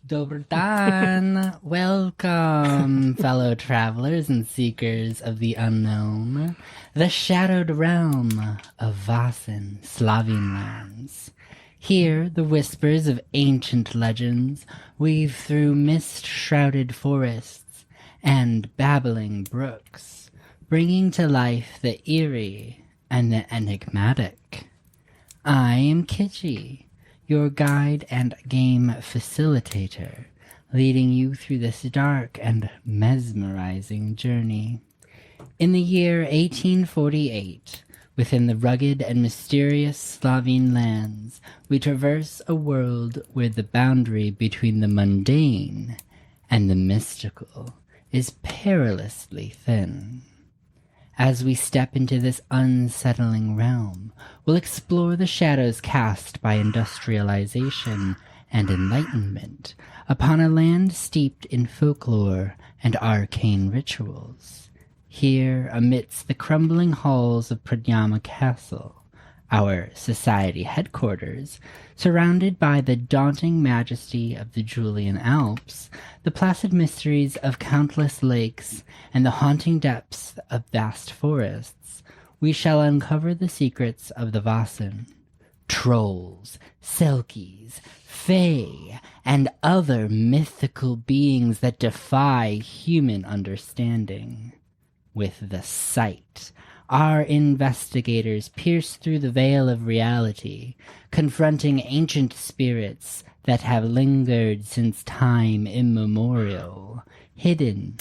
Dobar dan! Welcome, fellow travelers and seekers of the unknown, the shadowed realm of Vaesen, Slovene lands. Here, the whispers of ancient legends weave through mist-shrouded forests and babbling brooks, bringing to life the eerie and the enigmatic. I am Kitchi, your guide and game facilitator, leading you through this dark and mesmerizing journey. In the year 1848, within the rugged and mysterious Slovene lands, we traverse a world where the boundary between the mundane and the mystical is perilously thin. As we step into this unsettling realm, we'll explore the shadows cast by industrialization and enlightenment upon a land steeped in folklore and arcane rituals. Here, amidst the crumbling halls of Pradjama Castle, our society headquarters, surrounded by the daunting majesty of the Julian Alps, the placid mysteries of countless lakes, and the haunting depths of vast forests, we shall uncover the secrets of the Vaesen. Trolls, selkies, fae, and other mythical beings that defy human understanding. With the sight, our investigators pierce through the veil of reality, confronting ancient spirits that have lingered since time immemorial, hidden,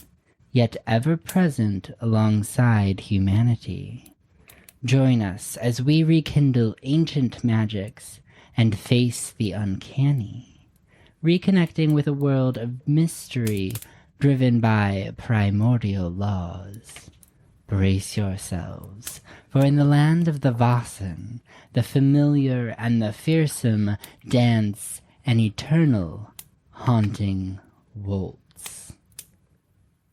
yet ever present alongside humanity. Join us as we rekindle ancient magics and face the uncanny, reconnecting with a world of mystery driven by primordial laws. Brace yourselves, for in the land of the Vaesen, the familiar and the fearsome dance an eternal, haunting waltz.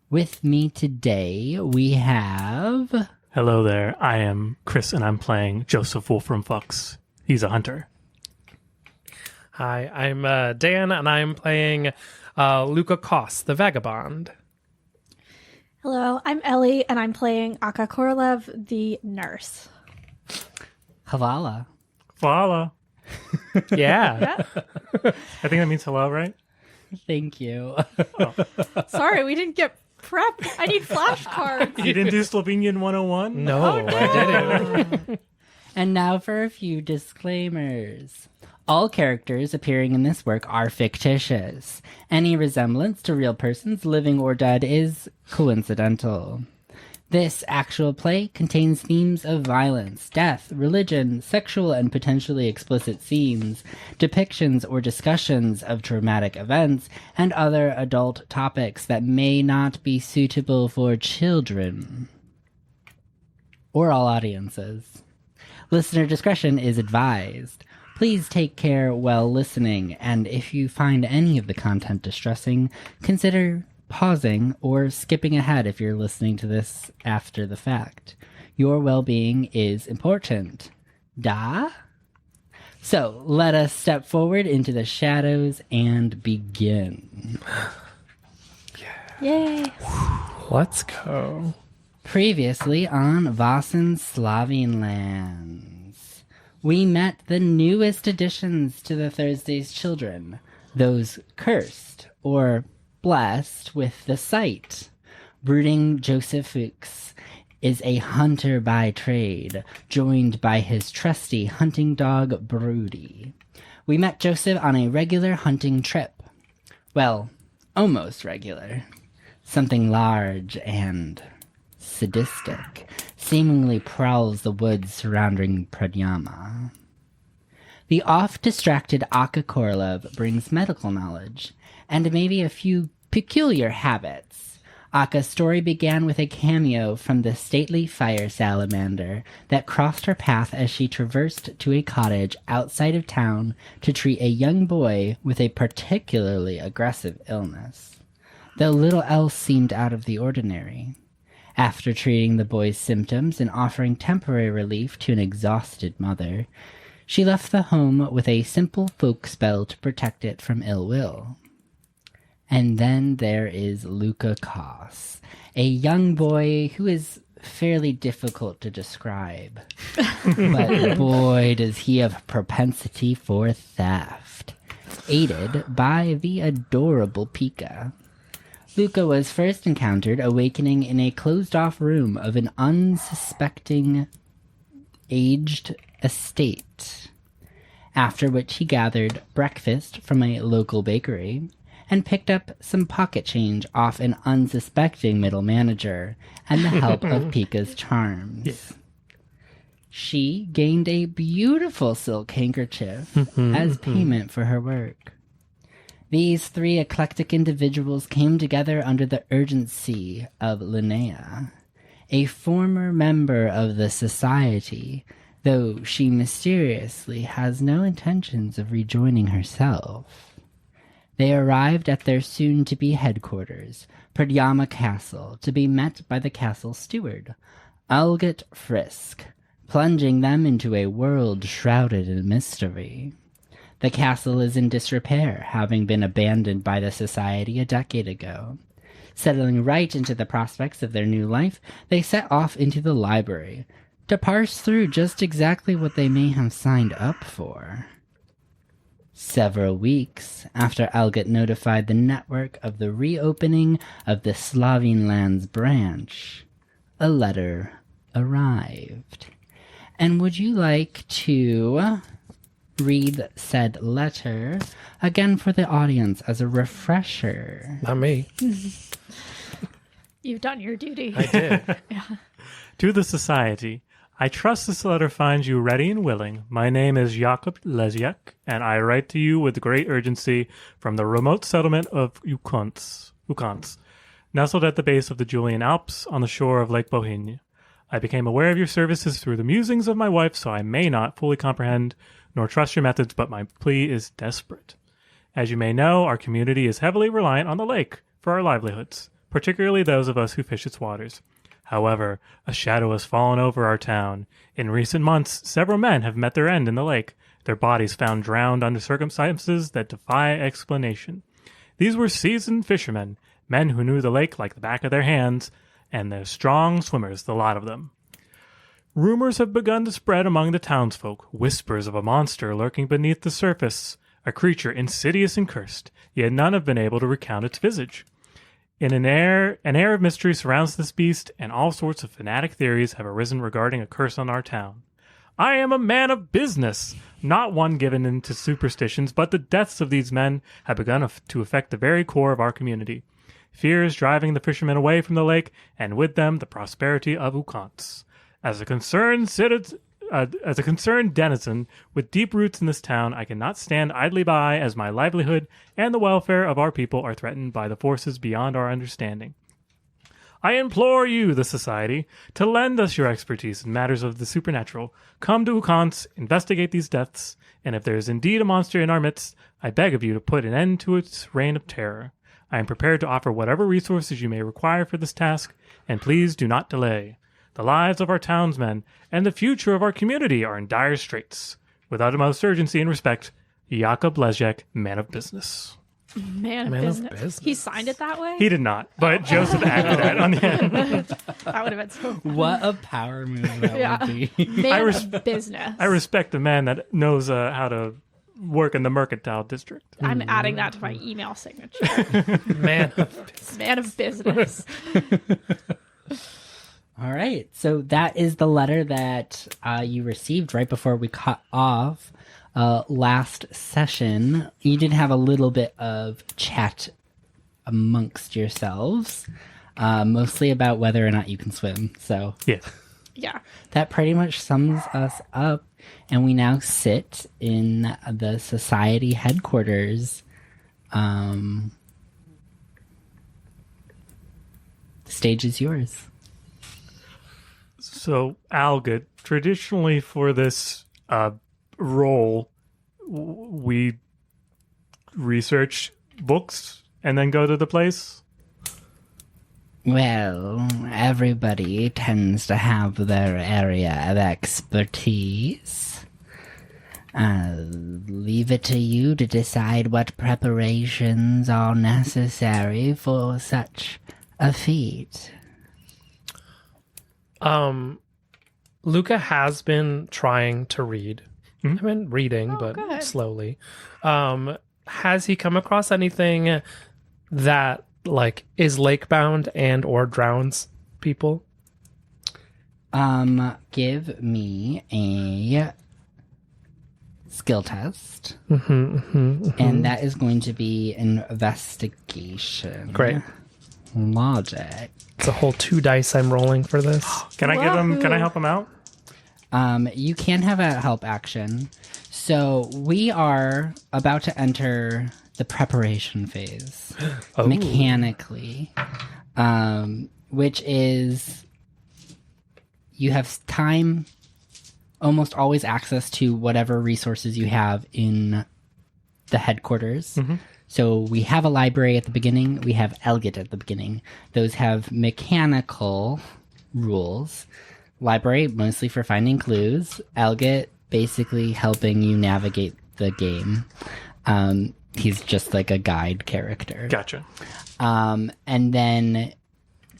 With me today, we have... Hello there, I am Chris, and I'm playing Joseph Wolfram Fuchs. He's a hunter. Hi, I'm Dan, and I'm playing Luka Koss, the vagabond. Hello, I'm Ellie, and I'm playing Akka Korolev, the nurse. Havala. Voila. Yeah. I think that means hello, right? Thank you. Sorry, we didn't get prep. I need flashcards. You didn't do Slovenian 101? No, I didn't. And now for a few disclaimers. All characters appearing in this work are fictitious. Any resemblance to real persons, living or dead, is coincidental. This actual play contains themes of violence, death, religion, sexual and potentially explicit scenes, depictions or discussions of traumatic events, and other adult topics that may not be suitable for children or all audiences. Listener discretion is advised. Please take care while listening, and if you find any of the content distressing, consider pausing or skipping ahead if you're listening to this after the fact. Your well-being is important. Da? So, let us step forward into the shadows and begin. Yay. Let's go. Previously on Vaesen, Slovene lands, we met the newest additions to the Thursday's Children, those cursed or blessed with the sight. Brooding Joseph Fuchs is a hunter by trade, joined by his trusty hunting dog, Broody. We met Joseph on a regular hunting trip. Well, almost regular. Something large and sadistic seemingly prowls the woods surrounding Pradjama. The oft-distracted Akka Korolev brings medical knowledge, and maybe a few peculiar habits. Akka's story began with a cameo from the stately fire salamander that crossed her path as she traversed to a cottage outside of town to treat a young boy with a particularly aggressive illness, though little else seemed out of the ordinary. After treating the boy's symptoms and offering temporary relief to an exhausted mother, she left the home with a simple folk spell to protect it from ill will. And then there is Luka Koss, a young boy who is fairly difficult to describe. But boy, does he have a propensity for theft, aided by the adorable Pika. Luka was first encountered awakening in a closed-off room of an unsuspecting aged estate, after which he gathered breakfast from a local bakery and picked up some pocket change off an unsuspecting middle manager and the help of Pika's charms. Yeah. She gained a beautiful silk handkerchief as payment for her work. These three eclectic individuals came together under the urgency of Linnea, a former member of the society, though she mysteriously has no intentions of rejoining herself. They arrived at their soon-to-be headquarters, Prydyama Castle, to be met by the castle steward, Algot Frisk, plunging them into a world shrouded in mystery. The castle is in disrepair, having been abandoned by the society a decade ago. Settling right into the prospects of their new life, they set off into the library to parse through just exactly what they may have signed up for. Several weeks after Algot notified the network of the reopening of the Slovene Lands branch, a letter arrived. And would you like to read said letter again for the audience as a refresher? Not me. You've done your duty. I did. To the Society, I trust this letter finds you ready and willing. My name is Jakob Lesjak, and I write to you with great urgency from the remote settlement of Ukanc, nestled at the base of the Julian Alps on the shore of Lake Bohinj. I became aware of your services through the musings of my wife, so I may not fully comprehend nor trust your methods, but my plea is desperate. As you may know, our community is heavily reliant on the lake for our livelihoods, particularly those of us who fish its waters. However, a shadow has fallen over our town. In recent months, several men have met their end in the lake, their bodies found drowned under circumstances that defy explanation. These were seasoned fishermen, men who knew the lake like the back of their hands, and they're strong swimmers, the lot of them. Rumors have begun to spread among the townsfolk, whispers of a monster lurking beneath the surface, a creature insidious and cursed, yet none have been able to recount its visage. An air of mystery surrounds this beast, and all sorts of fanatic theories have arisen regarding a curse on our town. I am a man of business, not one given into superstitions, but the deaths of these men have begun to affect the very core of our community. Fear is driving the fishermen away from the lake, and with them the prosperity of Ukanc. As a concerned denizen with deep roots in this town, I cannot stand idly by as my livelihood and the welfare of our people are threatened by the forces beyond our understanding. I implore you, the Society, to lend us your expertise in matters of the supernatural. Come to Ukanc, investigate these deaths, and if there is indeed a monster in our midst, I beg of you to put an end to its reign of terror. I am prepared to offer whatever resources you may require for this task, and please do not delay. The lives of our townsmen and the future of our community are in dire straits. With utmost urgency and respect, Jakob Lesjak, man of business. Man of business. He signed it that way? He did not, but Joseph added that on the end. That would have been so funny. What a power move that would be. Man of business. I respect a man that knows how to work in the mercantile district. I'm adding that to my email signature. Man of business. All right, so that is the letter that you received right before we cut off last session. You did have a little bit of chat amongst yourselves, mostly about whether or not you can swim. So Yeah. that pretty much sums us up, and we now sit in the society headquarters. The stage is yours. So, Algot, traditionally for this role, we research books and then go to the place? Well, everybody tends to have their area of expertise. I'll leave it to you to decide what preparations are necessary for such a feat. Luka has been trying to read. I've been reading, but good. slowly. Has he come across anything that like is lake-bound and or drowns people? Give me a skill test. And that is going to be investigation. Great. Logic. It's a whole 2 dice I'm rolling for this. Can I help him out? You can have a help action. So we are about to enter the preparation phase mechanically, which is you have time, almost always access to whatever resources you have in the headquarters. So we have a library at the beginning. We have Elgit at the beginning. Those have mechanical rules. Library, mostly for finding clues. Elgit, basically helping you navigate the game. He's just like a guide character. Gotcha. And then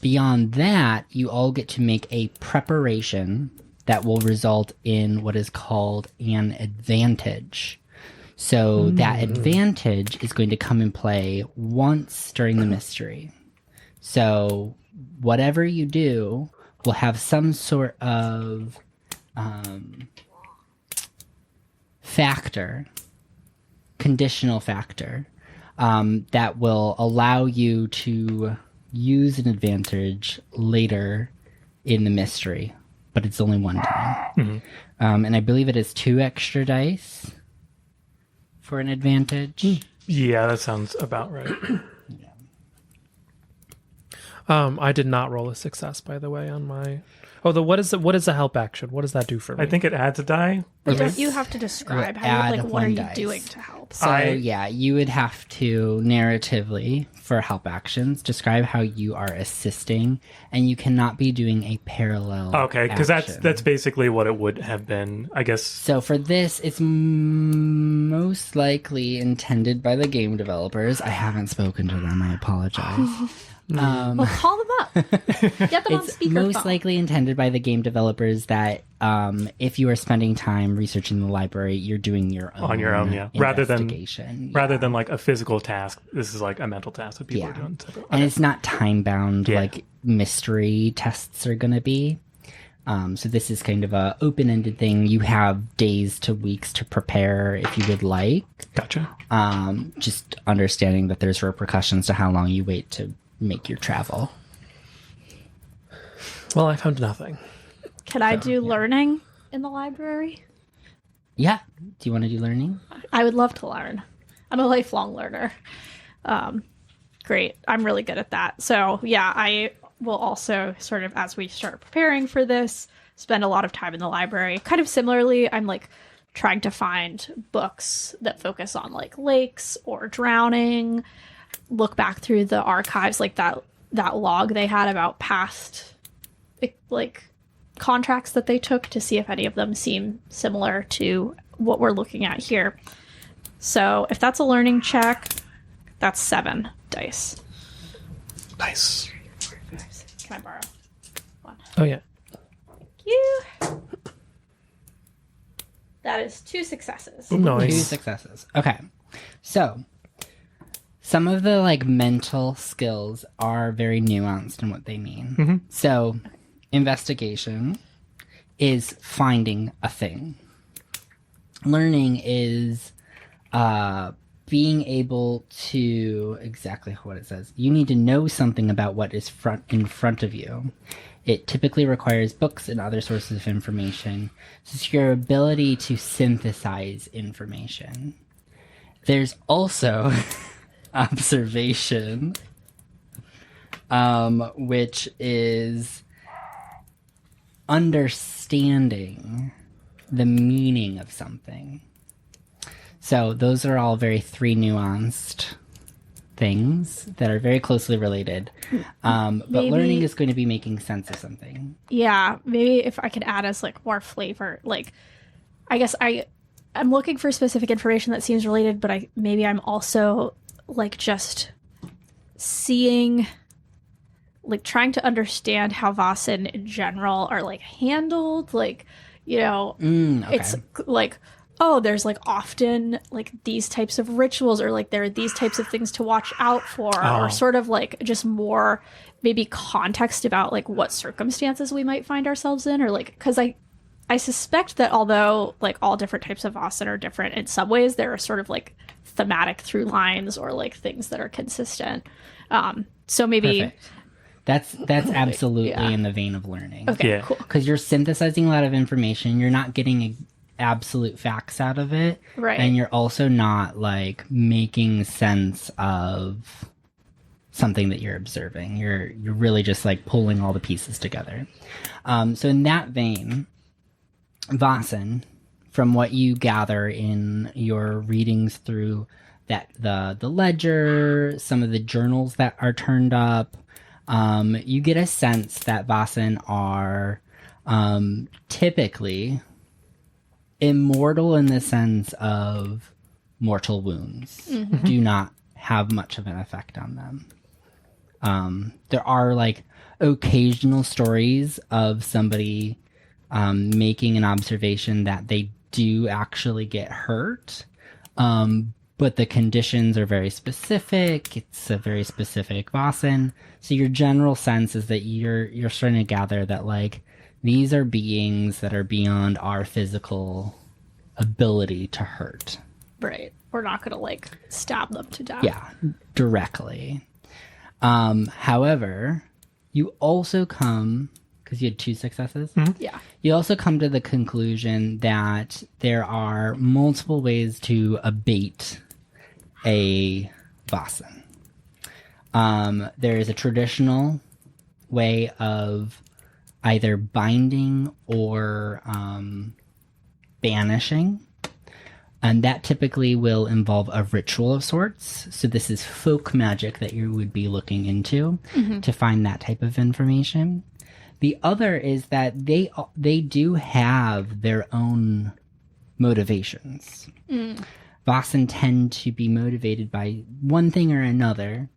beyond that, you all get to make a preparation that will result in what is called an advantage. So that advantage is going to come in play once during the mystery. So whatever you do will have some sort of factor, conditional factor, that will allow you to use an advantage later in the mystery, but it's only one time. And I believe it is 2 extra dice for an advantage. Yeah, that sounds about right. I did not roll a success, by the way, on my... Oh, what is the help action? What does that do for me? I think it adds a die. You have to describe how, like, what are you doing to help? So you would have to narratively, for help actions, describe how you are assisting, and you cannot be doing a parallel. Okay, because that's action. basically what it would have been, I guess. So for this, it's most likely intended by the game developers. I haven't spoken to them. I apologize. Well, call them up. Get them on It's speakerphone. most likely intended by the game developers that if you are spending time researching the library, you're doing your own On your own, yeah. investigation. Rather than like a physical task, this is like a mental task that people are doing. Separately. And it's not time bound Yeah. like mystery tests are going to be. So this is kind of a open-ended thing. You have days to weeks to prepare if you would like. Gotcha. Just understanding that there's repercussions to how long you wait to make your travel. Well, I found nothing. Can I do learning in the library? Yeah. Do you want to do learning? I would love to learn. I'm a lifelong learner. Great. I'm really good at that. So, yeah, I will also sort of, as we start preparing for this, spend a lot of time in the library. Kind of similarly, I'm like trying to find books that focus on like lakes or drowning, look back through the archives, like that log they had about past like contracts that they took to see if any of them seem similar to what we're looking at here. So if that's a learning check, that's 7 dice. Nice. Can I borrow one? Oh, yeah. Thank you. That is 2 successes. 2 Nice. successes. Okay. So some of the like mental skills are very nuanced in what they mean. So investigation is finding a thing. Learning is being able to, exactly what it says, you need to know something about what is in front of you. It typically requires books and other sources of information. So it's your ability to synthesize information. There's also observation, which is understanding the meaning of something. So those are all very 3 nuanced things that are very closely related. But learning is going to be making sense of something. Yeah, maybe if I could add as like more flavor, like I guess I I'm looking for specific information that seems related, but maybe I'm also like just seeing, like trying to understand how Vaesen in general are like handled. Like, Okay. it's like, oh, there's like often like these types of rituals, or like there are these types of things to watch out for, or sort of like just more maybe context about like what circumstances we might find ourselves in, or like, because I suspect that although like all different types of Vaesen are different in some ways, there are sort of like thematic through lines or like things that are consistent. So maybe Perfect. That's absolutely in the vein of learning. okay, Yeah. cool. Because you're synthesizing a lot of information. You're not getting absolute facts out of it. Right. And you're also not like making sense of something that you're observing. You're really just like pulling all the pieces together. So in that vein, Vaesen, from what you gather in your readings through the ledger, some of the journals that are turned up, you get a sense that Vaesen are typically immortal in the sense of mortal wounds do not have much of an effect on them. There are like occasional stories of somebody making an observation that they do actually get hurt, but the conditions are very specific. It's a very specific Vaesen. So your general sense is that you're starting to gather that like these are beings that are beyond our physical ability to hurt. Right. We're not going to like stab them to death. Yeah, directly. However, you also come, because you had 2 successes, Yeah. you also come to the conclusion that there are multiple ways to abate a Vaesen. There is a traditional way of either binding or banishing. And that typically will involve a ritual of sorts. So this is folk magic that you would be looking into to find that type of information. The other is that they do have their own motivations. Vaesen tend to be motivated by one thing or another,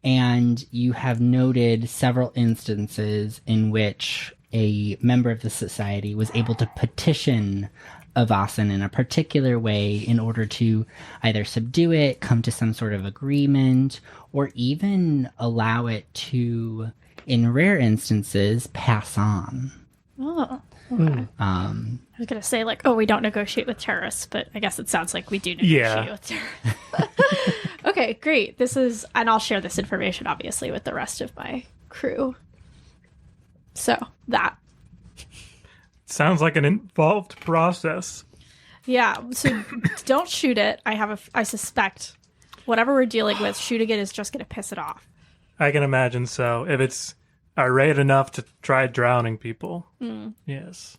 and you have noted several instances in which a member of the society was able to petition a Vaesen in a particular way in order to either subdue it, come to some sort of agreement, or even allow it to, in rare instances, pass on. Oh. Okay. I was going to say like, oh, we don't negotiate with terrorists, but I guess it sounds like we do negotiate with terrorists. Okay, great. And I'll share this information obviously with the rest of my crew. So that. Sounds like an involved process. Yeah, so don't shoot it. I suspect whatever we're dealing with, shooting it is just going to piss it off. I can imagine so. If it's irate enough to try drowning people. Yes.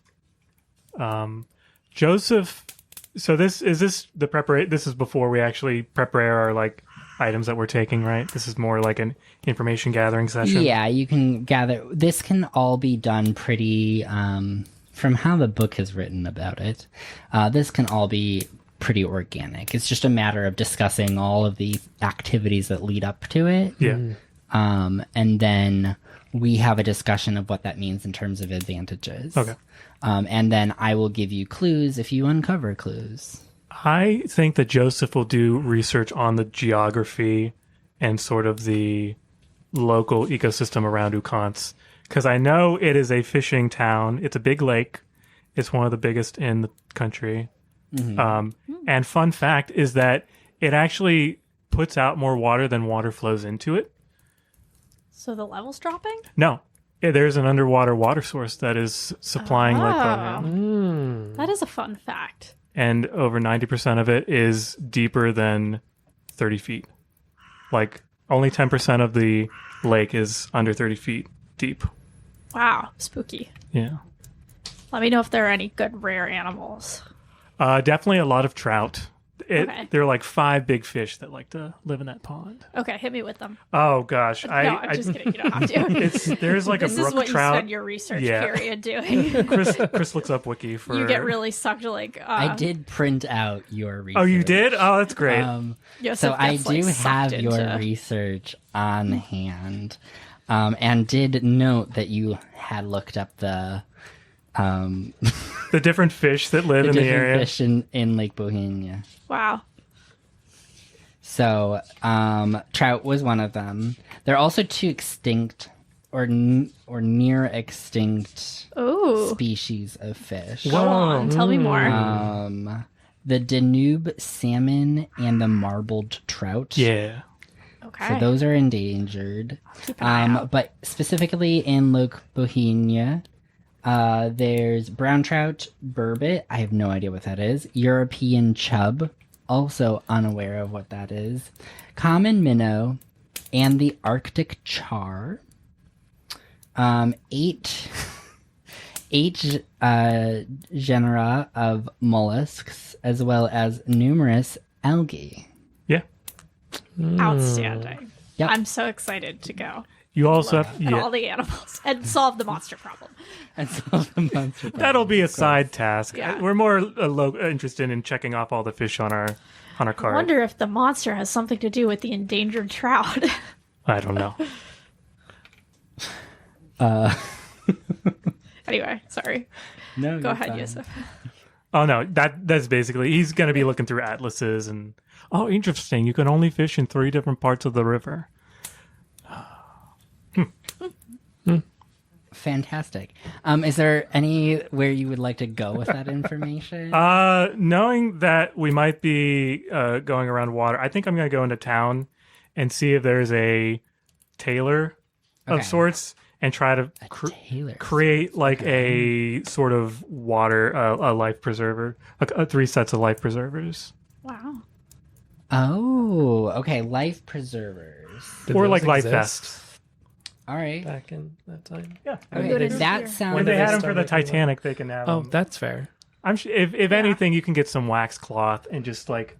Joseph, so this is the preparation. This is before we actually prepare our like items that we're taking, right? This is more like an information gathering session. Yeah, you can gather. This can all be done pretty, from how the book is written about it, this can all be pretty organic. It's just a matter of discussing all of the activities that lead up to it. Yeah. And then we have a discussion of what that means in terms of advantages. Okay. And then I will give you clues if you uncover clues. I think that Joseph will do research on the geography and sort of the local ecosystem around Ukanc, because I know it is a fishing town. It's a big lake. It's one of the biggest in the country. And fun fact is that it actually puts out more water than water flows into it. So the level's dropping? No, there's an underwater water source that is supplying Lake Bohinj. That is a fun fact. And over 90% of it is deeper than 30 feet. Like, only 10% of the lake is under 30 feet deep. Wow, spooky. Yeah. Let me know if there are any good rare animals. Definitely a lot of trout. Okay. There are like 5 big fish that like to live in that pond. Okay, hit me with them. Oh gosh, No, I'm just kidding. You don't have to. There's like This a brook is what you trout. spend your research Yeah. period doing. Chris looks up wiki for. You get really sucked like. I did print out your research. Oh, you did? Oh, that's great. Joseph So I gets, like, do sucked have your into- research on hand, and did note that you had looked up the The different fish that live in the different area. fish in Lake Bohinj. Wow. So trout was one of them. There are also 2 extinct or near extinct Ooh. species of fish. Go on. Tell me more. The Danube salmon and the marbled trout. Yeah. Okay. So those are endangered. Keep an eye out. But specifically in Lake Bohinj, there's brown trout, burbot. I have no idea what that is. European chub. Also unaware of what that is. Common minnow and the Arctic char. 8 genera of mollusks, as well as numerous algae. Yeah. Outstanding. Yep. I'm so excited to go You also have. and Yeah. all the animals and solve the monster problem. And solve the monster problem. That'll be a side task. Yeah. We're more interested in checking off all the fish on our I card. wonder if the monster has something to do with the endangered trout. I don't know. Anyway, sorry. No, Go you're ahead, fine. Yusuf. Oh no, that's basically he's going to be looking through atlases and interesting. You can only fish in 3 different parts of the river. Fantastic. Is there anywhere you would like to go with that information? Knowing that we might be going around water, I think I'm going to go into town and see if there's a tailor of Okay. sorts and try to Taylor. create like a sort of water a life preserver, 3 sets of life preservers, Wow. Oh, okay. Life preservers. Did or those like life exist vests. All right. back in that time? Yeah. Okay, Good idea. that When sounds. they they had them for start the making them? Titanic, they can have Oh, them. that's fair. I'm sure if anything, you can get some wax cloth and just like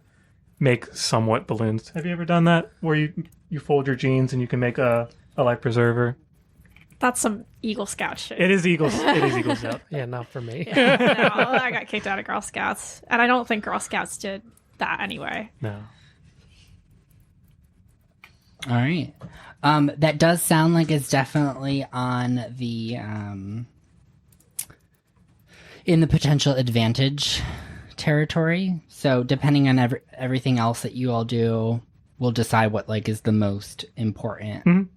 make somewhat balloons. Have you ever done that where you fold your jeans and you can make a life preserver? That's some Eagle Scout shit. It is Eagle Scout. Yeah, not for me. No, I got kicked out of Girl Scouts. And I don't think Girl Scouts did that anyway. No. All right. That does sound like it's definitely on the in the potential advantage territory. So depending on everything else that you all do, we'll decide what like is the most important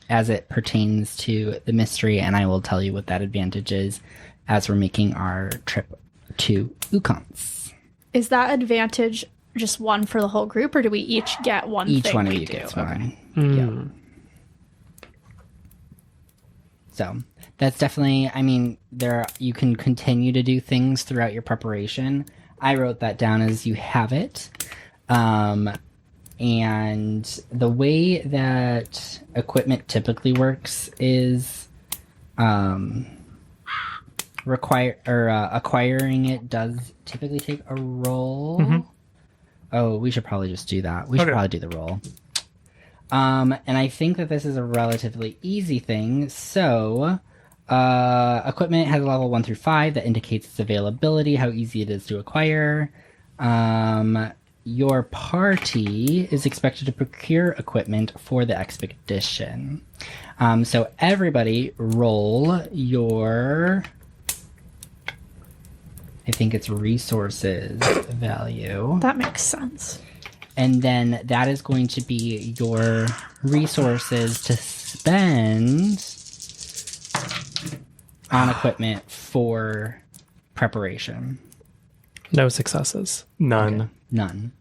as it pertains to the mystery, and I will tell you what that advantage is as we're making our trip to Ukanc. Is that advantage just one for the whole group, or do we each get one Each thing one of we you do? gets Okay. one. Hmm. Yeah. So that's definitely. I mean, you can continue to do things throughout your preparation. I wrote that down as you have it, and the way that equipment typically works is, acquiring it does typically take a roll. Oh, we should probably just do that. We should Okay. probably do the roll. And I think that this is a relatively easy thing. So, equipment has a level 1 through 5 that indicates its availability, how easy it is to acquire. Your party is expected to procure equipment for the expedition. So everybody roll your, I think it's resources value. That makes sense. And then that is going to be your resources to spend on equipment for preparation. No successes. None. None.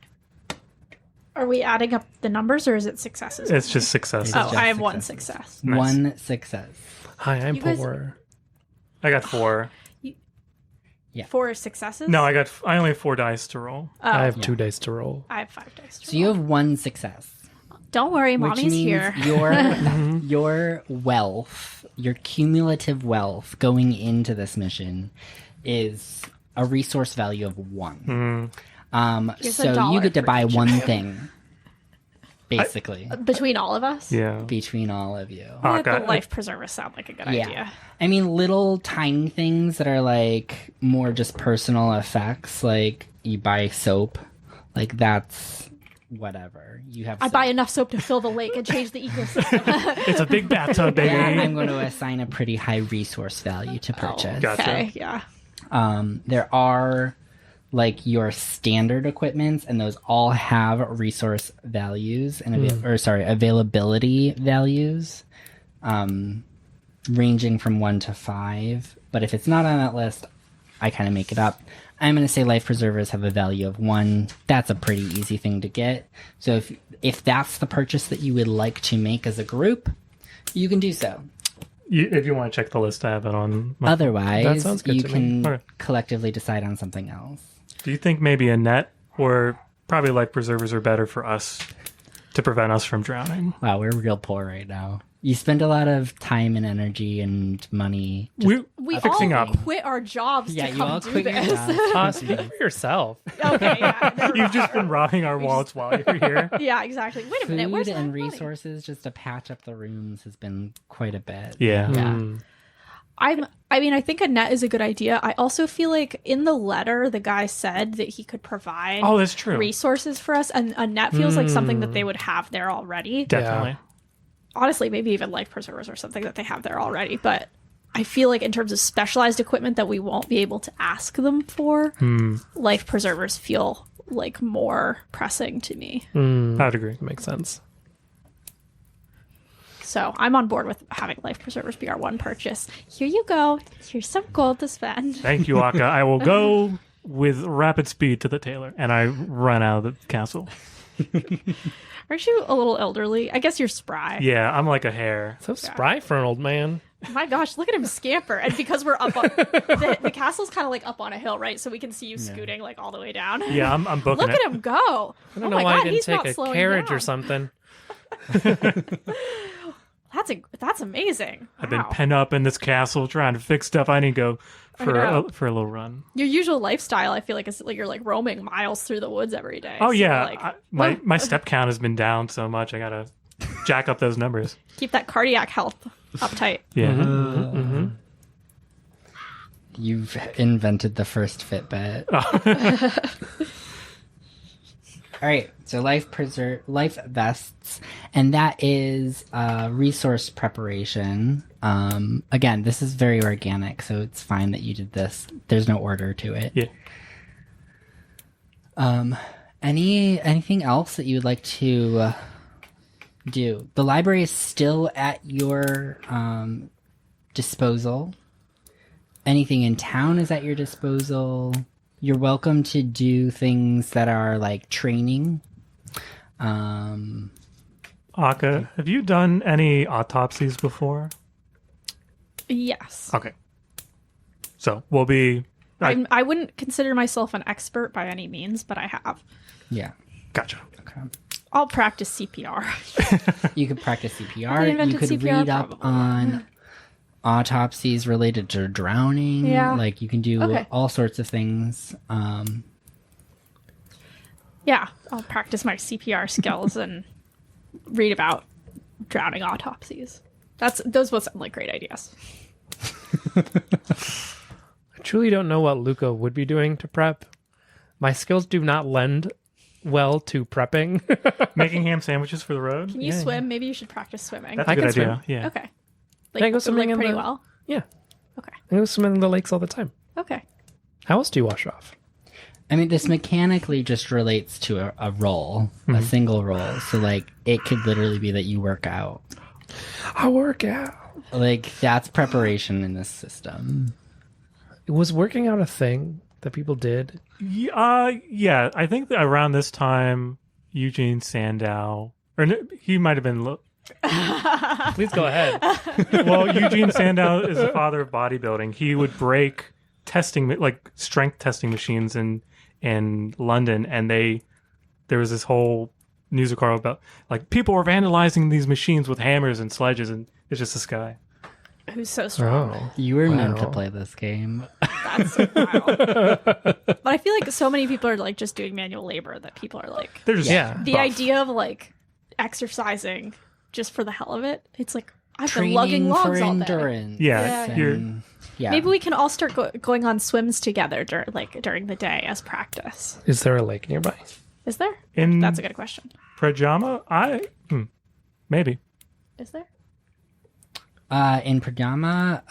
Are we adding up the numbers, or is it successes? It's just success. Oh, just I have one successes. success. Nice. One success. Hi, I'm You guys- poor. I got 4. Yeah. 4 successes? No, I only have 4 dice to roll. Oh, I have 2 days to roll. I have 5 dice. So you have one success. Don't worry, Which mommy's means here. your wealth, your cumulative wealth going into this mission is a resource value of 1. Here's So $1 you get to for buy each of one you. thing, basically, Between all of us? Yeah. between all of you. Yeah, Akka, the life preservers sound like a good idea. I mean, little tiny things that are like more just personal effects, like you buy soap, like that's whatever. You have I soap. buy enough soap to fill the lake and change the ecosystem. It's a big bathtub, baby. Yeah, I'm going to assign a pretty high resource value to purchase. Gotcha. Okay, yeah. There are like your standard equipments, and those all have resource values and availability values, ranging from 1 to 5. But if it's not on that list, I kind of make it up. I'm going to say life preservers have a value of 1. That's a pretty easy thing to get. So if that's the purchase that you would like to make as a group, you can do so. If you want to check the list, I have it on my... Otherwise, That sounds good you to me. can Okay. collectively decide on something else. Do you think maybe a net or probably life preservers are better for us to prevent us from drowning? Wow, we're real poor right now. You spend a lot of time and energy and money. We fixing all up. quit our jobs Yeah, to you come all do quit your this. jobs. Speak for yourself. Okay, yeah. You've just been robbing our wallets while you're here. Yeah, exactly. Wait a minute. Food Where's my and money? resources just to patch up the rooms has been quite a bit. Yeah. Yeah. I think a net is a good idea. I also feel like in the letter, the guy said that he could provide Oh, that's true. resources for us, and a net feels like something that they would have there already. Definitely. Honestly, maybe even life preservers or something that they have there already. But I feel like in terms of specialized equipment that we won't be able to ask them for, life preservers feel like more pressing to me. I'd agree. Makes sense. So I'm on board with having life preservers be our one purchase. Here you go. Here's some gold to spend. Thank you, Akka. I will go with rapid speed to the tailor, and I run out of the castle. Aren't you a little elderly? I guess you're spry. Yeah, I'm like a hare. So spry for an old man. My gosh, look at him scamper. And because we're up on the castle's kind of like up on a hill, right? So we can see you scooting like all the way down. Yeah, I'm booking Look it. at him go. I don't know why I didn't take a carriage or something. That's amazing. I've been Wow. penned up in this castle trying to fix stuff. I need to go for know. a little run. Your usual lifestyle, I feel like, is like you're like roaming miles through the woods every day. Oh So, yeah, like, my step count has been down so much. I gotta jack up those numbers. keep that cardiac health uptight. Yeah. You've invented the first Fitbit. All right, so life vests, and that is resource preparation. Again, this is very organic, so it's fine that you did this. There's no order to it. Yeah. Anything else that you would like to do? The library is still at your disposal. Anything in town is at your disposal. You're welcome to do things that are like training. Akka, have you done any autopsies before? Yes. Okay. So we'll be. I wouldn't consider myself an expert by any means, but I have. Yeah. Gotcha. Okay. I'll practice CPR. You could practice They CPR. You invented could CPR read up probably. on autopsies related to drowning. Yeah. Like you can do Okay. all sorts of things. Yeah, I'll practice my CPR skills and read about drowning autopsies. Those both sound like great ideas. I truly don't know what Luka would be doing to prep. My skills do not lend well to prepping. Making ham sandwiches for the road. Can you swim? Maybe you should practice swimming. That's a I good can idea. swim. Yeah. Okay. I go swimming in pretty the- well. Yeah. Okay. I go swimming in the lakes all the time. Okay. How else do you wash off? I mean, this mechanically just relates to a roll, a single roll. So, like, it could literally be that you work out. I work out. Like, that's preparation in this system. Was working out a thing that people did? Yeah. I think that around this time, Eugene Sandow, he might have been. Please go ahead. Well, Eugene Sandow is the father of bodybuilding. He would break strength testing machines in London, and there was this whole news article about like people were vandalizing these machines with hammers and sledges, and it's just this guy. Who's so strong? Oh. You were meant to Wow. play this game. That's so wild. But I feel like so many people are like just doing manual labor that people are like, They're just the buff. idea of like exercising just for the hell of it. It's like, I've been Training lugging for logs all day. endurance. Yeah, Yeah. you're And, yeah. Maybe we can all start going on swims together during the day as practice. Is there a lake nearby? Is there? in That's a good question. pajama. Maybe Is there? In Pajama,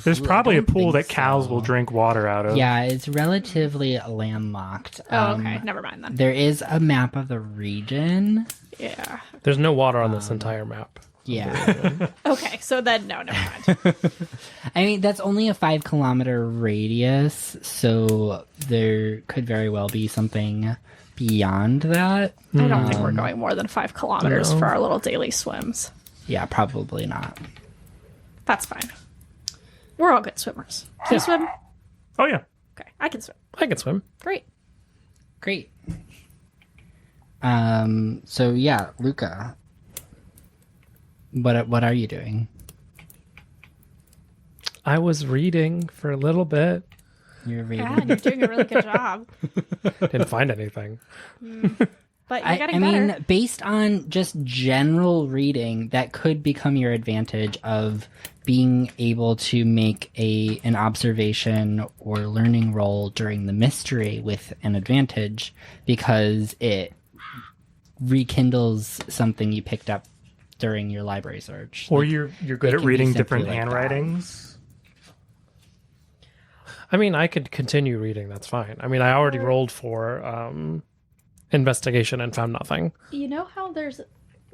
there's probably I a don't pool think that cows so. will drink water out of. Yeah, it's relatively landlocked. Oh, okay. Never mind then. There is a map of the region. Yeah. There's no water on this entire map. Yeah. Okay, so then no, never mind. I mean, that's only a 5-kilometer radius, so there could very well be something beyond that. I don't think we're going more than 5 kilometers for our little daily swims. Yeah, probably not. That's fine. We're all good swimmers. Can you swim? Oh yeah. Okay, I can swim. I can swim. Great. Great. So yeah, Luka. What are you doing? I was reading for a little bit. You're reading. Yeah, and you're doing a really good job. Didn't find anything. But you're I getting better. mean, based on just general reading, that could become your advantage of being able to make an observation or learning roll during the mystery with an advantage because it rekindles something you picked up during your library search. Or Like, you're good it at can be reading simply different like that. handwritings. I mean, I could continue reading. That's fine. I mean, I already rolled for investigation and found nothing. You know how there's,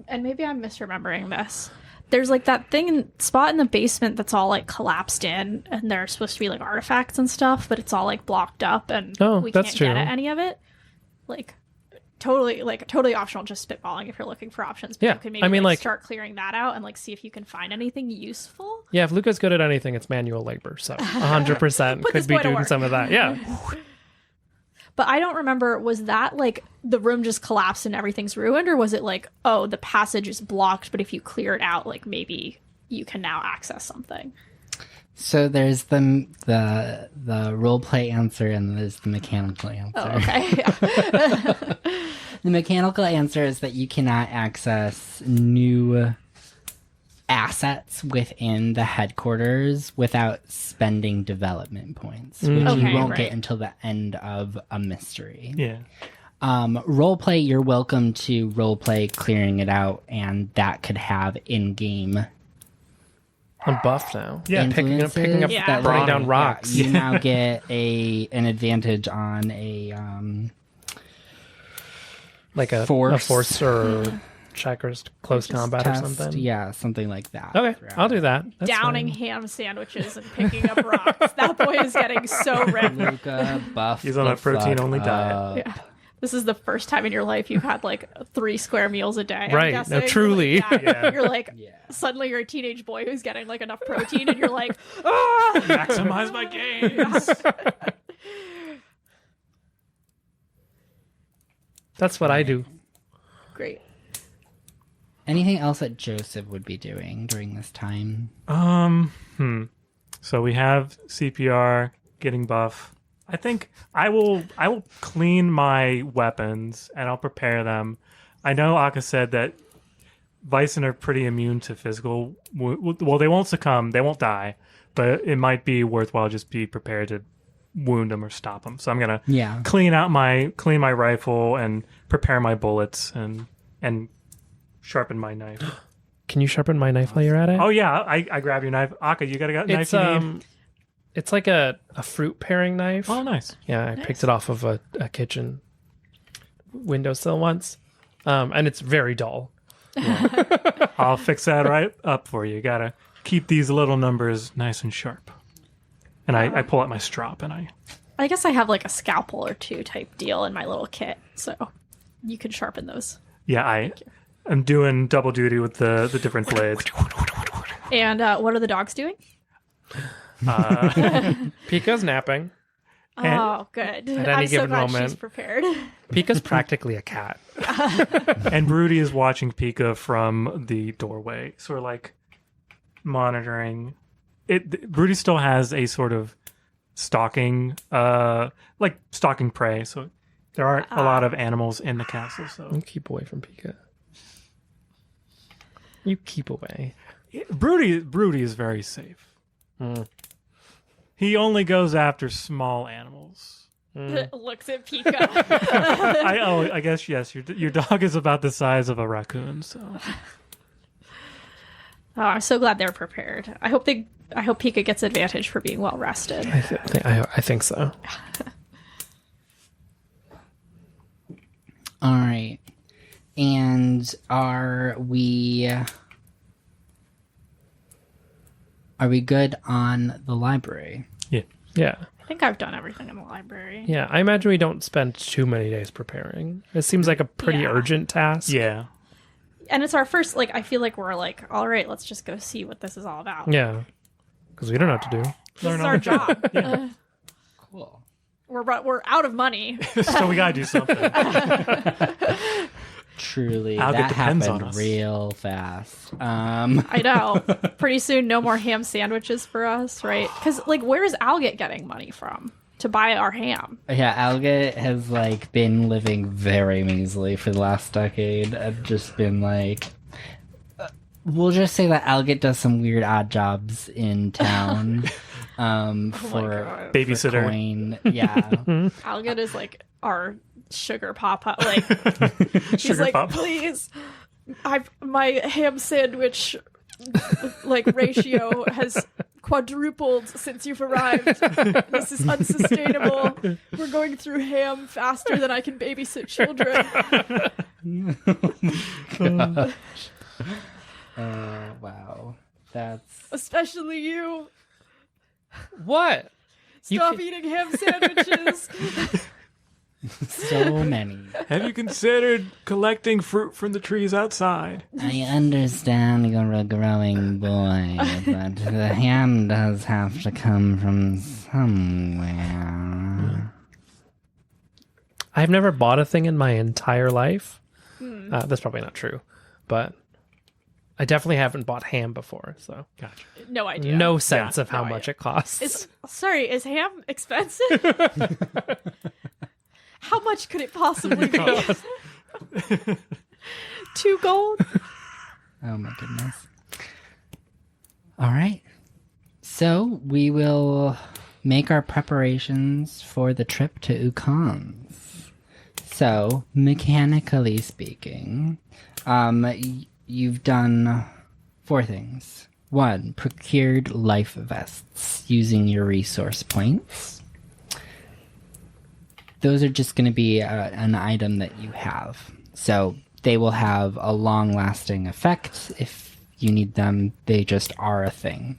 and maybe I'm misremembering this. There's like that spot in the basement that's all like collapsed in, and there's supposed to be like artifacts and stuff, but it's all like blocked up, and Oh, we that's can't true. get at any of it. Totally optional, just spitballing if you're looking for options. But Yeah, you can maybe I mean, like- start clearing that out and like see if you can find anything useful. Yeah, if Luca's good at anything, it's manual labor. So 100% Put could this be boy to doing work. some of that. Yeah. But I don't remember, was that like the room just collapsed and everything's ruined, or was it like, oh, the passage is blocked, but if you clear it out, like maybe you can now access something? So there's the role play answer and there's the mechanical answer. Oh, okay. Yeah. The mechanical answer is that you cannot access new assets within the headquarters without spending development points, which Okay, you won't right. get until the end of a mystery. Yeah. Roleplay, you're welcome to roleplay clearing it out, and that could have in-game I'm buff now. Yeah, picking up influences Yeah. that Burning let- down rocks. You now get an advantage on a like a Force. force or checkers, close combat test. or something. Yeah, something like that. Okay, throughout I'll do it. that. That's Downing fine. ham sandwiches and picking up rocks. That boy is getting so ripped. Luka, buff. He's on the a protein-only fuck diet. up. Yeah. This is the first time in your life you've had like 3 square meals a day. I'm Right. guessing. No, truly. You're like, Yeah. You're like, Yeah. suddenly you're a teenage boy who's getting like enough protein, and you're like, ah! Maximize my gains. That's what I do. Great. Anything else that Joseph would be doing during this time? So we have CPR, getting buff. I think I will clean my weapons and I'll prepare them. I know Akka said that Vaesen are pretty immune to physical. Well, they won't succumb, they won't die, but it might be worthwhile just be prepared to wound them or stop them. So I'm gonna Yeah. clean my rifle and prepare my bullets and sharpen my knife. Can you sharpen my knife while you're at it? Oh yeah, I grab your knife. Akka, you got a knife it's you need? it's like a fruit paring knife. Oh, nice. Yeah, I picked it off of a kitchen windowsill once, and it's very dull. I'll fix that right up for you. Gotta keep these little numbers nice and sharp. And I pull out my strop and I guess I have like a scalpel or 2 type deal in my little kit, so you can sharpen those. I'm doing double duty with the different blades. And what are the dogs doing? Pika's napping. Oh, good. At any I'm so given glad she's moment. prepared. Pika's practically a cat. And Broody is watching Pika from the doorway, sort of like monitoring. Broody still has a sort of stalking prey. So there aren't a lot of animals in the castle. So You keep away from Pika. You keep away. Broody is very safe. He only goes after small animals. Looks at Pika. I guess yes. Your dog is about the size of a raccoon. So Oh, I'm so glad they're prepared. I hope Pika gets advantage for being well rested. I think so. All right. And are we good on the library? Yeah. I think I've done everything in the library. Yeah, I imagine we don't spend too many days preparing. It seems like a pretty urgent task. yeah. And it's our first, like, I feel like we're like, all right, let's just go see what this is all about. Yeah. Because we don't know what to do. This is our job. Cool. We're out of money. So we gotta do something. Truly, Alga that depends happened on us. real fast. I know. Pretty soon, no more ham sandwiches for us, right? Because, like, where is Alget getting money from to buy our ham? Yeah, Alga has like been living very measly for the last decade. I've just been like, we'll just say that Alga does some weird odd jobs in town. For God. Babysitter. coin. Yeah. Alget is like our sugar papa. Like, he's Sugar like, papa. please, my ham sandwich like ratio has quadrupled since you've arrived. This is unsustainable. We're going through ham faster than I can babysit children. Wow. That's Especially you. What? Stop eating ham sandwiches. so many. Have you considered collecting fruit from the trees outside? I understand you're a growing boy, but the ham does have to come from somewhere. I've never bought a thing in my entire life. That's probably not true, but I definitely haven't bought ham before, so Gotcha. No idea. no sense of how no much idea. it costs. Is ham expensive? How much could it possibly be? 2 gold? Oh my goodness. All right. So we will make our preparations for the trip to Ukanc. So, mechanically speaking, you've done 4 things. 1, procured life vests using your resource points. Those are just going to be an item that you have. So they will have a long-lasting effect. If you need them, they just are a thing.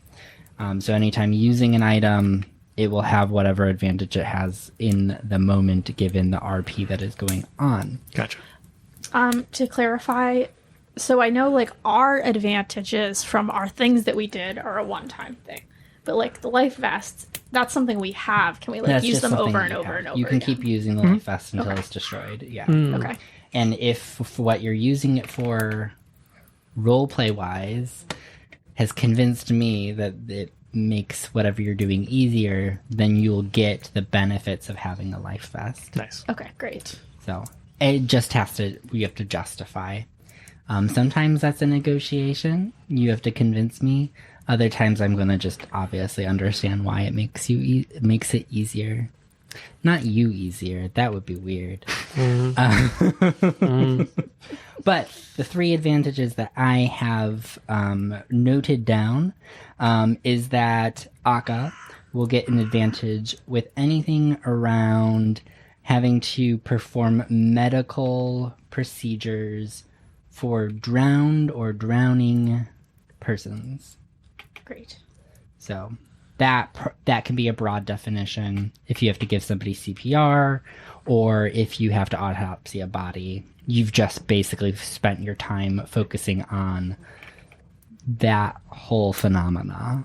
So anytime using an item, it will have whatever advantage it has in the moment given the RP that is going on. Gotcha. To clarify, so I know like our advantages from our things that we did are a one-time thing. But like the life vests, that's something we have. Can we like That's use just them something over that and you over have. and over? You can again? keep using the life vest until it's destroyed. Yeah. Okay. And if what you're using it for, roleplay wise, has convinced me that it makes whatever you're doing easier, then you'll get the benefits of having a life vest. Nice. Okay, great. So it just you have to justify. Sometimes that's a negotiation. You have to convince me. Other times I'm going to just obviously understand why it makes makes it easier. Not you easier. That would be weird. But the 3 advantages that I have noted down is that Akka will get an advantage with anything around having to perform medical procedures for drowned or drowning persons. Great. So that can be a broad definition. If you have to give somebody CPR or if you have to autopsy a body, you've just basically spent your time focusing on that whole phenomena.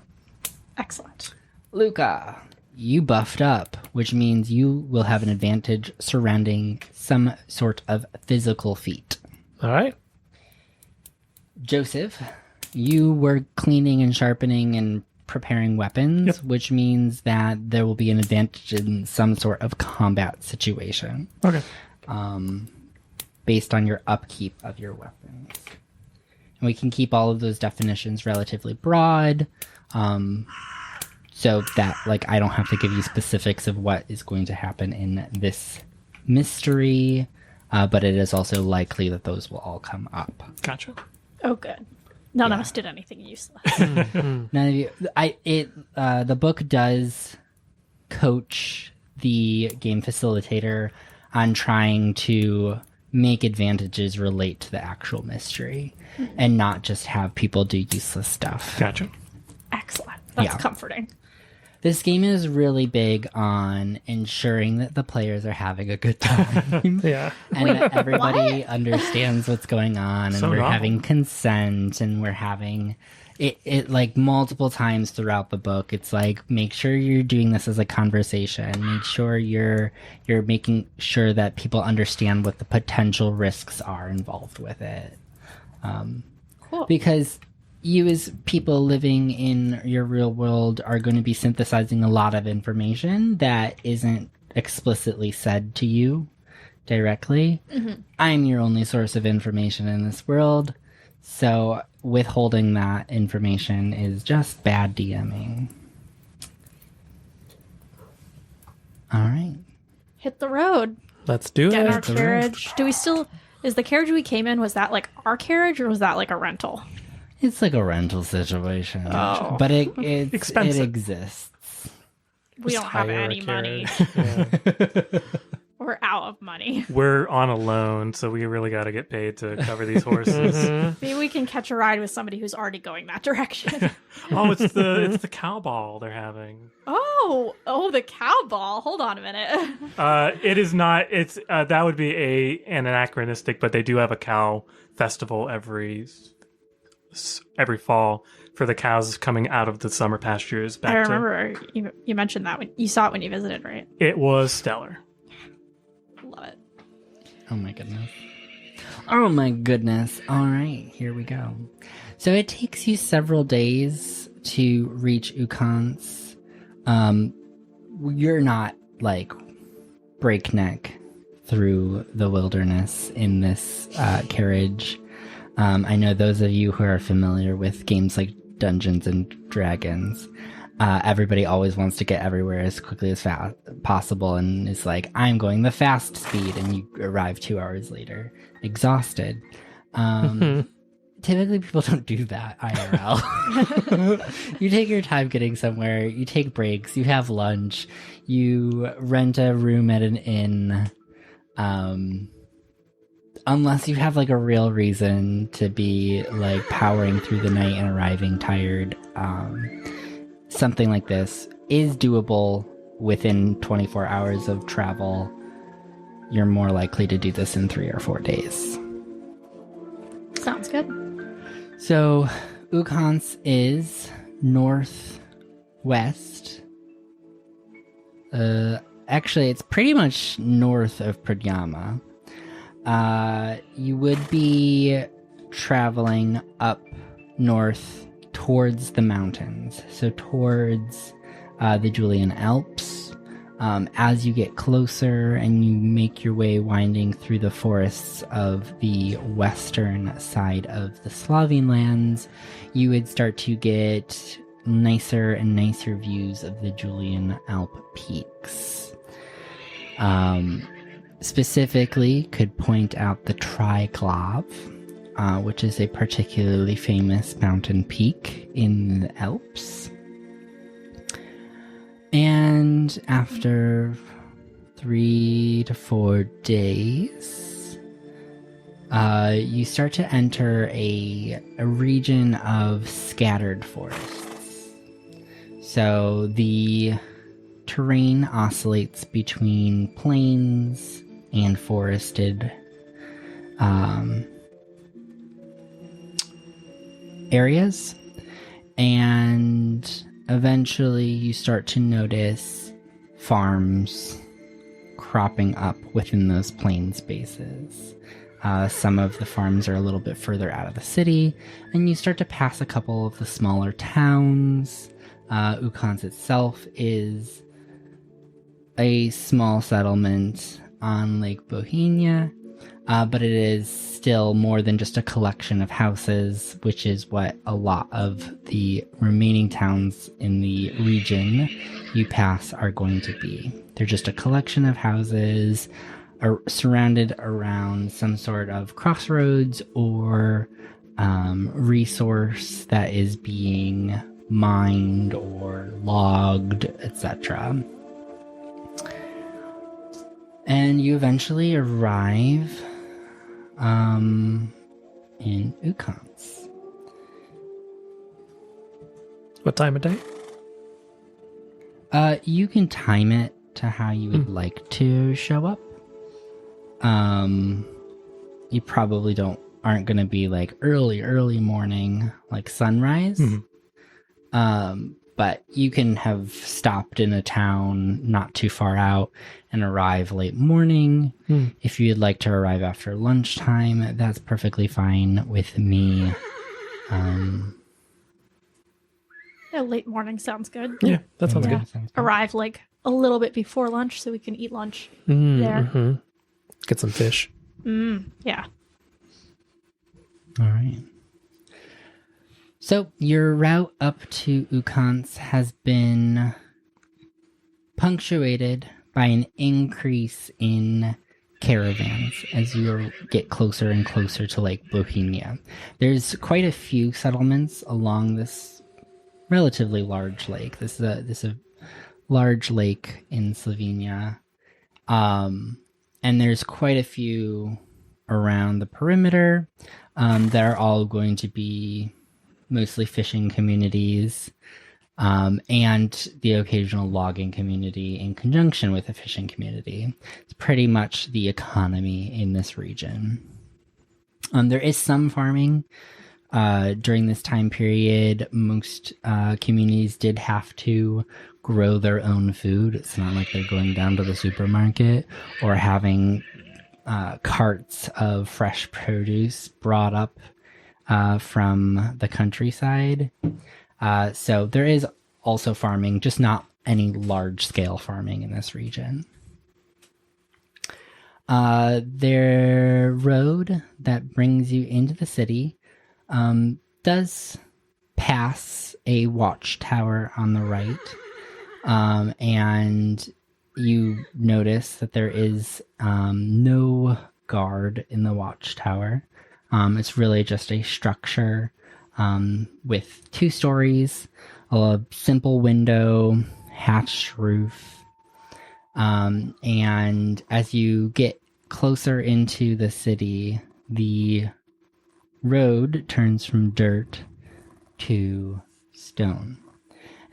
Excellent. Luka, you buffed up, which means you will have an advantage surrounding some sort of physical feat. All right. Joseph, you were cleaning and sharpening and preparing weapons, which means that there will be an advantage in some sort of combat situation. Okay. Based on your upkeep of your weapons. And we can keep all of those definitions relatively broad, so that, like, I don't have to give you specifics of what is going to happen in this mystery, but it is also likely that those will all come up. Gotcha. Oh, good. None of us did anything useless. None of you. The book does coach the game facilitator on trying to make advantages relate to the actual mystery and not just have people do useless stuff. Gotcha. Excellent. That's comforting. This game is really big on ensuring that the players are having a good time. Yeah. And that everybody understands what's going on, and So we're novel. having consent, and we're having it like multiple times throughout the book. It's like, make sure you're doing this as a conversation. Make sure you're making sure that people understand what the potential risks are involved with it. Cool. Because you, as people living in your real world, are going to be synthesizing a lot of information that isn't explicitly said to you directly. I'm your only source of information in this world, so withholding that information is just bad DMing. All right. Hit the road. Let's do Get in it. our carriage. Do we still... Is the carriage we came in, was that like our carriage or was that like a rental? It's like a rental situation, Oh. but it Expensive. exists. We don't have hire a any money. carriage. Yeah. We're out of money. We're on a loan, so we really got to get paid to cover these horses. Maybe we can catch a ride with somebody who's already going that direction. Oh, it's the cow ball they're having. Oh, the cow ball. Hold on a minute. It is not. It's that would be an anachronistic, but they do have a cow festival every fall for the cows coming out of the summer pastures back I remember you mentioned that when you saw it when you visited, right? It was stellar. Love it. Oh my goodness. Oh my goodness. All right, here we go. So it takes you several days to reach Ukanc. You're not like breakneck through the wilderness in this carriage. I know those of you who are familiar with games like Dungeons and Dragons, everybody always wants to get everywhere as quickly as possible and is like, I'm going the fast speed, and you arrive 2 hours later, exhausted. Typically, people don't do that IRL. You take your time getting somewhere, you take breaks, you have lunch, you rent a room at an inn, unless you have like a real reason to be like powering through the night and arriving tired. Something like this is doable within 24 hours of travel. You're more likely to do this in 3 or 4 days. Sounds good. So, Ukanc is northwest. Actually, it's pretty much north of Pradjama. You would be traveling up north towards the mountains, so towards the Julian Alps. As you get closer and you make your way winding through the forests of the western side of the Slovene lands, you would start to get nicer and nicer views of the Julian Alp peaks. Specifically, could point out the Triglav, which is a particularly famous mountain peak in the Alps. And after 3 to 4 days, you start to enter a region of scattered forests. So the terrain oscillates between plains and forested areas, and eventually you start to notice farms cropping up within those plain spaces. Some of the farms are a little bit further out of the city, and you start to pass a couple of the smaller towns. Ukanc itself is a small settlement on Lake Bohinj, but it is still more than just a collection of houses, which is what a lot of the remaining towns in the region you pass are going to be. They're just a collection of houses surrounded around some sort of crossroads or resource that is being mined or logged, etc. And you eventually arrive in Ukanc. What time of day? You can time it to how you would like to show up. You probably aren't going to be like early morning, like sunrise. But you can have stopped in a town not too far out and arrive late morning. If you'd like to arrive after lunchtime, that's perfectly fine with me. Yeah, late morning sounds good. Yeah, that sounds Yeah. good. Sounds good. Arrive like a little bit before lunch so we can eat lunch there. Mm-hmm. Get some fish. Yeah. All right. So your route up to Ukanc has been punctuated by an increase in caravans as you get closer and closer to Lake Bohinj. There's quite a few settlements along this relatively large lake. This is a large lake in Slovenia. And there's quite a few around the perimeter that are all going to be mostly fishing communities, and the occasional logging community in conjunction with a fishing community. It's pretty much the economy in this region. There is some farming during this time period. Most communities did have to grow their own food. It's not like they're going down to the supermarket or having carts of fresh produce brought up from the countryside. So there is also farming, just not any large-scale farming in this region. Their road that brings you into the city does pass a watchtower on the right, and you notice that there is no guard in the watchtower. It's really just a structure with 2 stories, a simple window, hatched roof. And as you get closer into the city, the road turns from dirt to stone.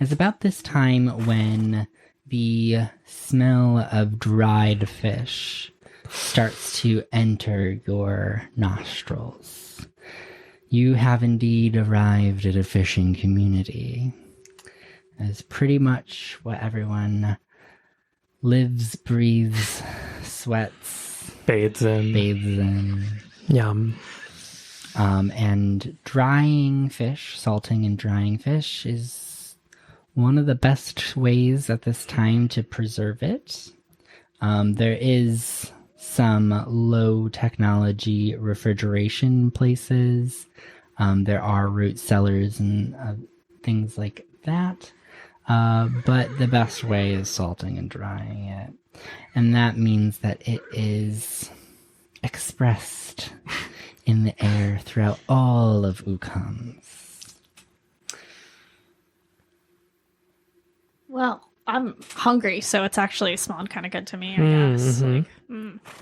It's about this time when the smell of dried fish starts to enter your nostrils. You have indeed arrived at a fishing community. It's pretty much what everyone lives, breathes, sweats, Bathes in. Yum. And drying fish, salting and drying fish is one of the best ways at this time to preserve it. There is some low technology refrigeration places. There are root cellars and things like that. But the best way is salting and drying it. And that means that it is expressed in the air throughout all of Ukanc. Well, I'm hungry, so it's actually smelling kind of good to me, I guess.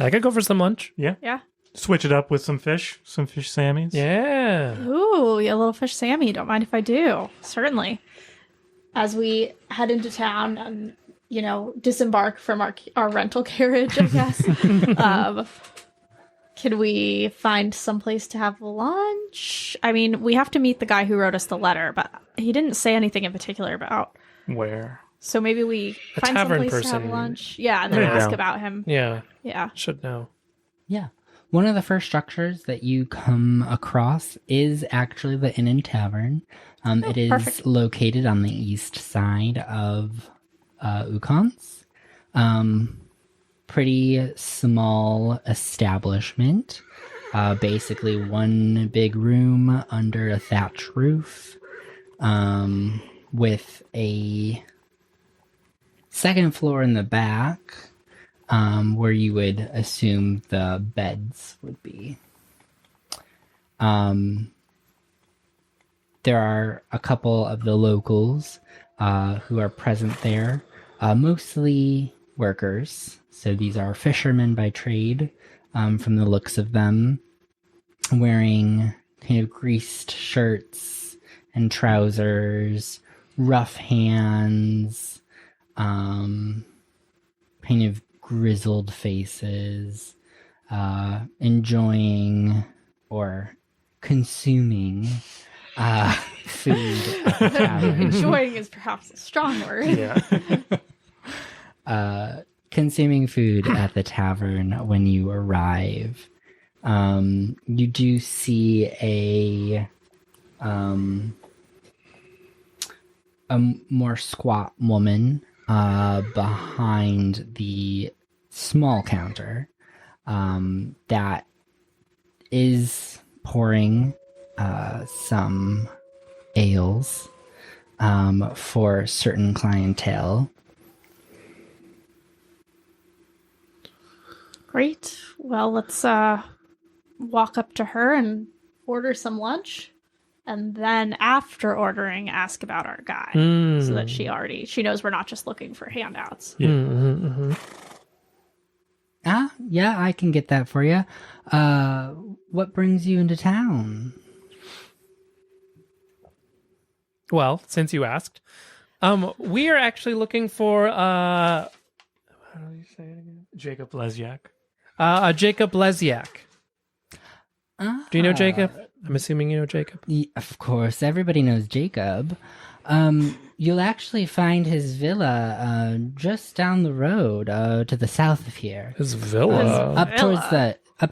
I could go for some lunch. Yeah. Switch it up with some fish sammies. Yeah. Ooh, yeah, little fish Sammy. Don't mind if I do. Certainly. As we head into town and, disembark from our rental carriage, I guess, can we find some place to have lunch? I mean, we have to meet the guy who wrote us the letter, but he didn't say anything in particular about. Where? So maybe we find some tavern place to have person. lunch. Yeah, and then Yeah. ask about him. Yeah. Yeah. Should know. Yeah. One of the first structures that you come across is actually the Inn and Tavern. It is perfect. located on the east side of Ukanc. Pretty small establishment. Basically one big room under a thatch roof, with a second floor in the back, where you would assume the beds would be. There are a couple of the locals who are present there, mostly workers. So these are fishermen by trade, from the looks of them, wearing kind of greased shirts and trousers, rough hands, kind of grizzled faces, enjoying or consuming food at the tavern. Enjoying is perhaps a strong word. Yeah. Consuming food at the tavern when you arrive. You do see a more squat woman behind the small counter that is pouring some ales for certain clientele. Great. Well, let's walk up to her and order some lunch. And then after ordering, ask about our guy. So that she knows we're not just looking for handouts. Yeah. Yeah, I can get that for you. What brings you into town? Well, since you asked, we are actually looking for How do you say it again? Jacob Lesyak. Jacob Lesyak. Do you know Jacob? I'm assuming you know Jacob. Of course, everybody knows Jacob. You'll actually find his villa just down the road to the south of here. His villa. Up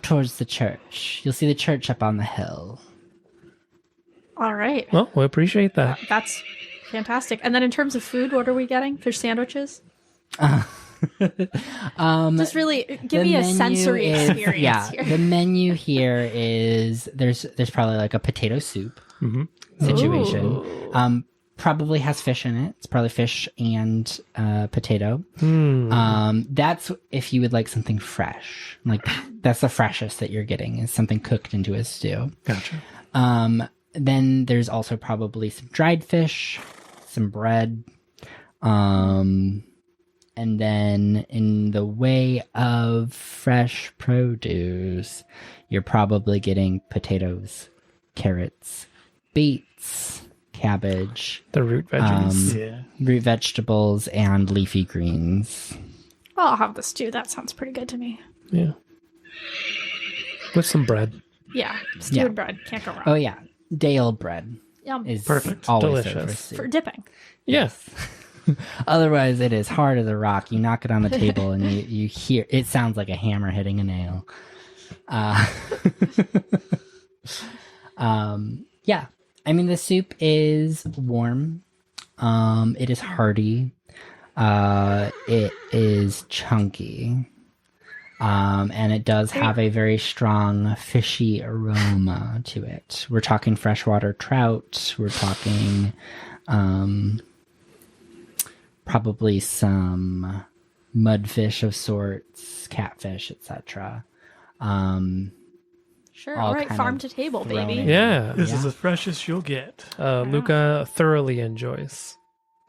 towards the church. You'll see the church up on the hill. All right. Well, we appreciate that. That's fantastic. And then in terms of food, what are we getting? Fish sandwiches? Just really give me a sensory experience Yeah, here. the menu here is there's probably like a potato soup situation. Ooh. Probably has fish in it. It's probably fish and potato. That's if you would like something fresh. Like that's the freshest that you're getting is something cooked into a stew. Gotcha. Then there's also probably some dried fish, some bread, and then in the way of fresh produce, you're probably getting potatoes, carrots, beets, cabbage, The root veggies. Yeah. root vegetables, and leafy greens. Well, I'll have the stew. That sounds pretty good to me. Yeah. With some bread. Yeah, stewed Yeah. bread. Can't go wrong. Oh yeah, day-old bread Yum. is Perfect. always Delicious. there for soup. For dipping. Yes. Otherwise, it is hard as a rock. You knock it on the table and you hear it sounds like a hammer hitting a nail. Yeah. I mean, the soup is warm. It is hearty. It is chunky. And it does have a very strong fishy aroma to it. We're talking freshwater trout. We're talking probably some mudfish of sorts, catfish, etc. Sure. All All right. kind Farm of to table, thrown baby. in. Yeah. This is Yeah. the freshest you'll get. Luka thoroughly enjoys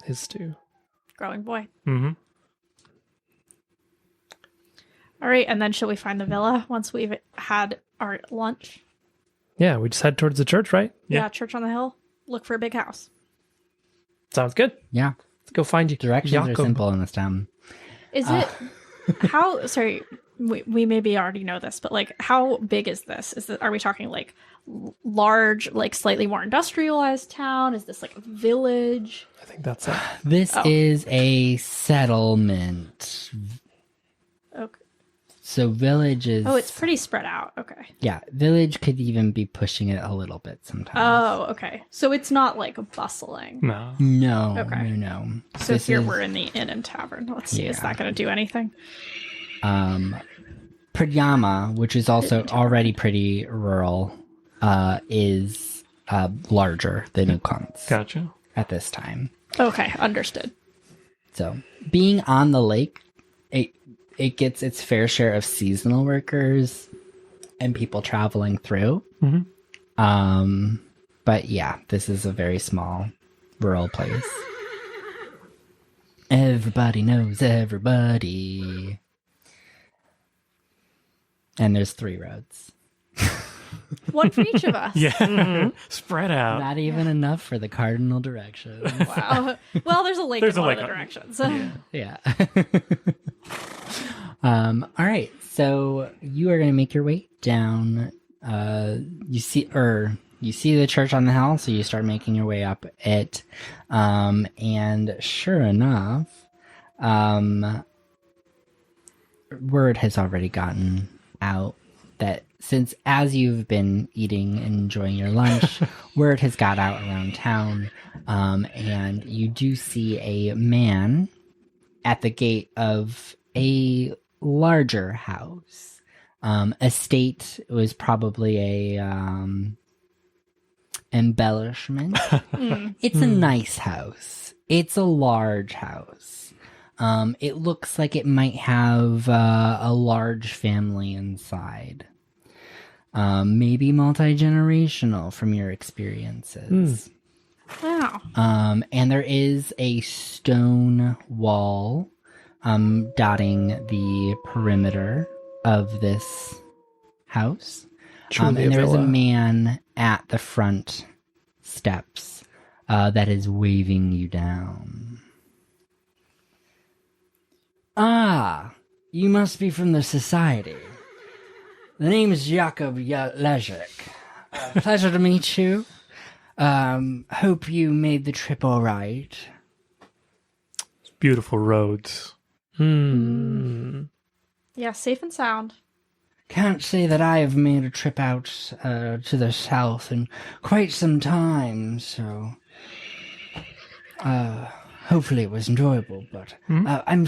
his stew. Growing boy. Mm-hmm. All right. And then shall we find the villa once we've had our lunch? Yeah, we just head towards the church, right? Yeah. Yeah. Church on the hill. Look for a big house. Sounds good. Yeah. Let's go find you. Directions are Jakob. simple in this town. Is it how? Sorry, we maybe already know this, but like, how big is this? Are we talking like large, like slightly more industrialized town? Is this like a village? I think that's it. This is a settlement. Okay. So village is... Oh, it's pretty spread out. Okay. Yeah, village could even be pushing it a little bit sometimes. Oh, okay. So it's not like bustling. No. No, Okay. no. So This here is, we're in the inn and tavern. Let's see, is Yeah. that going to do anything? Pryama, which is also already pretty rural, is larger than Ukanc Gotcha. at this time. Okay, understood. So being on the lake, it gets its fair share of seasonal workers and people traveling through. But yeah, this is a very small rural place. Everybody knows everybody. And there's 3 roads. One for each of us. Yeah. Spread out. Not even enough for the cardinal direction. Wow. Well, there's a lake There's in a one lake of the on- directions. Yeah. All right. So you are going to make your way down. You see the church on the hill, so you start making your way up it. And sure enough, word has already gotten out that since as you've been eating and enjoying your lunch, word has got out around town, and you do see a man at the gate of a larger house. Estate was probably a embellishment. It's a nice house. It's a large house. It looks like it might have a large family inside. Maybe multi-generational from your experiences. Wow. And there is a stone wall dotting the perimeter of this house. Truly And a there's a villa. man at the front steps that is waving you down. Ah, you must be from the society. The name is Jakob Lezek. Pleasure to meet you. Hope you made the trip all right. Beautiful roads. Yeah, safe and sound. Can't say that I have made a trip out to the south in quite some time, so hopefully it was enjoyable. But I'm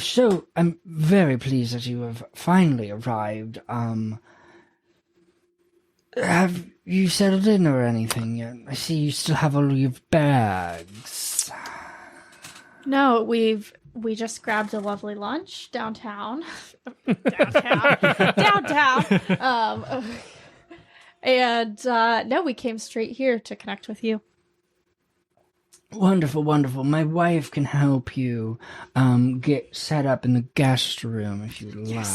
very pleased that you have finally arrived. Have you settled in or anything yet? I see you still have all your bags. No, we just grabbed a lovely lunch downtown. Downtown. And no, we came straight here to connect with you. Wonderful, wonderful. My wife can help you get set up in the guest room if you'd like.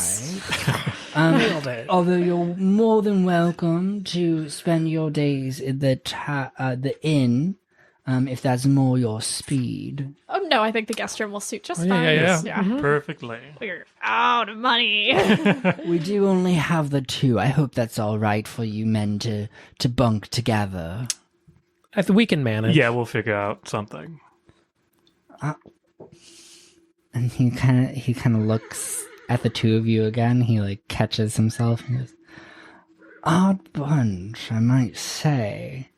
Nailed it. Although you're more than welcome to spend your days in the inn, if that's more your speed. Oh no, I think the guest room will suit just yeah, fine. yeah. Perfectly. We're out of money. We do only have the 2. I hope that's all right for you men to bunk together. I think we can manage. Yeah, we'll figure out something. And he kind of looks at the 2 of you again. He like catches himself and goes, "Odd bunch, I might say.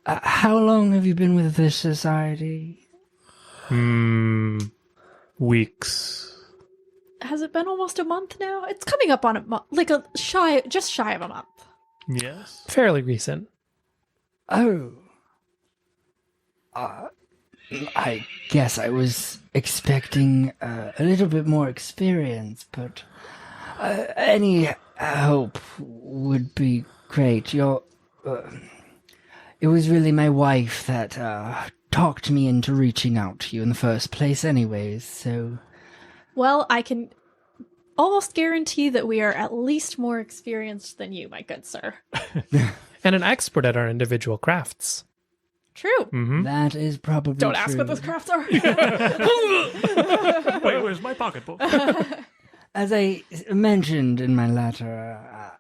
How long have you been with this society?" Weeks. Has it been almost a month now? It's coming up on a month, like just shy of a month. Yes. Fairly recent. Oh. I guess I was expecting a little bit more experience, but any help would be great. It was really my wife that talked me into reaching out to you in the first place anyways, so... Well, I can almost guarantee that we are at least more experienced than you, my good sir. And an expert at our individual crafts. True. That is probably Don't true. ask what those crafts are. Wait, where's my pocketbook? As I mentioned in my letter,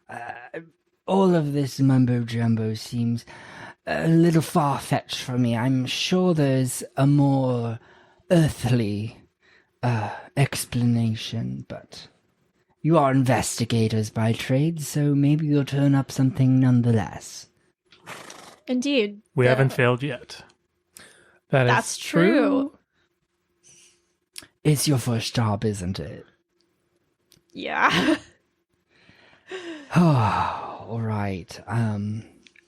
all of this mumbo-jumbo seems a little far-fetched for me. I'm sure there's a more earthly explanation, but You are investigators by trade, so maybe you'll turn up something nonetheless. Indeed. We haven't failed yet. That's true. It's your first job, isn't it? Yeah. Oh, all right.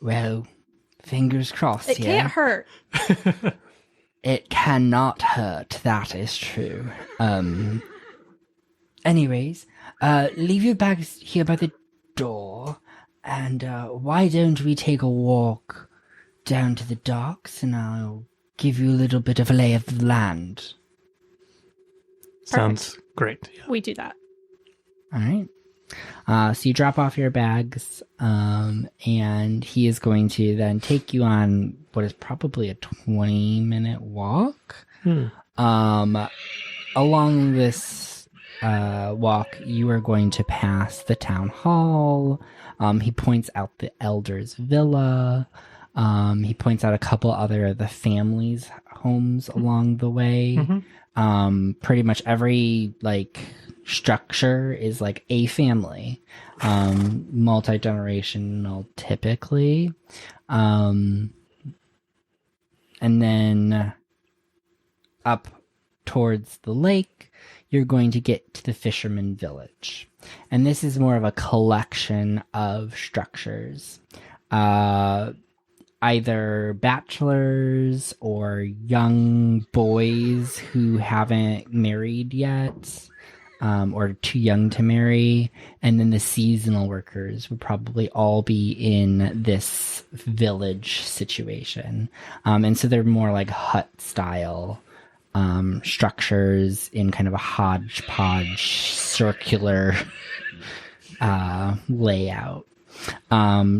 Well, fingers crossed. It can't hurt. It cannot hurt. That is true. Anyways, leave your bags here by the door, and why don't we take a walk down to the docks, and I'll give you a little bit of a lay of the land. Sounds great. Yeah. We do that. All right. So you drop off your bags, and he is going to then take you on what is probably a 20-minute walk. Along this walk, you are going to pass the town hall. He points out the elder's villa. He points out a couple other of the family's homes along the way. Pretty much every structure is like a family, multi-generational typically. And then up towards the lake, you're going to get to the fisherman village. And this is more of a collection of structures. Either bachelors or young boys who haven't married yet, or too young to marry, and then the seasonal workers would probably all be in this village situation. And so they're more like hut style structures in kind of a hodgepodge circular layout.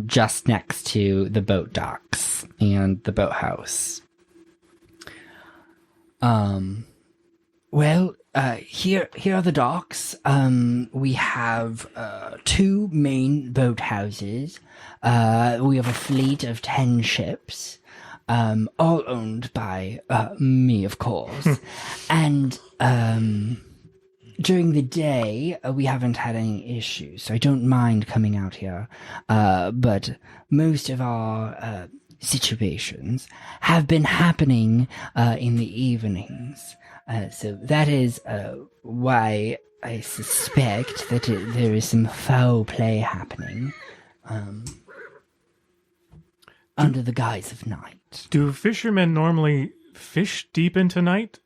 Just next to the boat docks and the boathouse. Well, here are the docks. We have 2 main boathouses. We have a fleet of 10 ships, all owned by me, of course. And during the day, we haven't had any issues, so I don't mind coming out here. But most of our situations have been happening in the evenings. So that is why I suspect that there is some foul play happening under the guise of night. Do fishermen normally fish deep into night?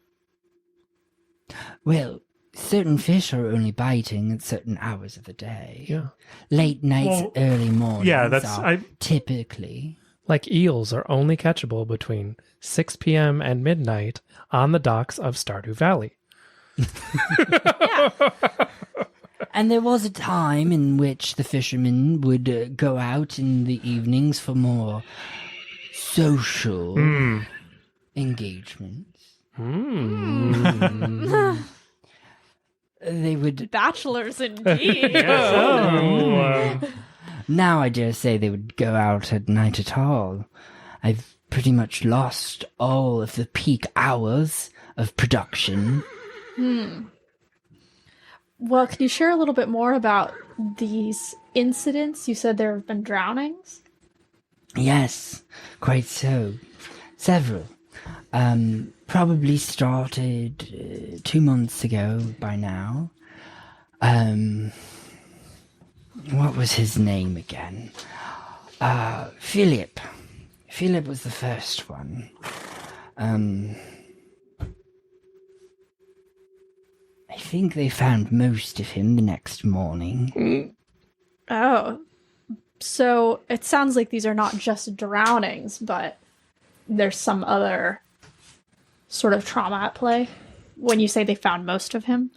Well, certain fish are only biting at certain hours of the day. Yeah. Late nights, early mornings. Yeah, that's typically. Like eels are only catchable between 6 p.m. and midnight on the docks of Stardew Valley. And there was a time in which the fishermen would go out in the evenings for more social engagements. They would... Bachelors indeed. Now I dare say they would go out at night at all. I've pretty much lost all of the peak hours of production. Well, can you share a little bit more about these incidents? You said there have been drownings? Yes, quite so. Several. Probably started 2 months ago by now. What was his name again? Philip. Philip was the first one. I think they found most of him the next morning. Oh. So it sounds like these are not just drownings, but there's some other sort of trauma at play when you say they found most of him.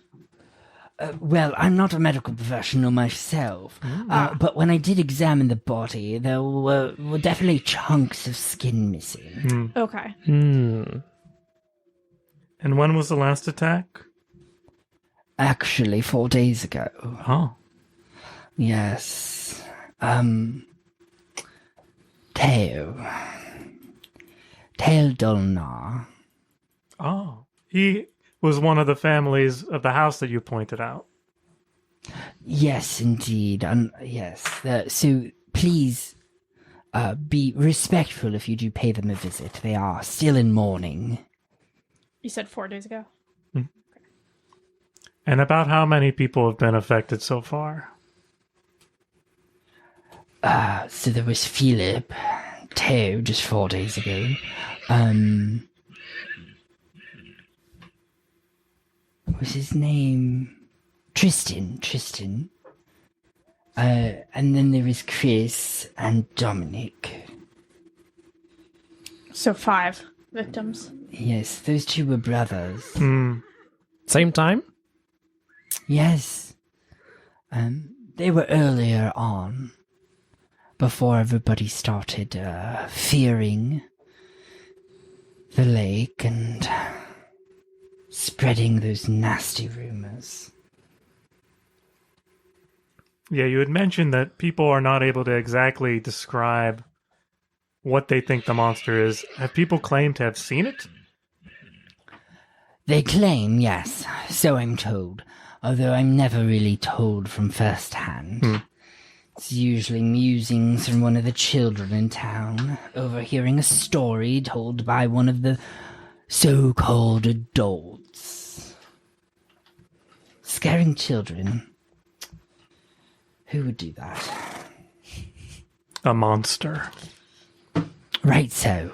Well, I'm not a medical professional myself, but when I did examine the body, there were definitely chunks of skin missing. Okay. And when was the last attack? Actually, 4 days ago. Oh. Yes. Teo Dolnar. Oh. He was one of the families of the house that you pointed out. Yes, indeed. Yes. So please be respectful if you do pay them a visit. They are still in mourning. You said 4 days ago? And about how many people have been affected so far? So there was Philip, Teo, just 4 days ago. What was his name? Tristan. And then there was Chris and Dominic. So 5 victims. Yes, those 2 were brothers. Same time? Yes. They were earlier on, before everybody started fearing the lake and spreading those nasty rumors. Yeah, you had mentioned that people are not able to exactly describe what they think the monster is. Have people claimed to have seen it? They claim, yes, so I'm told, although I'm never really told from first hand. It's usually musings from one of the children in town, overhearing a story told by one of the so-called adults. Scaring children. Who would do that? A monster. Right so.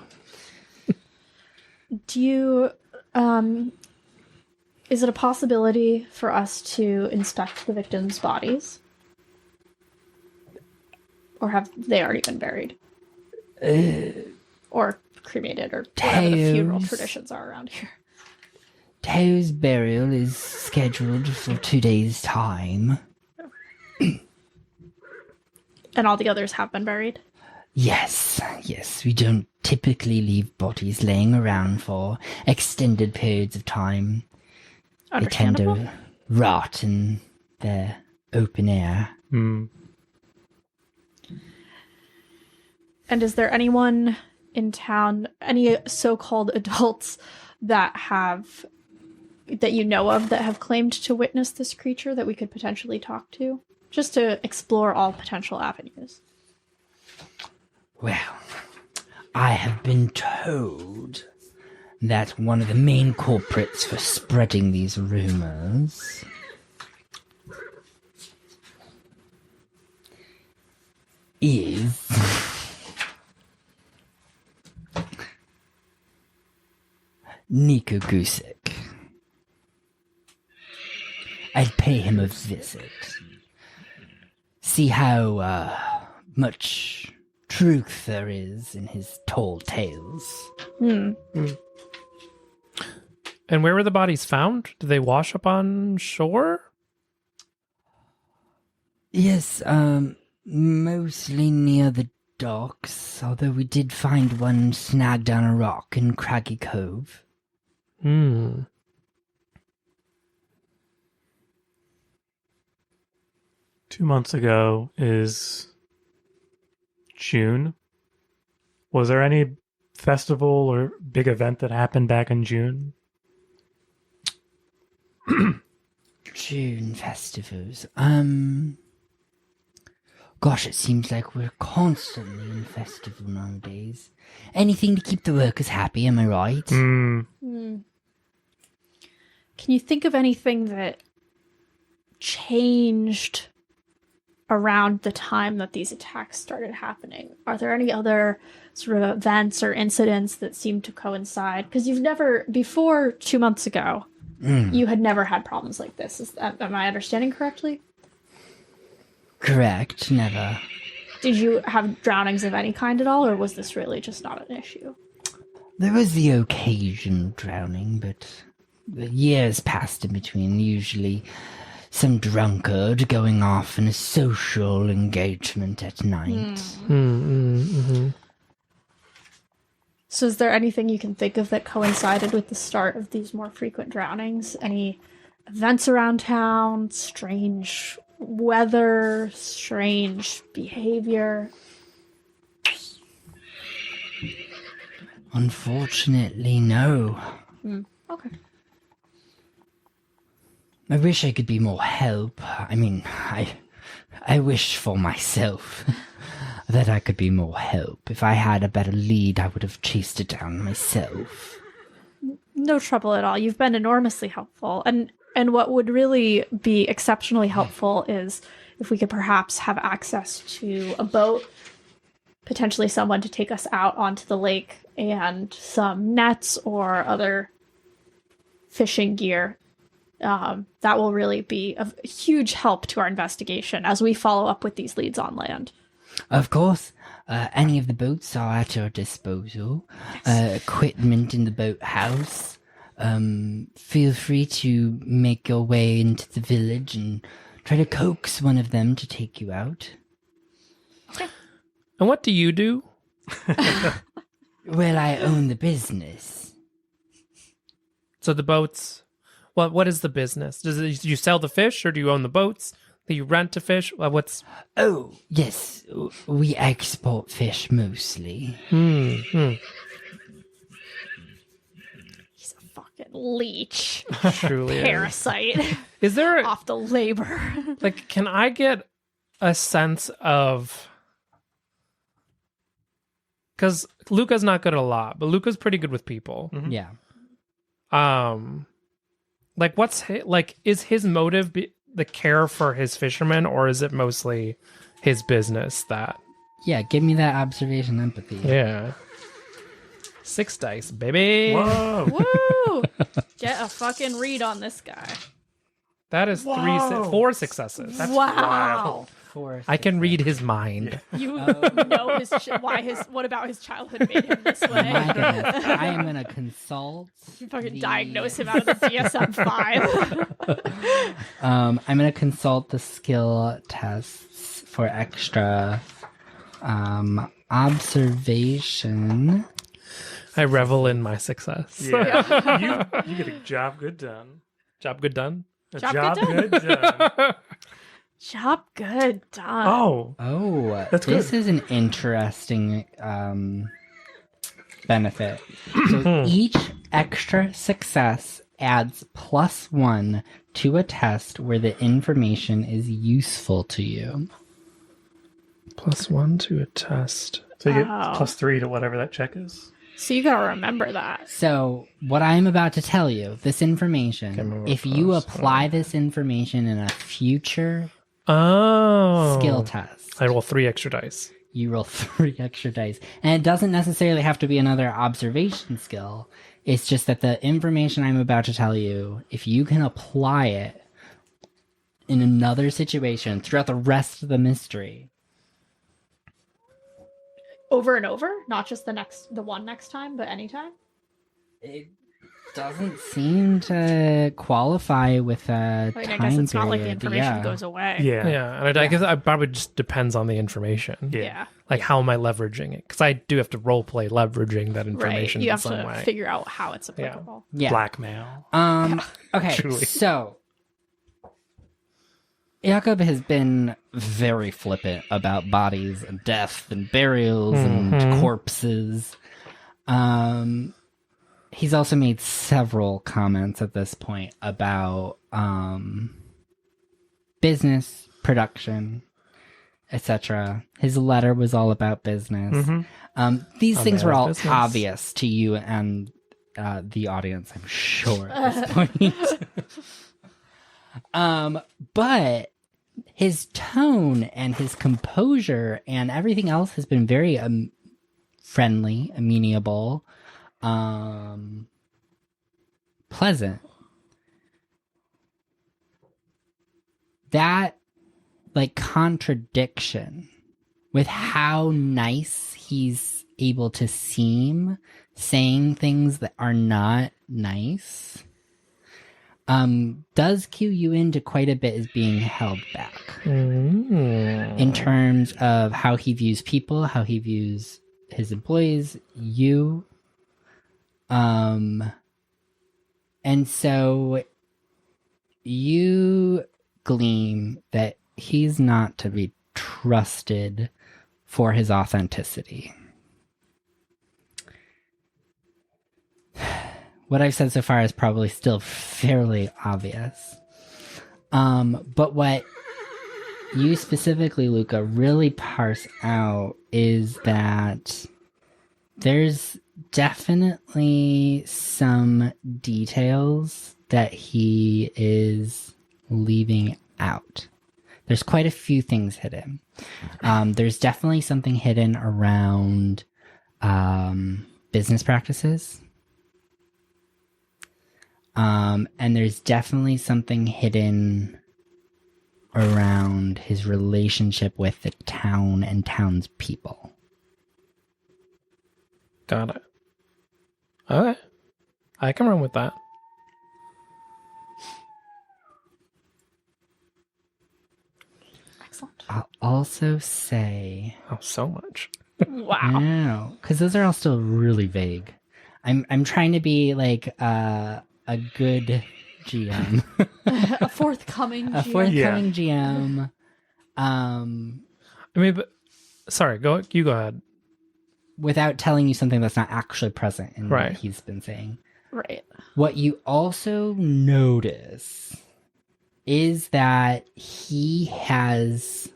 Do you, is it a possibility for us to inspect the victims' bodies? Or have they already been buried? Or cremated, or whatever the funeral traditions are around here. Teo's burial is scheduled for 2 days' time. And all the others have been buried? Yes. We don't typically leave bodies laying around for extended periods of time. They tend to rot in the open air. And is there anyone in town, any so-called adults that you know of that have claimed to witness this creature that we could potentially talk to? Just to explore all potential avenues. Well, I have been told that one of the main culprits for spreading these rumors is Nico Gusick. I'd pay him a visit. See how much truth there is in his tall tales. And where were the bodies found? Did they wash up on shore? Yes, mostly near the docks, although we did find one snagged on a rock in Craggy Cove. 2 months ago is June. Was there any festival or big event that happened back in June? June festivals. Gosh, it seems like we're constantly in festival nowadays. Anything to keep the workers happy, am I right? Can you think of anything that changed around the time that these attacks started happening? Are there any other sort of events or incidents that seem to coincide? Because you've never, before 2 months ago, you had never had problems like this. Am I understanding correctly? Correct, never. Did you have drownings of any kind at all, or was this really just not an issue? There was the occasional drowning, but the years passed in between, usually some drunkard going off in a social engagement at night. So is there anything you can think of that coincided with the start of these more frequent drownings? Any events around town, strange weather, strange behavior? Unfortunately, no. Okay. I wish I could be more help. I mean, I wish for myself that I could be more help. If I had a better lead, I would have chased it down myself. No trouble at all. You've been enormously helpful. And what would really be exceptionally helpful is if we could perhaps have access to a boat, potentially someone to take us out onto the lake, and some nets or other fishing gear. That will really be of huge help to our investigation as we follow up with these leads on land. Of course, any of the boats are at your disposal. Equipment in the boathouse. Feel free to make your way into the village and try to coax one of them to take you out. And what do you do? Well, I own the business. So the boats, what is the business? Do you sell the fish, or do you own the boats? Do you rent to fish? What's... Oh, yes. We export fish mostly. He's a fucking leech. Truly is. Parasite. Is there Off the labor. like, can I get a sense of... Because Luka's not good at a lot, but Luka's pretty good with people. Yeah. Like, is his motive the care for his fishermen, or is it mostly his business that... Yeah, give me that observation empathy. Yeah. 6 dice, baby. Whoa. Woo! Get a fucking read on this guy. That is Whoa. 4 successes. Wow. I can read his mind. You know what about his childhood made him this way? My goodness. I am going to consult. You fucking diagnose him out of the DSM-5. I'm going to consult the skill tests for extra observation. I revel in my success. Yeah. you get a job good done. Job good done. A Job good good done. Job good done. Oh, That's this good. is an interesting benefit. So each extra success adds +1 to a test where the information is useful to you. +1 to a test. So you get Oh. +3 to whatever that check is. So you gotta remember that. So what I'm about to tell you, this information, Remember if you first. apply this information in a future Oh. skill test, I roll 3 extra dice. you roll 3 extra dice. And it doesn't necessarily have to be another observation skill. It's just that the information I'm about to tell you, if you can apply it in another situation throughout the rest of the mystery. Over and over? Not just the one next time, but anytime? It doesn't seem to qualify with a I mean, I time guess it's not like the period. information Yeah. goes away. Yeah. Yeah, and I guess it probably just depends on the information. Yeah. Like, how am I leveraging it? Because I do have to role play leveraging that Right. information You in have some to way. figure out how it's applicable. Yeah. Blackmail. Okay, Truly. so Jakob has been very flippant about bodies and death and burials and corpses. He's also made several comments at this point about business, production, etc. His letter was all about business. These things were all business. obvious to you and the audience, I'm sure, at this point. But his tone and his composure and everything else has been very friendly, amenable, pleasant. That, like, contradiction with how nice he's able to seem, saying things that are not nice, does cue you into quite a bit as being held back in terms of how he views people, how he views his employees, you. And so you glean that he's not to be trusted for his authenticity. What I've said so far is probably still fairly obvious. But what you specifically, Luka, really parse out is that there's definitely some details that he is leaving out. There's quite a few things hidden. There's definitely something hidden around business practices. And there's definitely something hidden around his relationship with the town and townspeople. Got it. Okay. I can run with that. Excellent. I'll also say... Oh, so much. Wow. No, because those are all still really vague. I'm trying to be like a good GM. A forthcoming A GM. forthcoming GM. I mean, but sorry, you go ahead. Without telling you something that's not actually present in Right. what he's been saying. Right. What you also notice is that he has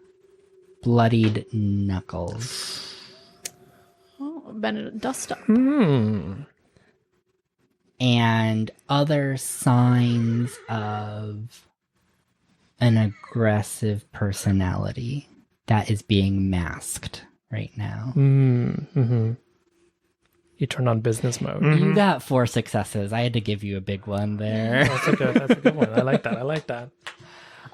bloodied knuckles. Oh, been a dust up. And other signs of an aggressive personality that is being masked right now. Mm-hmm. You turn on business mode. You got 4 successes. I had to give you a big one there. That's a good one. I like that.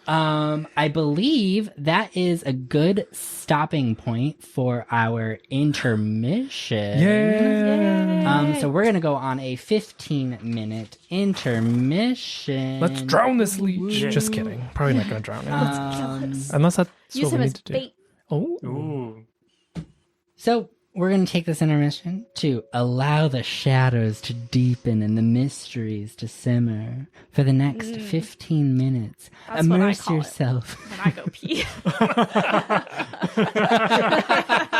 I believe that is a good stopping point for our intermission. Yeah. So we're gonna go on a 15-minute intermission. Let's drown this leech. Just kidding. Probably not going to drown him. Unless that's Use what him we as need to do. bait. Oh. Ooh. So we're going to take this intermission to allow the shadows to deepen and the mysteries to simmer for the next 15 minutes. That's what I Immerse call it. yourself. When I go pee.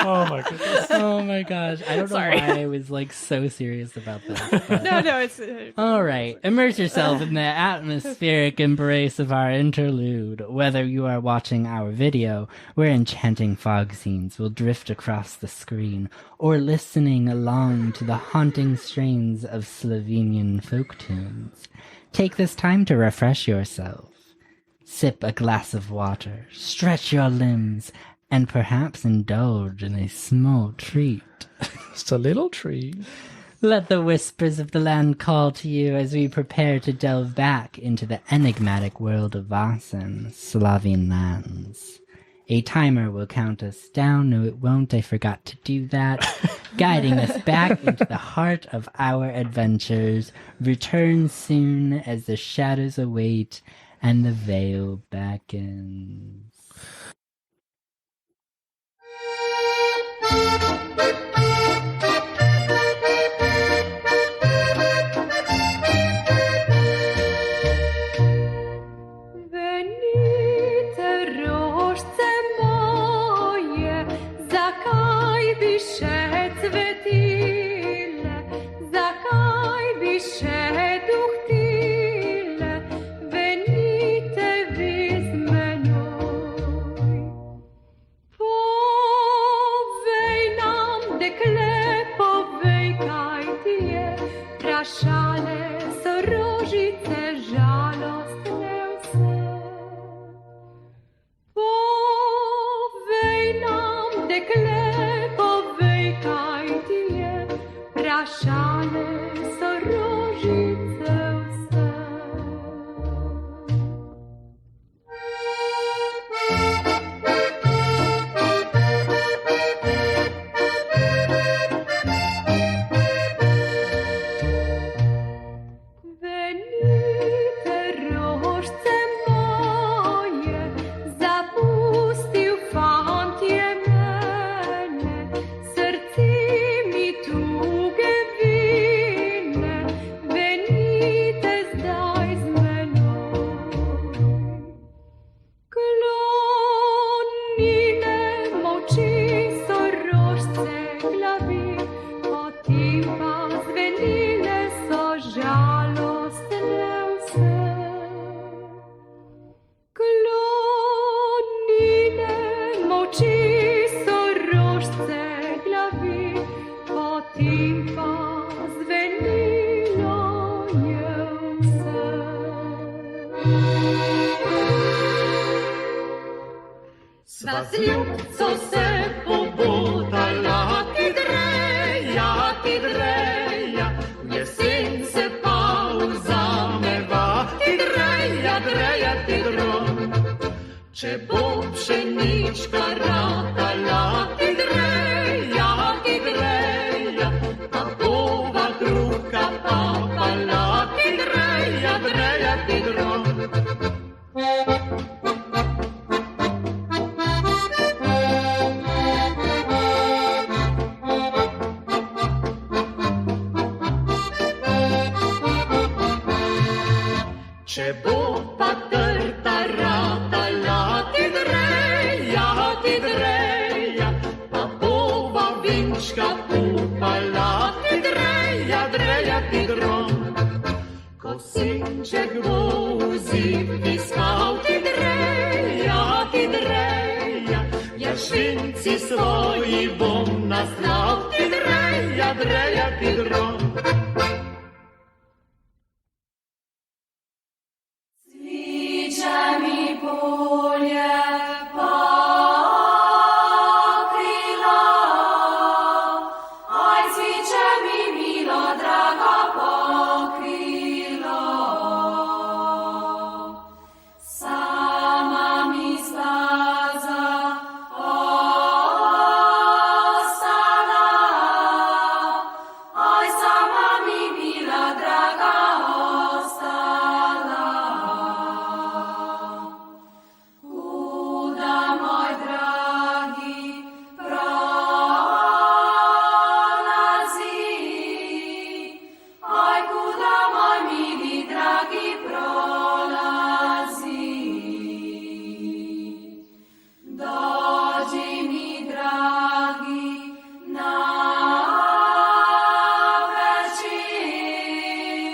Oh my goodness. Oh my gosh. I don't Sorry. know why I was like so serious about this. but- no, it's... All right. Immerse yourself in the atmospheric embrace of our interlude. Whether you are watching our video, where enchanting fog scenes will drift across the screen, or listening along to the haunting strains of Slovenian folk tunes, take this time to refresh yourself. Sip a glass of water, stretch your limbs, and perhaps indulge in a small treat. Just a little tree. Let the whispers of the land call to you as we prepare to delve back into the enigmatic world of Vaesen, Slovene lands. A timer will count us down. No, it won't. I forgot to do that. Guiding us back into the heart of our adventures. Return soon as the shadows await and the veil beckons. ljubco se pobudala, ti dreja, v jesence pa vzameva, ti dreja, ti drom. Če bo pšenička ratala, ti dreja, pa bova kruha papala, ti dreja, ti drom. Če bo pa trta ratala, ti dreja, pa bova vinčka upala, ti dreja, ti drom. Ko sinček bo v zid iskal, ti dreja, jašinci svoji bom naslal, ti dreja, ti drom. Mi polje pokrilo, oj, cviče mi milo, drago pokrilo. Sama mi staza ostala, oj, sama mi mila, draga ostala. Moj dragi prolazi, oj, kuda moj mili dragi prolazi. Dođi mi dragi na večer,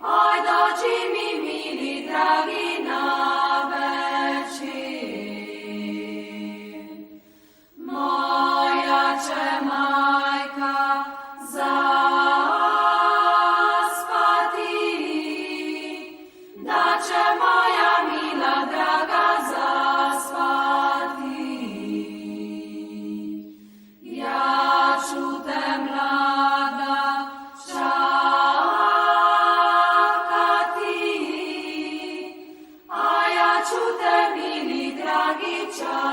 oj, dođi mi mili dragi na moja će majka zaspati, da će moja mila draga zaspati. Ja ću te mlada čakati, a ja ću te mili dragi čakati.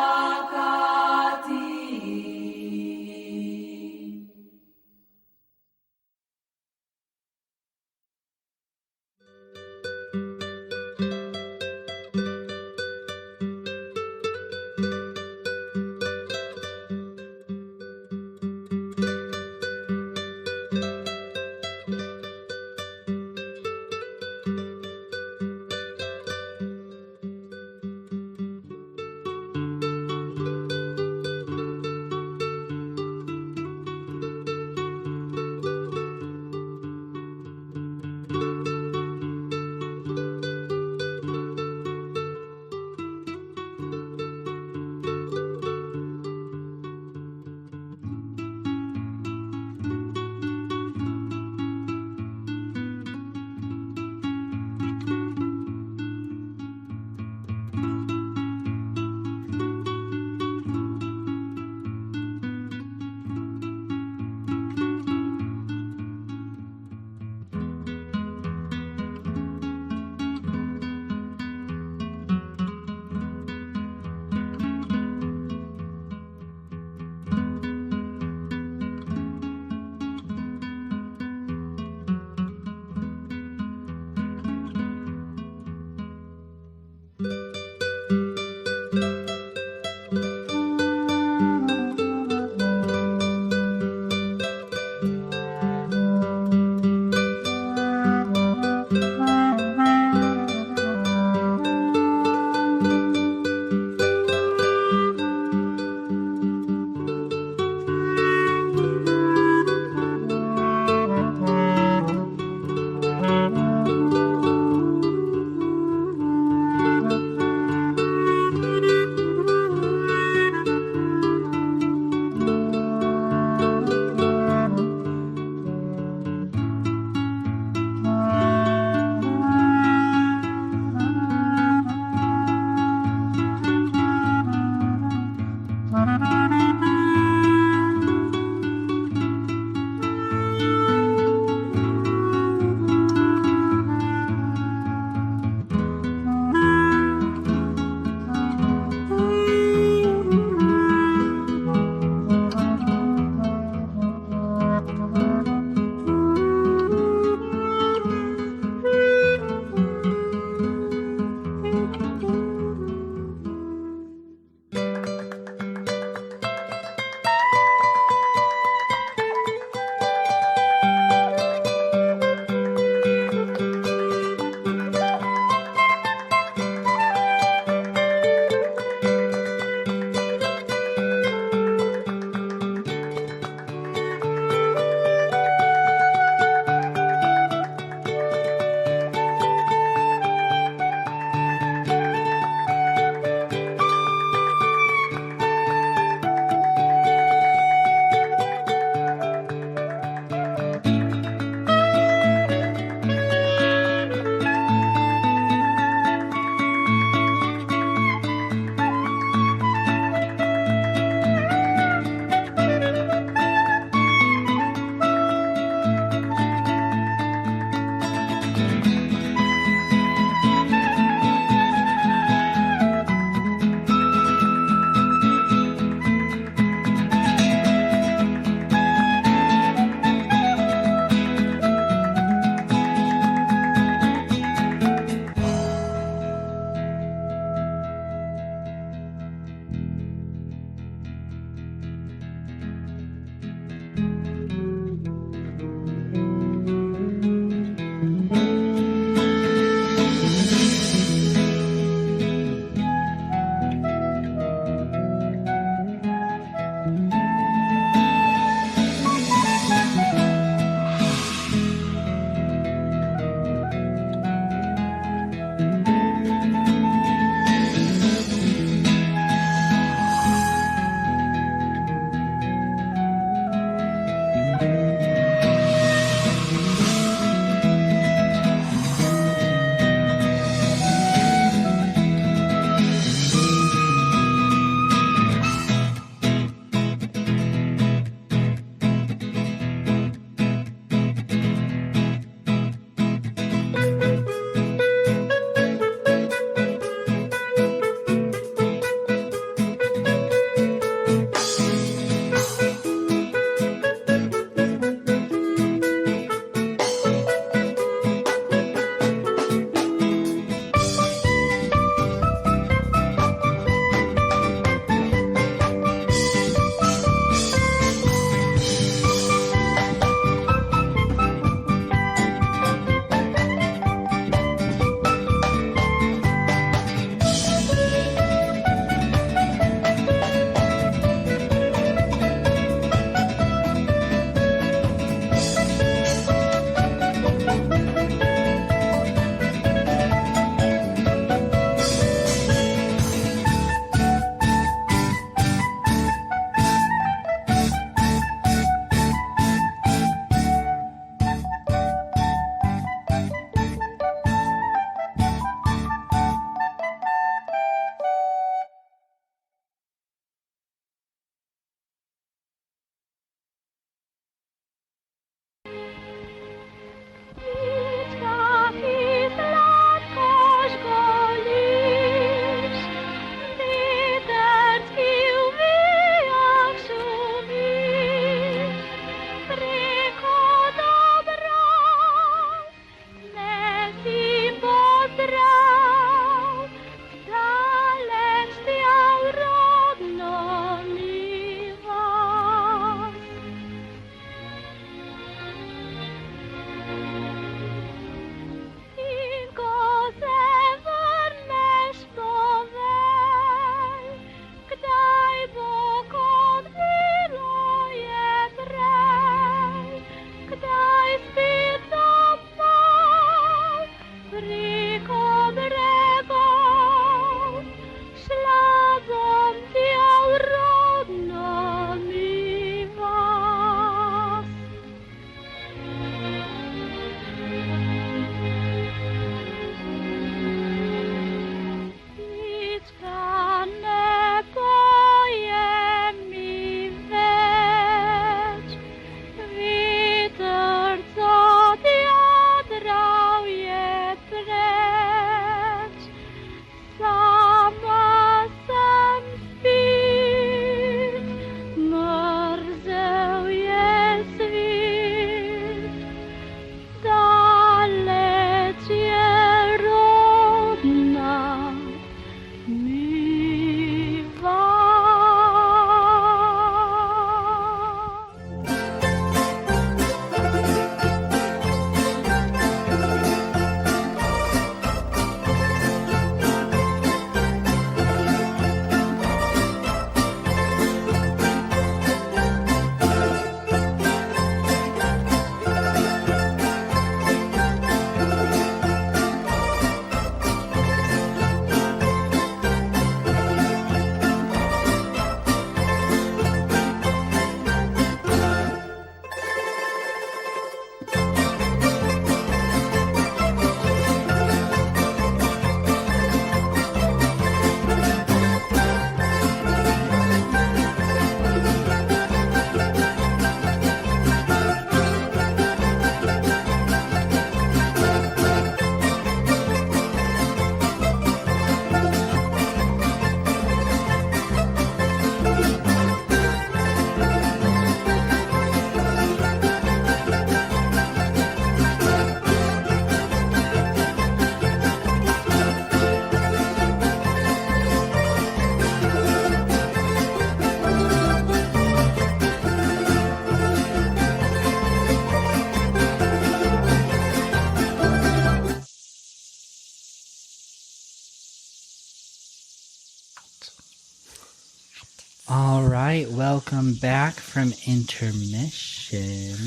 right, welcome back from intermission.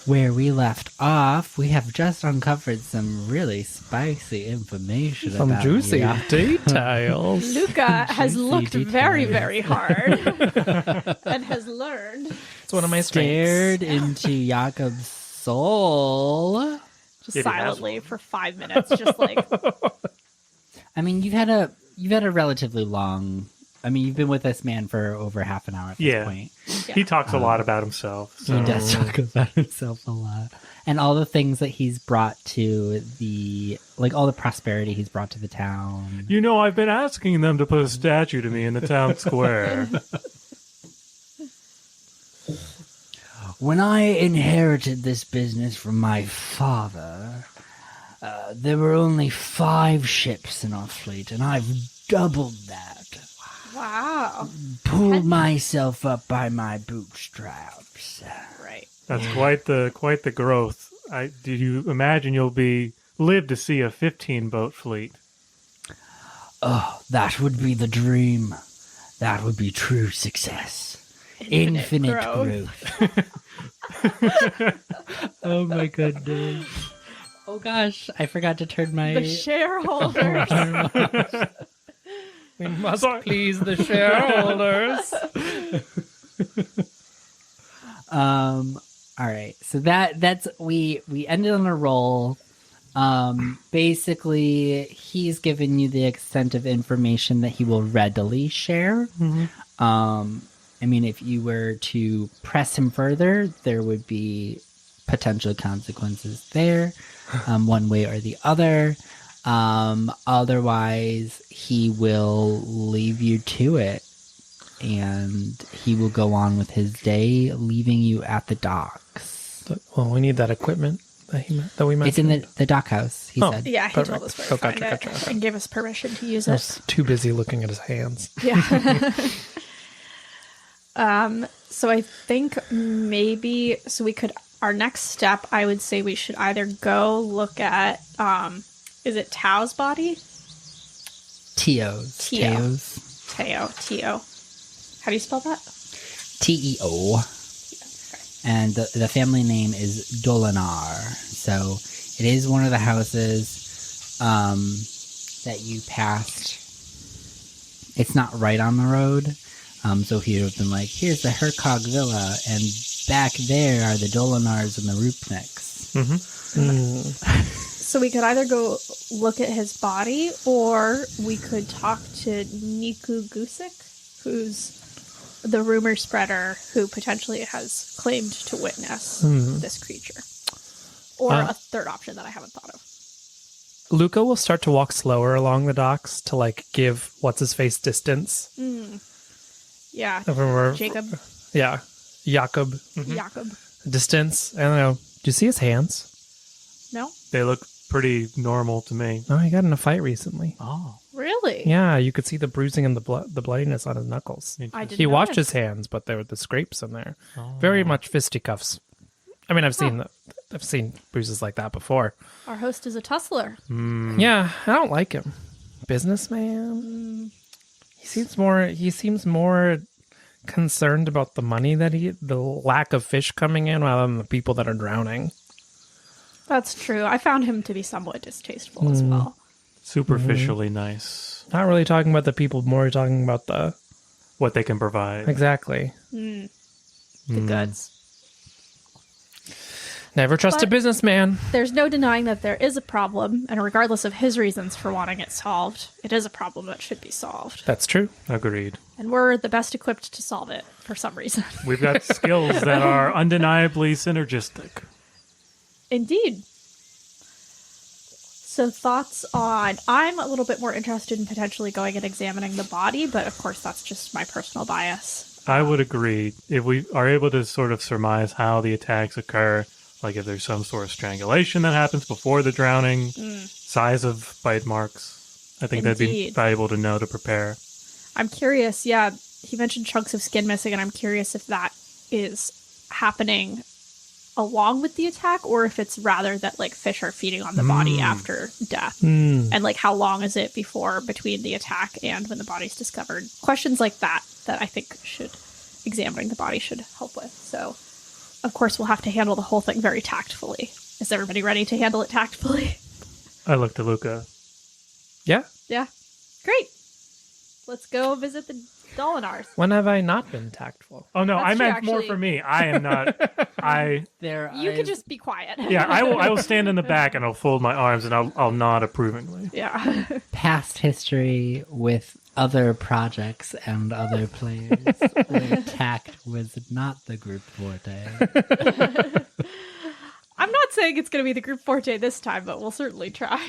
Where we left off, we have just uncovered some really spicy information Some about juicy Jakob. details. Luka has Juicy looked details. very, very hard and has learned. It's one of my Stared strengths. into Jakob's soul. Just If he has silently for 5 minutes, just like I mean, you've had a relatively long. I mean, you've been with this man for over half an hour at this Yeah. point. He talks a lot about himself. So. He does talk about himself a lot, and all the things that he's brought to the, like all the prosperity he's brought to the town. You know, I've been asking them to put a statue to me in the town square. When I inherited this business from my father, there were only 5 ships in our fleet, and I've doubled that. wow. Pulled myself up by my bootstraps. Right. That's quite the growth. Did you imagine you'll live to see a 15-boat fleet? Oh, that would be the dream. That would be true success. Infinite growth. Oh my goodness. Oh gosh, I forgot to turn my... The shareholders. We must please the shareholders. All right, so that's we ended on a roll. Basically, he's given you the extent of information that he will readily share. I mean, if you were to press him further, there would be potential consequences there, one way or the other. Otherwise, he will leave you to it, and he will go on with his day, leaving you at the docks. Well, we need that equipment that we mentioned. It's in the dock house, he said. Yeah, he told us where to find it and gave us permission to use I it. was too busy looking at his hands. Yeah. So I think maybe we could. Our next step, I would say, we should either go look at. Is it Tao's body? Teo's. Teo. Teo's. Teo. How do you spell that? Teo. And the family name is Dolinar. So it is one of the houses that you passed. It's not right on the road. So he would have been like, here's the Hercog Villa, and back there are the Dolinars and the Rupniks. So we could either go look at his body, or we could talk to Niku Gusik, who's the rumor spreader who potentially has claimed to witness this creature. Or a third option that I haven't thought of. Luka will start to walk slower along the docks to like give what's-his-face distance. Yeah. Jacob. Yeah. Jakob Jakob. distance. I don't know. Do you see his hands? No? They look pretty normal to me. Oh, he got in a fight recently. Oh. Really? Yeah, you could see the bruising and the bloodiness on his knuckles. I didn't He washed notice. his hands, but there were the scrapes in there. Very much fisticuffs. I mean, I've seen bruises like that before. Our host is a tussler. Yeah, I don't like him. Businessman. He seems more concerned about the money the lack of fish coming in, rather than the people that are drowning. That's true. I found him to be somewhat distasteful as well. Superficially nice. Not really talking about the people, more talking about the What they can provide. exactly. The goods. Never trust a But- businessman. There's no denying that there is a problem, and regardless of his reasons for wanting it solved, it is a problem that should be solved. That's true. Agreed. And we're the best equipped to solve it for some reason. We've got skills that are undeniably synergistic. Indeed. So thoughts on... I'm a little bit more interested in potentially going and examining the body, but of course that's just my personal bias. I would agree. If we are able to sort of surmise how the attacks occur, like if there's some sort of strangulation that happens before the drowning, size of bite marks, I think that'd be Indeed. valuable to know to prepare. I'm curious, yeah, he mentioned chunks of skin missing, and I'm curious if that is happening along with the attack, or if it's rather that like fish are feeding on the body after death. Hmm. And like how long is it between the attack and when the body's discovered? Questions like that I think examining the body should help with. So of course we'll have to handle the whole thing very tactfully. Is everybody ready to handle it tactfully? I looked at Luka. Yeah. Yeah. Great. Let's go visit the Dolinars. When have I not been tactful? Oh no, That's I true, meant more actually. for me. I am not. You can just be quiet. Yeah, I will stand in the back and I'll fold my arms and I'll nod approvingly. Yeah. Past history with other projects and other players where tact was not the group forte. I'm not saying it's going to be the group forte this time, but we'll certainly try.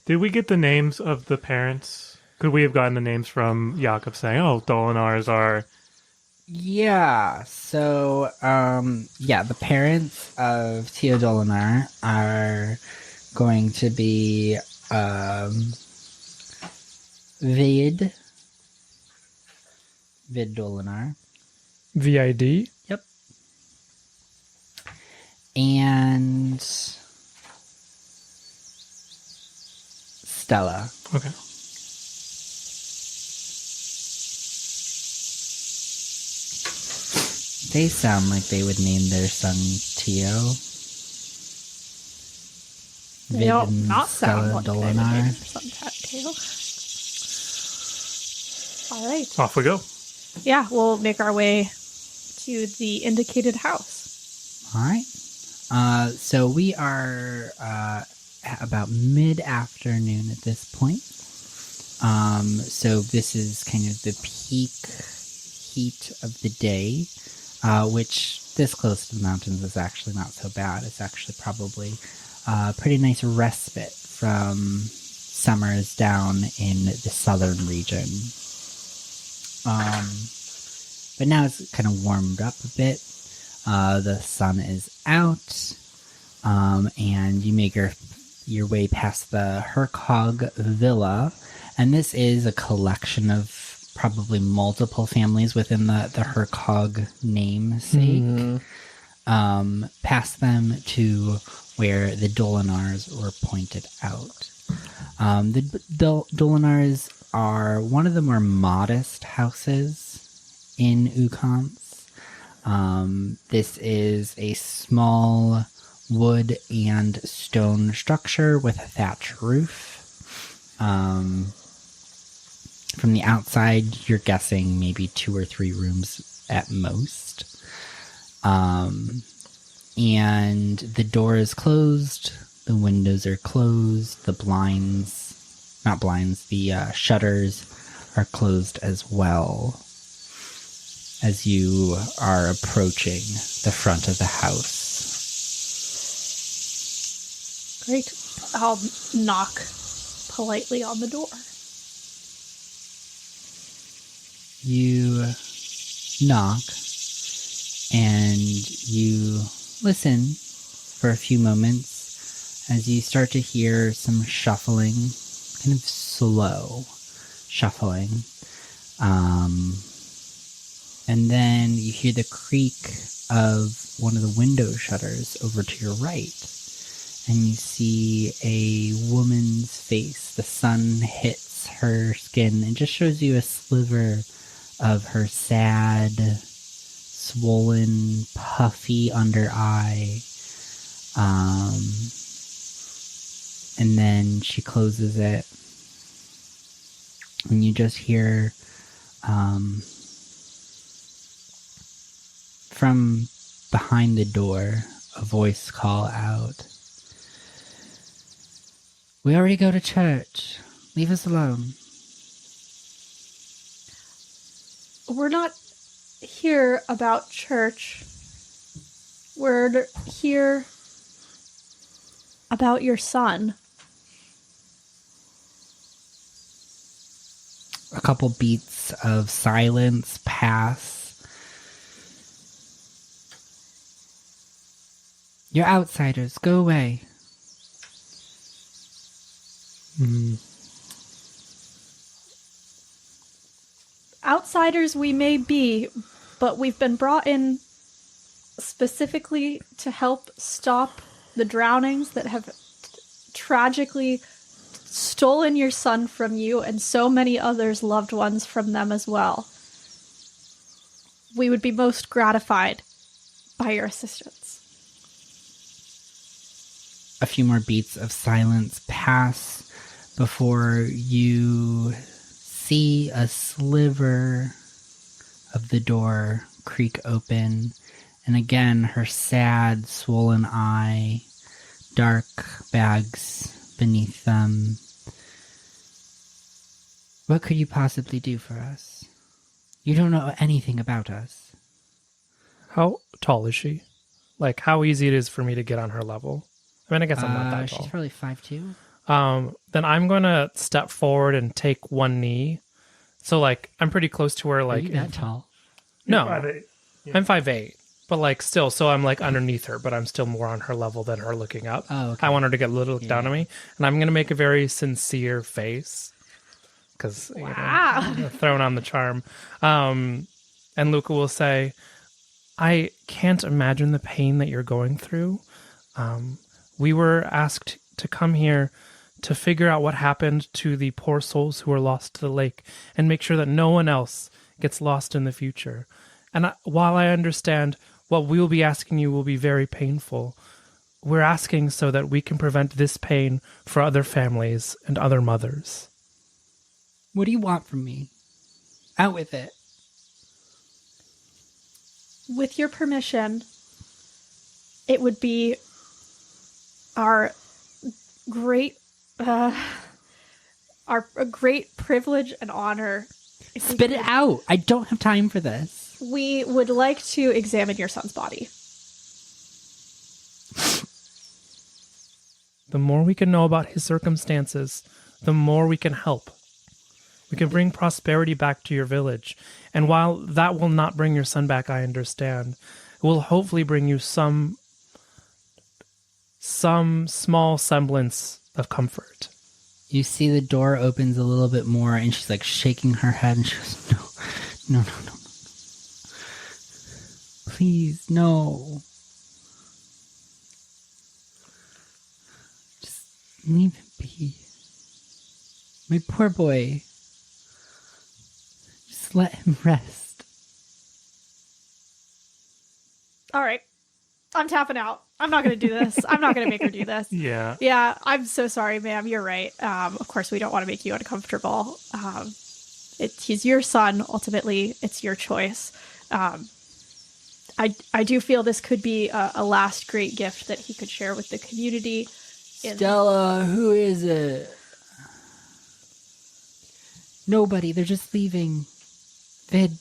Did we get the names of the parents? Could we have gotten the names from Jakob saying, "Oh, Dolinars are"? Yeah. So, the parents of Theo Dolinar are going to be Vid Dolinar. VID? Yep. And Stella. Okay. They sound like they would name their son Teo. They don't and not sound Stella like they would name Dolinar. their son Tattoo. All right. Off we go. Yeah, we'll make our way to the indicated house. All right. So we are at about mid-afternoon at this point. So this is kind of the peak heat of the day, which this close to the mountains is actually not so bad. It's actually probably a pretty nice respite from summers down in the southern region. But now it's kind of warmed up a bit. The sun is out, and you make your way past the Hercog Villa, and this is a collection of probably multiple families within the Hercog namesake. Past them to where the Dolinars were pointed out. The Dolinars are one of the more modest houses in Ukanc. This is a small wood and stone structure with a thatch roof. From the outside, you're guessing maybe 2 or 3 rooms at most. And the door is closed, the windows are closed, the shutters are closed as well as you are approaching the front of the house. Great. I'll knock politely on the door. You knock and you listen for a few moments as you start to hear some shuffling, kind of slow shuffling. And then you hear the creak of one of the window shutters over to your right. And you see a woman's face. The sun hits her skin and just shows you a sliver of her sad, swollen, puffy under eye. And then she closes it. And you just hear from behind the door a voice call out, "We already go to church. Leave us alone." We're not here about church. We're here about your son. A couple beats of silence pass. "You're outsiders. Go away." Outsiders we may be, but we've been brought in specifically to help stop the drownings that have tragically stolen your son from you and so many others' loved ones from them as well. We would be most gratified by your assistance. A few more beats of silence pass before you see a sliver of the door creak open, and again her sad, swollen eye, dark bags beneath them. What could you possibly do for us? You don't know anything about us. How tall is she? Like, how easy it is for me to get on her level? I mean, I guess I'm not that tall. She's probably 5'2". Then I'm going to step forward and take one knee. So, like, I'm pretty close to her. Like, Are you that tall? No, 5'8". Yeah. I'm 5'8". But, like, still, so I'm, like, underneath her, but I'm still more on her level than her looking up. Oh, okay. I want her to get a little look down at me. And I'm going to make a very sincere face. Because, Wow. throwing on the charm. And Luka will say, I can't imagine the pain that you're going through. We were asked to come here to figure out what happened to the poor souls who were lost to the lake and make sure that no one else gets lost in the future. And while I understand what we'll be asking you will be very painful, we're asking so that we can prevent this pain for other families and other mothers. What do you want from me? Out with it. With your permission, it would be our great privilege and honor. Spit it out. I don't have time for this. We would like to examine your son's body. The more we can know about his circumstances, the more we can help. We can bring prosperity back to your village. And while that will not bring your son back, I understand, it will hopefully bring you some small semblance of comfort. You see the door opens a little bit more, and she's like shaking her head, and she goes, no. Please, no. Just leave him be. My poor boy. Just let him rest. All right. I'm tapping out. I'm not going to do this. I'm not going to make her do this. Yeah. Yeah, I'm so sorry, ma'am. You're right. Of course, we don't want to make you uncomfortable. He's your son. Ultimately, it's your choice. I do feel this could be a last great gift that he could share with the community. Stella, who is it? Nobody. They're just leaving. Vid,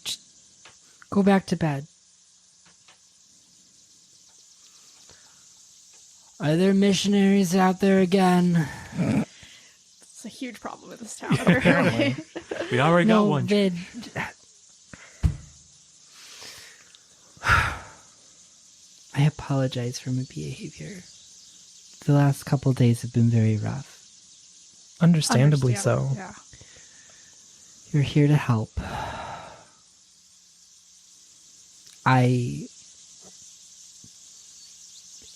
go back to bed. Are there missionaries out there again? It's a huge problem in this town, apparently. We already got one. Vid. I apologize for my behavior. The last couple days have been very rough. Understandably so. Yeah. You're here to help.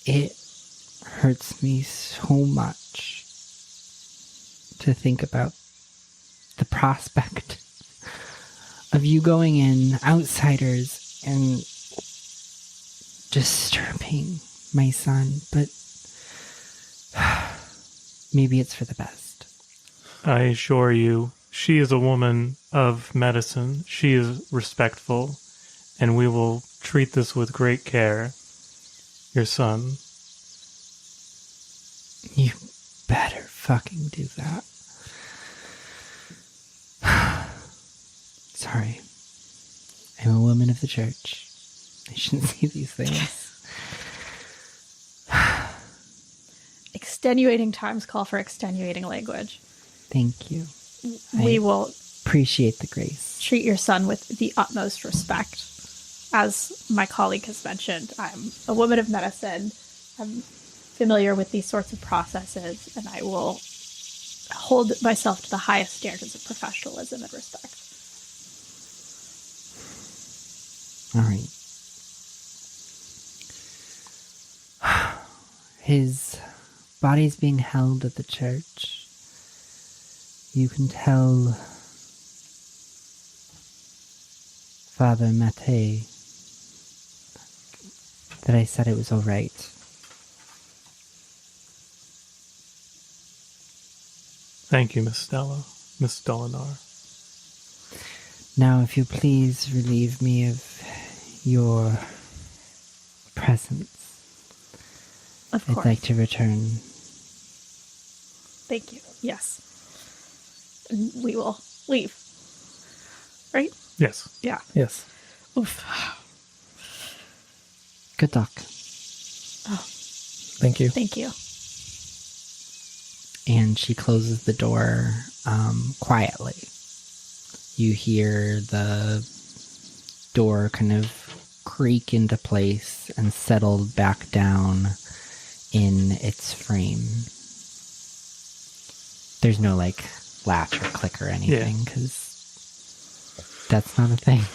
It hurts me so much to think about the prospect of you going in, outsiders, and disturbing my son, but maybe it's for the best. I assure you, she is a woman of medicine. She is respectful, and we will treat this with great care. Your son. You better fucking do that. Sorry. I'm a woman of the church. I shouldn't say these things. Extenuating times call for extenuating language. Thank you. We will appreciate the grace. treat your son with the utmost respect. As my colleague has mentioned, I'm a woman of medicine. I'm familiar with these sorts of processes, and I will hold myself to the highest standards of professionalism and respect. All right. His body's being held at the church. You can tell Father Mate that I said it was all right. Thank you, Miss Stella. Miss Dolinar. Now, if you please relieve me of your presence, Of I'd course. like to return. Thank you. Yes. And we will leave. Right? Yes. Yeah. Yes. Oof. Good luck. Thank you. Thank you. And she closes the door quietly. You hear the door kind of creak into place and settle back down in its frame. There's no, like, latch or click or anything, because that's not a thing.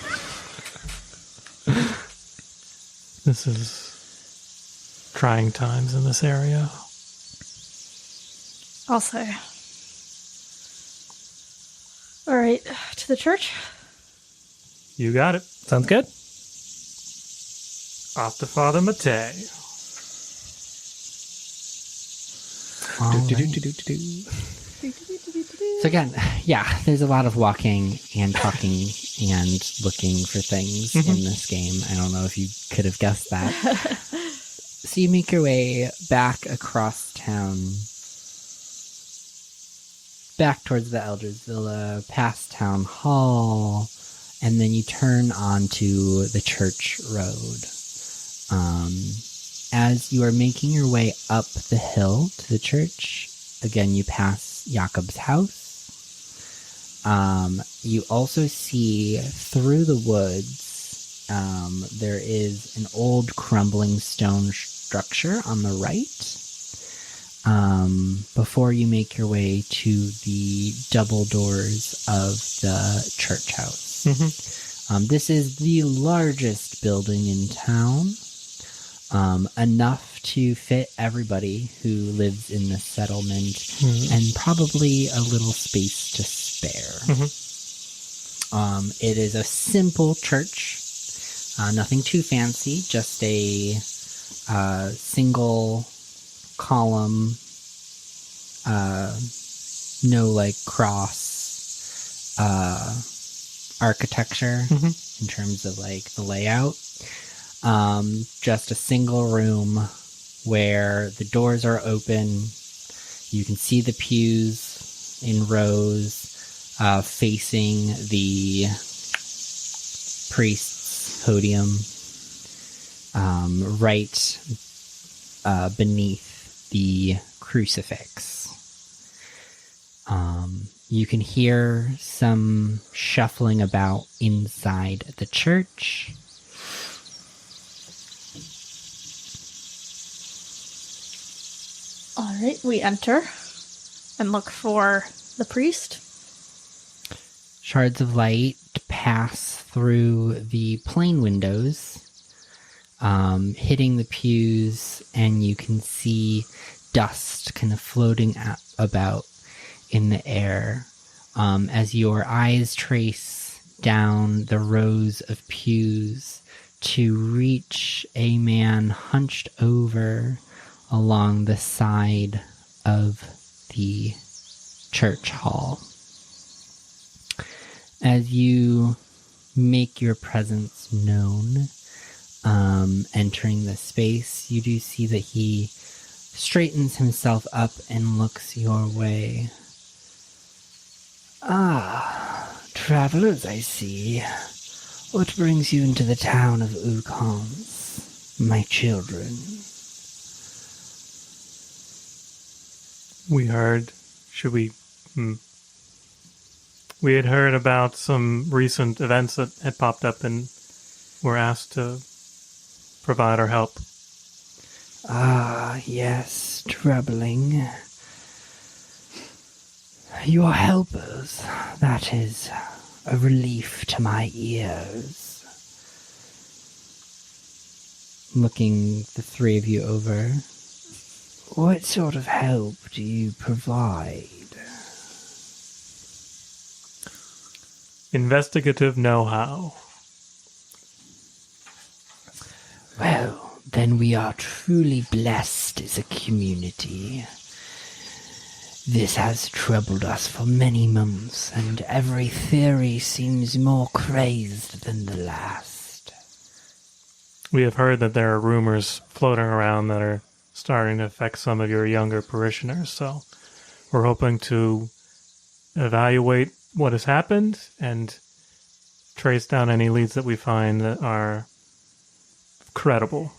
This is trying times in this area. I'll say. All right. To the church? You got it. Sounds good. Off to Father Mate. All right. So again, yeah, there's a lot of walking and talking and looking for things in this game. I don't know if you could have guessed that. So you make your way back across town, back towards the Elders Villa, past Town Hall, and then you turn onto the church road. As you are making your way up the hill to the church, again, you pass Jakob's house. You also see through the woods, there is an old crumbling stone structure on the right. Before you make your way to the double doors of the church house. This is the largest building in town. Enough to fit everybody who lives in the settlement, and probably a little space to spare. It is a simple church, nothing too fancy, just a single column, no like cross architecture in terms of like the layout. Just a single room where the doors are open. You can see the pews in rows, facing the priest's podium, right beneath the crucifix. You can hear some shuffling about inside the church. All right. We enter and look for the priest. Shards of light pass through the plain windows, hitting the pews, and you can see dust kind of floating about in the air. As your eyes trace down the rows of pews to reach a man hunched over along the side of the church hall. As you make your presence known, entering the space, you do see that he straightens himself up and looks your way. Ah, travelers, I see. What brings you into the town of Ukanc, my children? We heard, we had heard about some recent events that had popped up and were asked to provide our help. Ah, yes, troubling. Your helpers, that is a relief to my ears. Looking the three of you over. What sort of help do you provide? Investigative know-how. Well, then we are truly blessed as a community. This has troubled us for many months, and every theory seems more crazed than the last. We have heard that there are rumors floating around that are starting to affect some of your younger parishioners, so we're hoping to evaluate what has happened and trace down any leads that we find that are credible.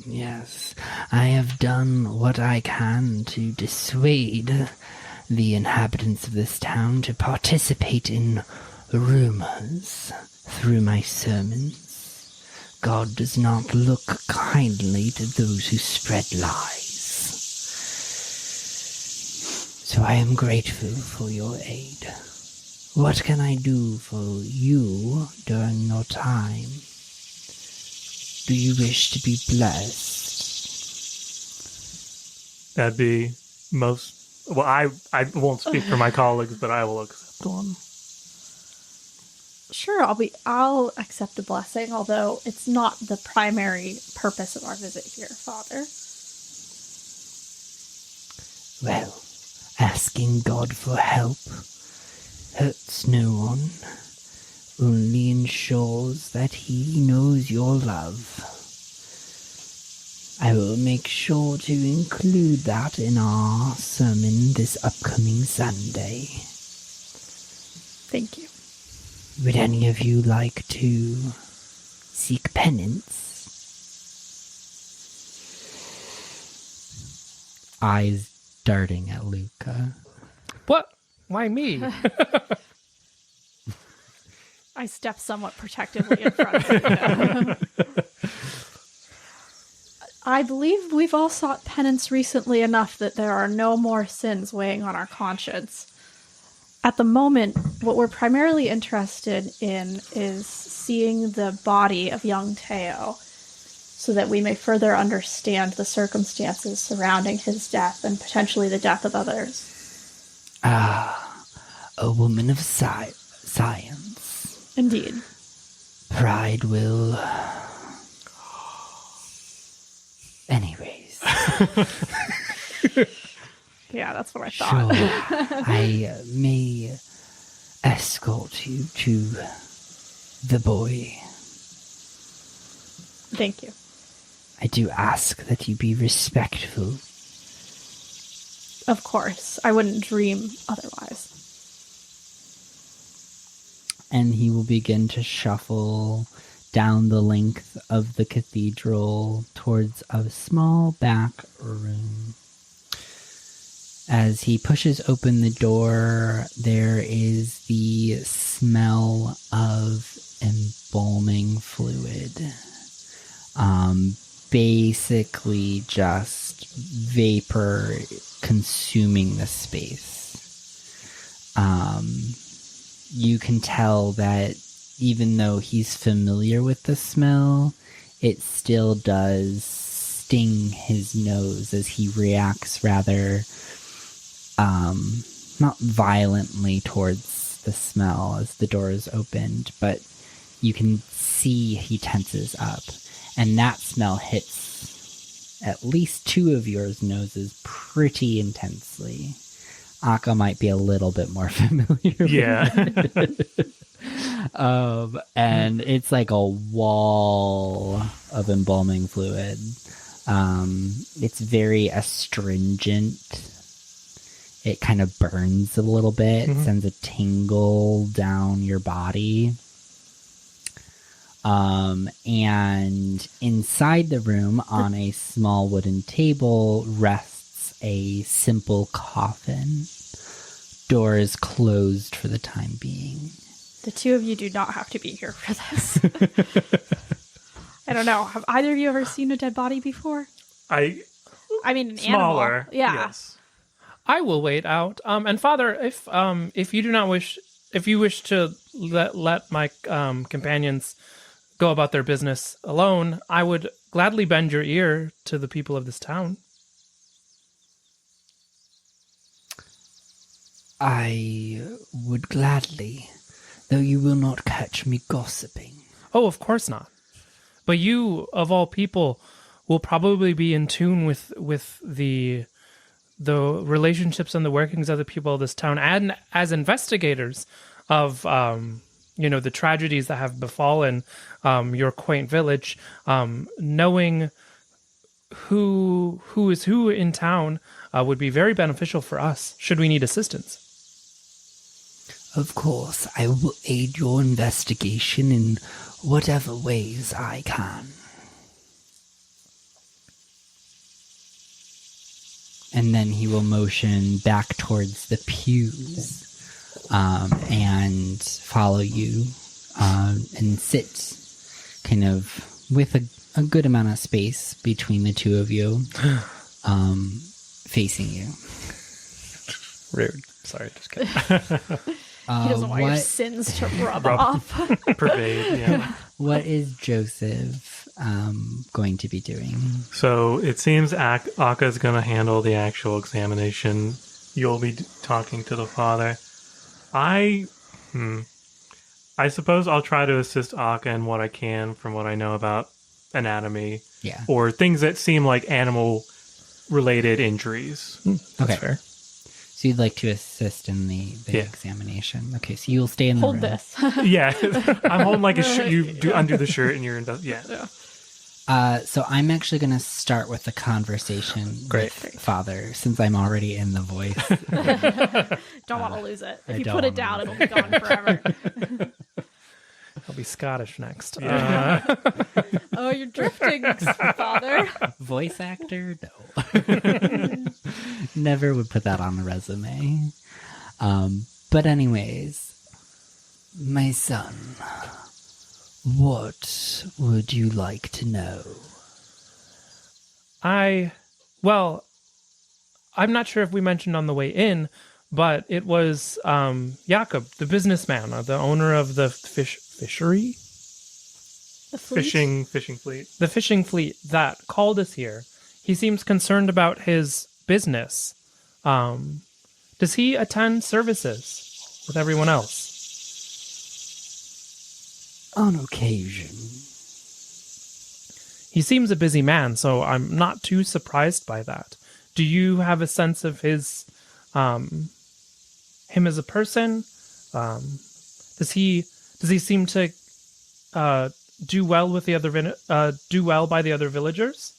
Yes, I have done what I can to dissuade the inhabitants of this town to participate in rumors through my sermons. God does not look kindly to those who spread lies. So I am grateful for your aid. What can I do for you during your time? Do you wish to be blessed? That'd be most... Well, I won't speak for my colleagues, but I will accept one. Sure, I'll accept the blessing, although it's not the primary purpose of our visit here, Father. Well, asking God for help hurts no one, only ensures that He knows your love. I will make sure to include that in our sermon this upcoming Sunday. Thank you. Would any of you like to seek penance? Eyes darting at Luka. What? Why me? I step somewhat protectively in front of you. I believe we've all sought penance recently enough that there are no more sins weighing on our conscience. At the moment, what we're primarily interested in is seeing the body of young Teo, so that we may further understand the circumstances surrounding his death and potentially the death of others. Ah, a woman of science. Indeed. Pride will... Anyways. Yeah, that's what I thought. Sure, I may escort you to the boy. Thank you. I do ask that you be respectful. Of course. I wouldn't dream otherwise. And he will begin to shuffle down the length of the cathedral towards a small back room. As he pushes open the door, there is the smell of embalming fluid. Basically just vapor consuming the space. You can tell that even though he's familiar with the smell, it still does sting his nose as he reacts rather not violently towards the smell as the door is opened, but you can see he tenses up. And that smell hits at least two of your noses pretty intensely. Akka might be a little bit more familiar with it. And it's like a wall of embalming fluid. It's very astringent. It kind of burns a little bit, sends a tingle down your body. And inside the room, on a small wooden table, rests a simple coffin. Door is closed for the time being. The two of you do not have to be here for this. I don't know. Have either of you ever seen a dead body before? I mean, an smaller, animal. Yeah. Yes. I will wait out. And Father, if you do not wish, if you wish to let my companions go about their business alone, I would gladly bend your ear to the people of this town. I would gladly, though you will not catch me gossiping. Oh, of course not. But you, of all people, will probably be in tune with the relationships and the workings of the people of this town, and as investigators of the tragedies that have befallen your quaint village, knowing who is who in town would be very beneficial for us should we need assistance. Of course, I will aid your investigation in whatever ways I can. And then he will motion back towards the pews and follow you and sit kind of with a good amount of space between the two of you, facing you. Rude. Sorry, just kidding. He doesn't want your sins to rub off. Pervade, yeah. What is Joseph going to be doing? So it seems Akka's going to handle the actual examination. You'll be talking to the father. I suppose I'll try to assist Akka in what I can from what I know about anatomy. Yeah. Or things that seem like animal-related injuries. That's Okay. fair. So you'd like to assist in the Yeah. examination. Okay, so you'll stay in the Hold room. this. Yeah. I'm holding like a shirt. You do undo the shirt and you're in the... Yeah. So I'm actually going to start with the conversation with Father, since I'm already in the voice. Don't want to lose it. If I you don't put it wanna down, it'll be gone forever. I'll be Scottish next. Yeah. Oh, you're drifting, Father. Voice actor? No. Never would put that on the resume. But anyways, my son, what would you like to know? I'm not sure if we mentioned on the way in, but it was Jakob, the businessman, the owner of the fishery? The fleet? Fishing fleet. The fishing fleet that called us here. He seems concerned about his business. Does he attend services with everyone else? On occasion. He seems a busy man, so I'm not too surprised by that. Do you have a sense of his, him as a person? Does he seem to do well with the other do well by the other villagers?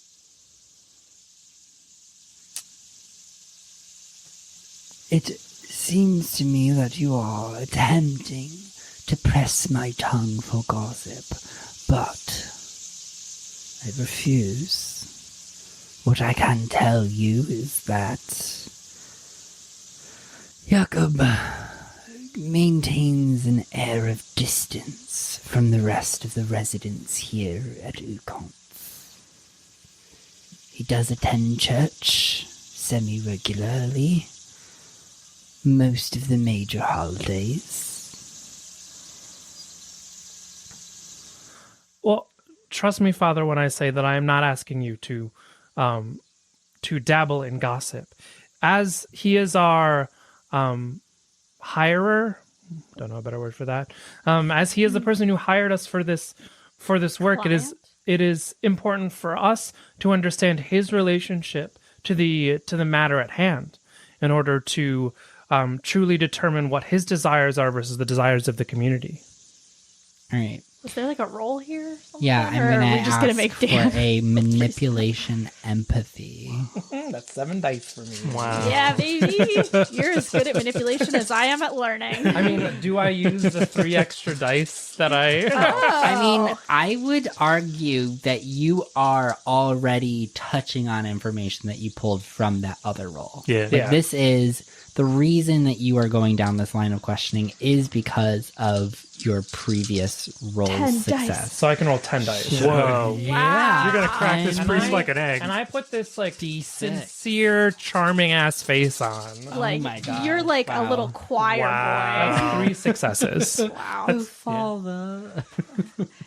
It seems to me that you are attempting to press my tongue for gossip, but I refuse. What I can tell you is that Jakob maintains an air of distance from the rest of the residents here at Ukanc. He does attend church semi-regularly, most of the major holidays. Well, trust me, Father, when I say that I am not asking you to dabble in gossip. As he is our hirer, don't know a better word for that. As he is the person who hired us for this work, it is important for us to understand his relationship to the matter at hand, in order to truly determine what his desires are versus the desires of the community. All right. Is there like a role here? Or something? Yeah, I'm Or going to are we just gonna ask make for Dan? a manipulation empathy. That's 7 dice for me. Wow. Yeah, baby. You're as good at manipulation as I am at learning. I mean, do I use the 3 extra dice that I... I mean, I would argue that you are already touching on information that you pulled from that other role. Yeah. Like, Yeah. this is the reason that you are going down this line of questioning is because of your previous role's 10 dice. success. So I can roll 10 dice. Whoa. Yeah. You're going to crack this And priest I- like an egg. And I put this like D6. sincere, charming ass face on. Like, my God. you're like a Wow. little choir Wow. That's 3 successes. boy. Wow. Father.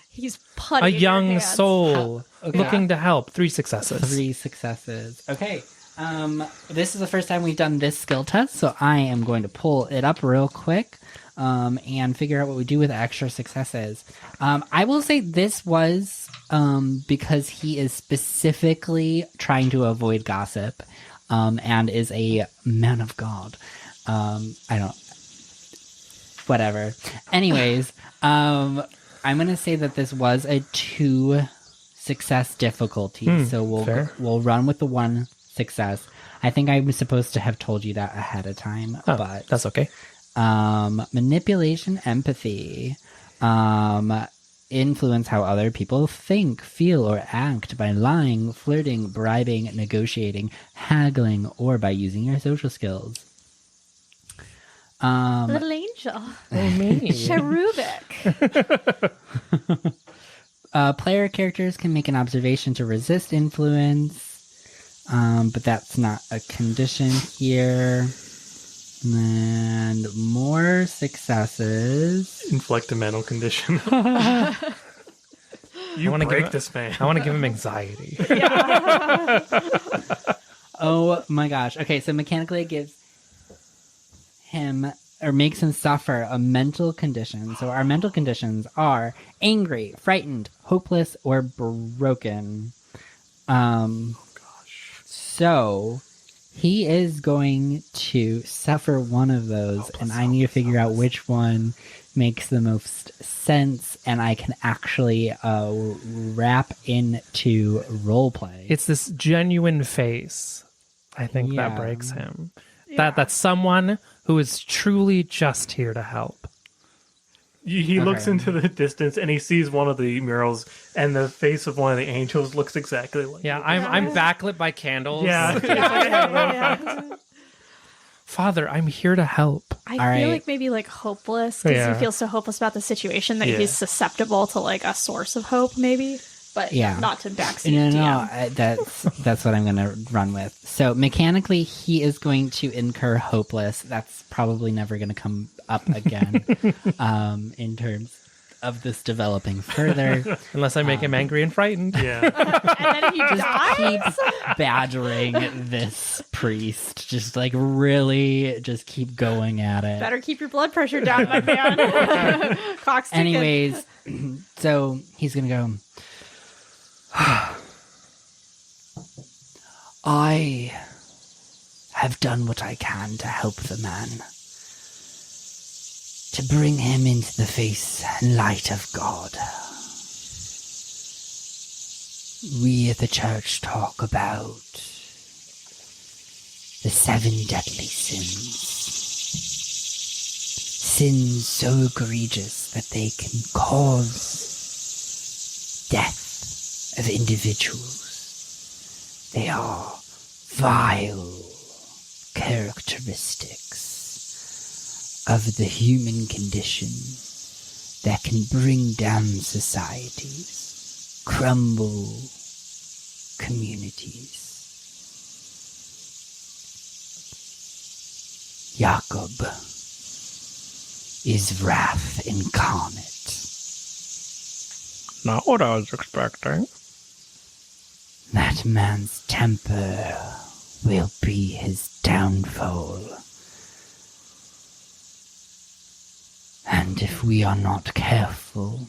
He's A putting young soul Okay. looking to help. 3 successes. 3 successes. Okay. This is the first time we've done this skill test, so I am going to pull it up real quick and figure out what we do with extra successes. I will say this was because he is specifically trying to avoid gossip and is a man of God. Whatever. Anyways, I'm going to say that this was a 2 success difficulty, so we'll run with the 1 success. I think I was supposed to have told you that ahead of time, but That's okay. Manipulation, empathy, influence how other people think, feel, or act by lying, flirting, bribing, negotiating, haggling, or by using your social skills. Little angel. Oh, me. Cherubic. Player characters can make an observation to resist influence, but that's not a condition here. And more successes. Inflict a mental condition. You wanna break give- this man. I want to give him anxiety. Oh my gosh. Okay, so mechanically it gives him or makes him suffer a mental condition. So our mental conditions are angry, frightened, hopeless, or broken. So he is going to suffer one of those, and I need to figure out which one makes the most sense, and I can actually wrap into roleplay. It's this genuine face, I think, Yeah. that breaks him. That's someone who is truly just here to help. He looks Okay. into the distance and he sees one of the murals, and the face of one of the angels looks exactly like Yeah, it. I'm backlit by candles. Yeah. Father, I'm here to help. I All feel right. like maybe like hopeless because Yeah. he feels so hopeless about the situation that Yeah. he's susceptible to like a source of hope, maybe. But Yeah. not to backseat No, DM. that's what I'm going to run with. So mechanically, he is going to incur hopeless. That's probably never going to come up again in terms of this developing further. Unless I make him angry and frightened. Yeah. And then he dies. Keep badgering this priest. Just like really, just keep going at it. Better keep your blood pressure down, my man. Clock's ticking. Anyways, so he's going to go. I have done what I can to help the man. To bring him into the face and light of God. We at the church talk about the 7 deadly sins. Sins so egregious that they can cause death of individuals. They are vile characteristics of the human condition that can bring down societies, crumble communities. Jakob is wrath incarnate. Not what I was expecting. That man's temper will be his downfall. And if we are not careful,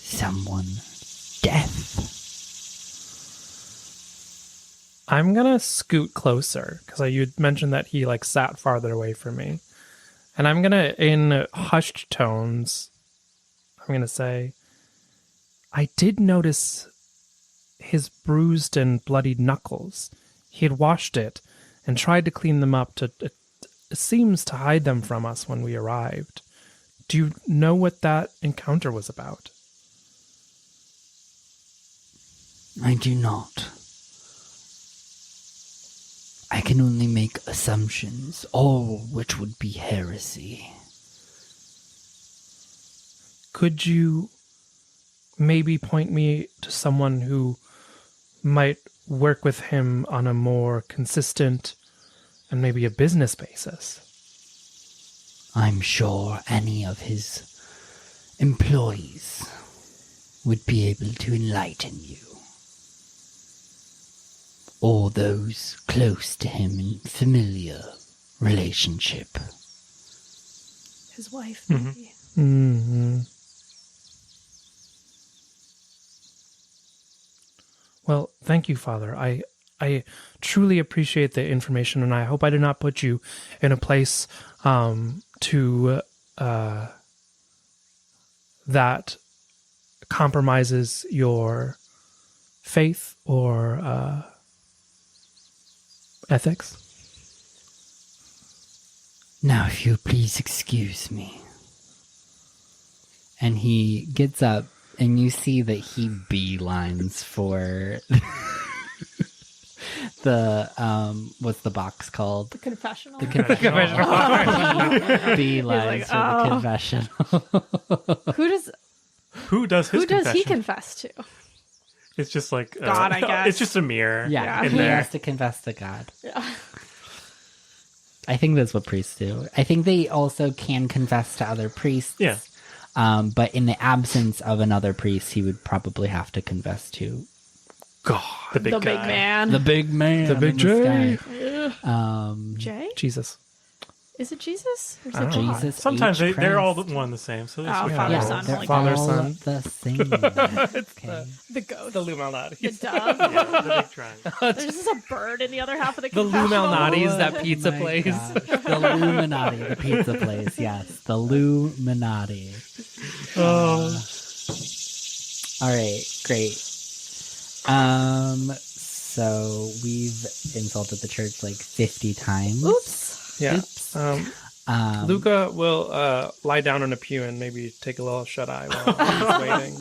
someone's death. I'm gonna scoot closer because you mentioned that he like sat farther away from me, and I'm gonna, in hushed tones, I'm gonna say, I did notice his bruised and bloodied knuckles. He had washed it and tried to clean them up it seems to hide them from us when we arrived. Do you know what that encounter was about? I do not. I can only make assumptions, all which would be heresy. Could you maybe point me to someone who might work with him on a more consistent and maybe a business basis? I'm sure any of his employees would be able to enlighten you. or those close to him in familiar relationship. His wife, maybe. Mm-hmm. Well, thank you, Father. I truly appreciate the information, and I hope I did not put you in a place that compromises your faith or ethics. Now, if you'll please excuse me. And he gets up, and you see that he beelines for the, what's the box called? The confessional. The confessional. Beelines for the confessional. Who does his Who does he confession? confess to? It's just like God, I guess. It's just a mirror. Yeah, in he there. has to confess to God. Yeah. I think that's what priests do. I think they also can confess to other priests. Yeah. But in the absence of another priest, he would probably have to confess to God. The big The guy. big man. the big man, The big in J. sky. Jay? Jesus. Is it Jesus? Or is I it don't know. God? Jesus. Sometimes H. they're all Christ. one the same. So Oh, switch Father, out. Son, they're Holy Father, all Son. the same. Okay. The ghost. The Illuminati. The dove. Yeah, the big triangle. There's just a bird in the other half of the The confessional. Illuminatis, that Oh pizza my place. gosh. The Illuminati, the pizza place. Yes, the Illuminati. All right, great. So we've insulted the church like 50 times. Oops. Yeah. Oops. Luka will lie down in a pew and maybe take a little shut eye while he's waiting.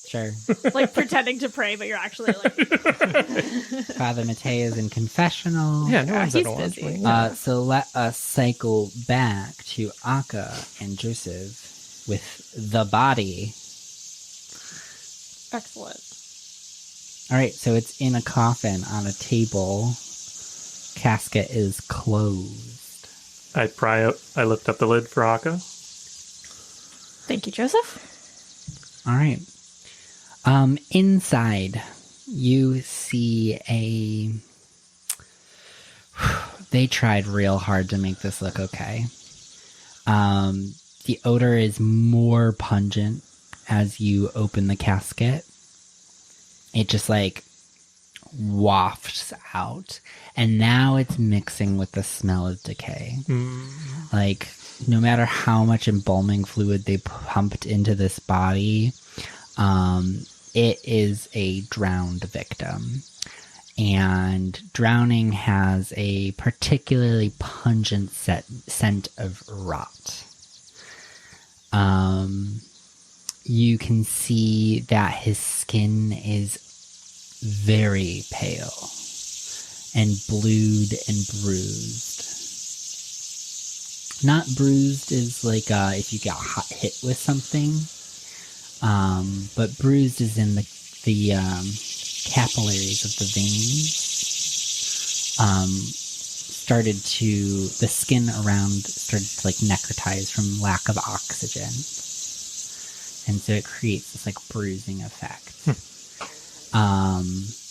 Sure. Like pretending to pray, but you're actually like, Father Matei is in confessional. Yeah, no one's he's gonna watch busy. me. So let us cycle back to Akka and Joseph with the body. excellent. All right, so it's in a coffin on a table. Casket is closed. I lift up the lid for Akka. Thank you, Joseph. All right. Inside, you see they tried real hard to make this look okay. The odor is more pungent as you open the casket. It just like wafts out, and now it's mixing with the smell of decay. Like, no matter how much embalming fluid they pumped into this body, it is a drowned victim. And drowning has a particularly pungent scent of rot. You can see that his skin is very pale and blued and bruised. Not bruised as like if you got hit with something, but bruised as in the capillaries of the veins the skin around started to like necrotize from lack of oxygen. And so it creates this like bruising effect.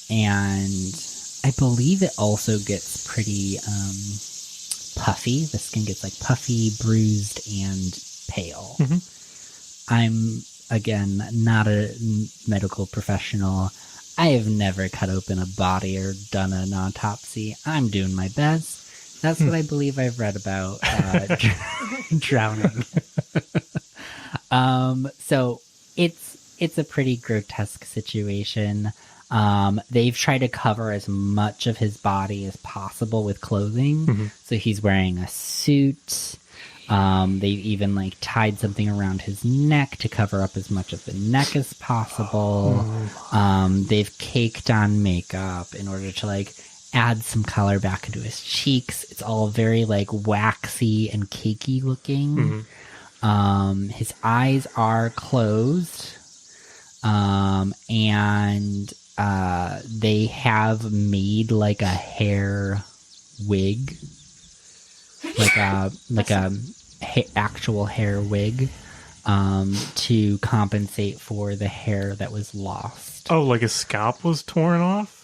And I believe it also gets pretty puffy. The skin gets like puffy, bruised, and pale. I'm, again, not a medical professional. I have never cut open a body or done an autopsy. I'm doing my best. That's what I believe I've read about drowning. So it's a pretty grotesque situation. They've tried to cover as much of his body as possible with clothing. So he's wearing a suit. They've even like tied something around his neck to cover up as much of the neck as possible. They've caked on makeup in order to like add some color back into his cheeks. It's all very like waxy and cakey looking. His eyes are closed. And they have made like a hair wig, like a actual hair wig, to compensate for the hair that was lost. Oh, like his scalp was torn off?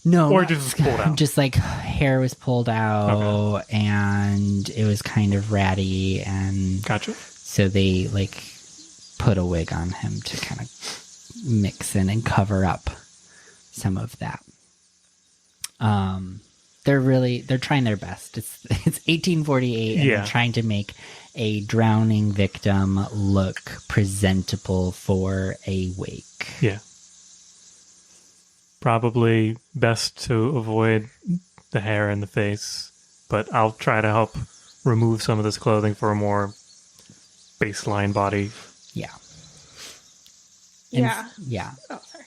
No, Or just pulled out? Just like hair was pulled out, and it was kind of ratty, and Gotcha. so they like put a wig on him to kind of mix in and cover up some of that. They're trying their best. It's 1848, and they're trying to make a drowning victim look presentable for a wake. Yeah. Probably best to avoid the hair in the face, but I'll try to help remove some of this clothing for a more baseline body. Yeah. And Yeah. Yeah. Oh, sorry.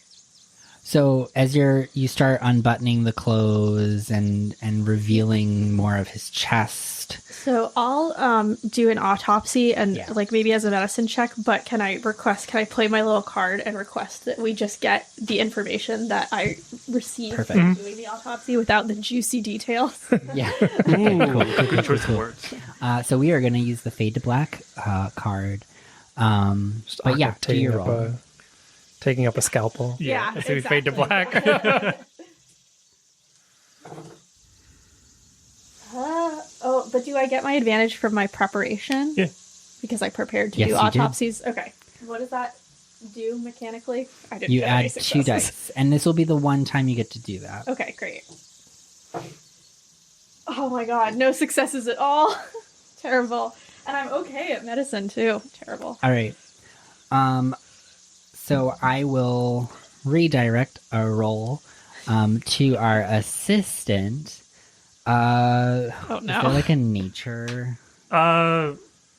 So as you start unbuttoning the clothes and revealing more of his chest. So I'll do an autopsy and like maybe as a medicine check, but can I play my little card and request that we just get the information that I received from doing the autopsy without the juicy details? Yeah. Ooh, good choice of words. So we are going to use the Fade to Black card. But yeah, do your roll. Taking up a scalpel. Yeah, As we fade to black. But do I get my advantage from my preparation? Yeah. Because I prepared to Yes, do you do. autopsies? Okay. What does that do mechanically? I didn't You get any add 2 successes. dice, and this will be the one time you get to do that. Okay, great. Oh my god, no successes at all. Terrible. And I'm okay at medicine too. Terrible. All right. So I will redirect a roll to our assistant. Oh Is there like a nature?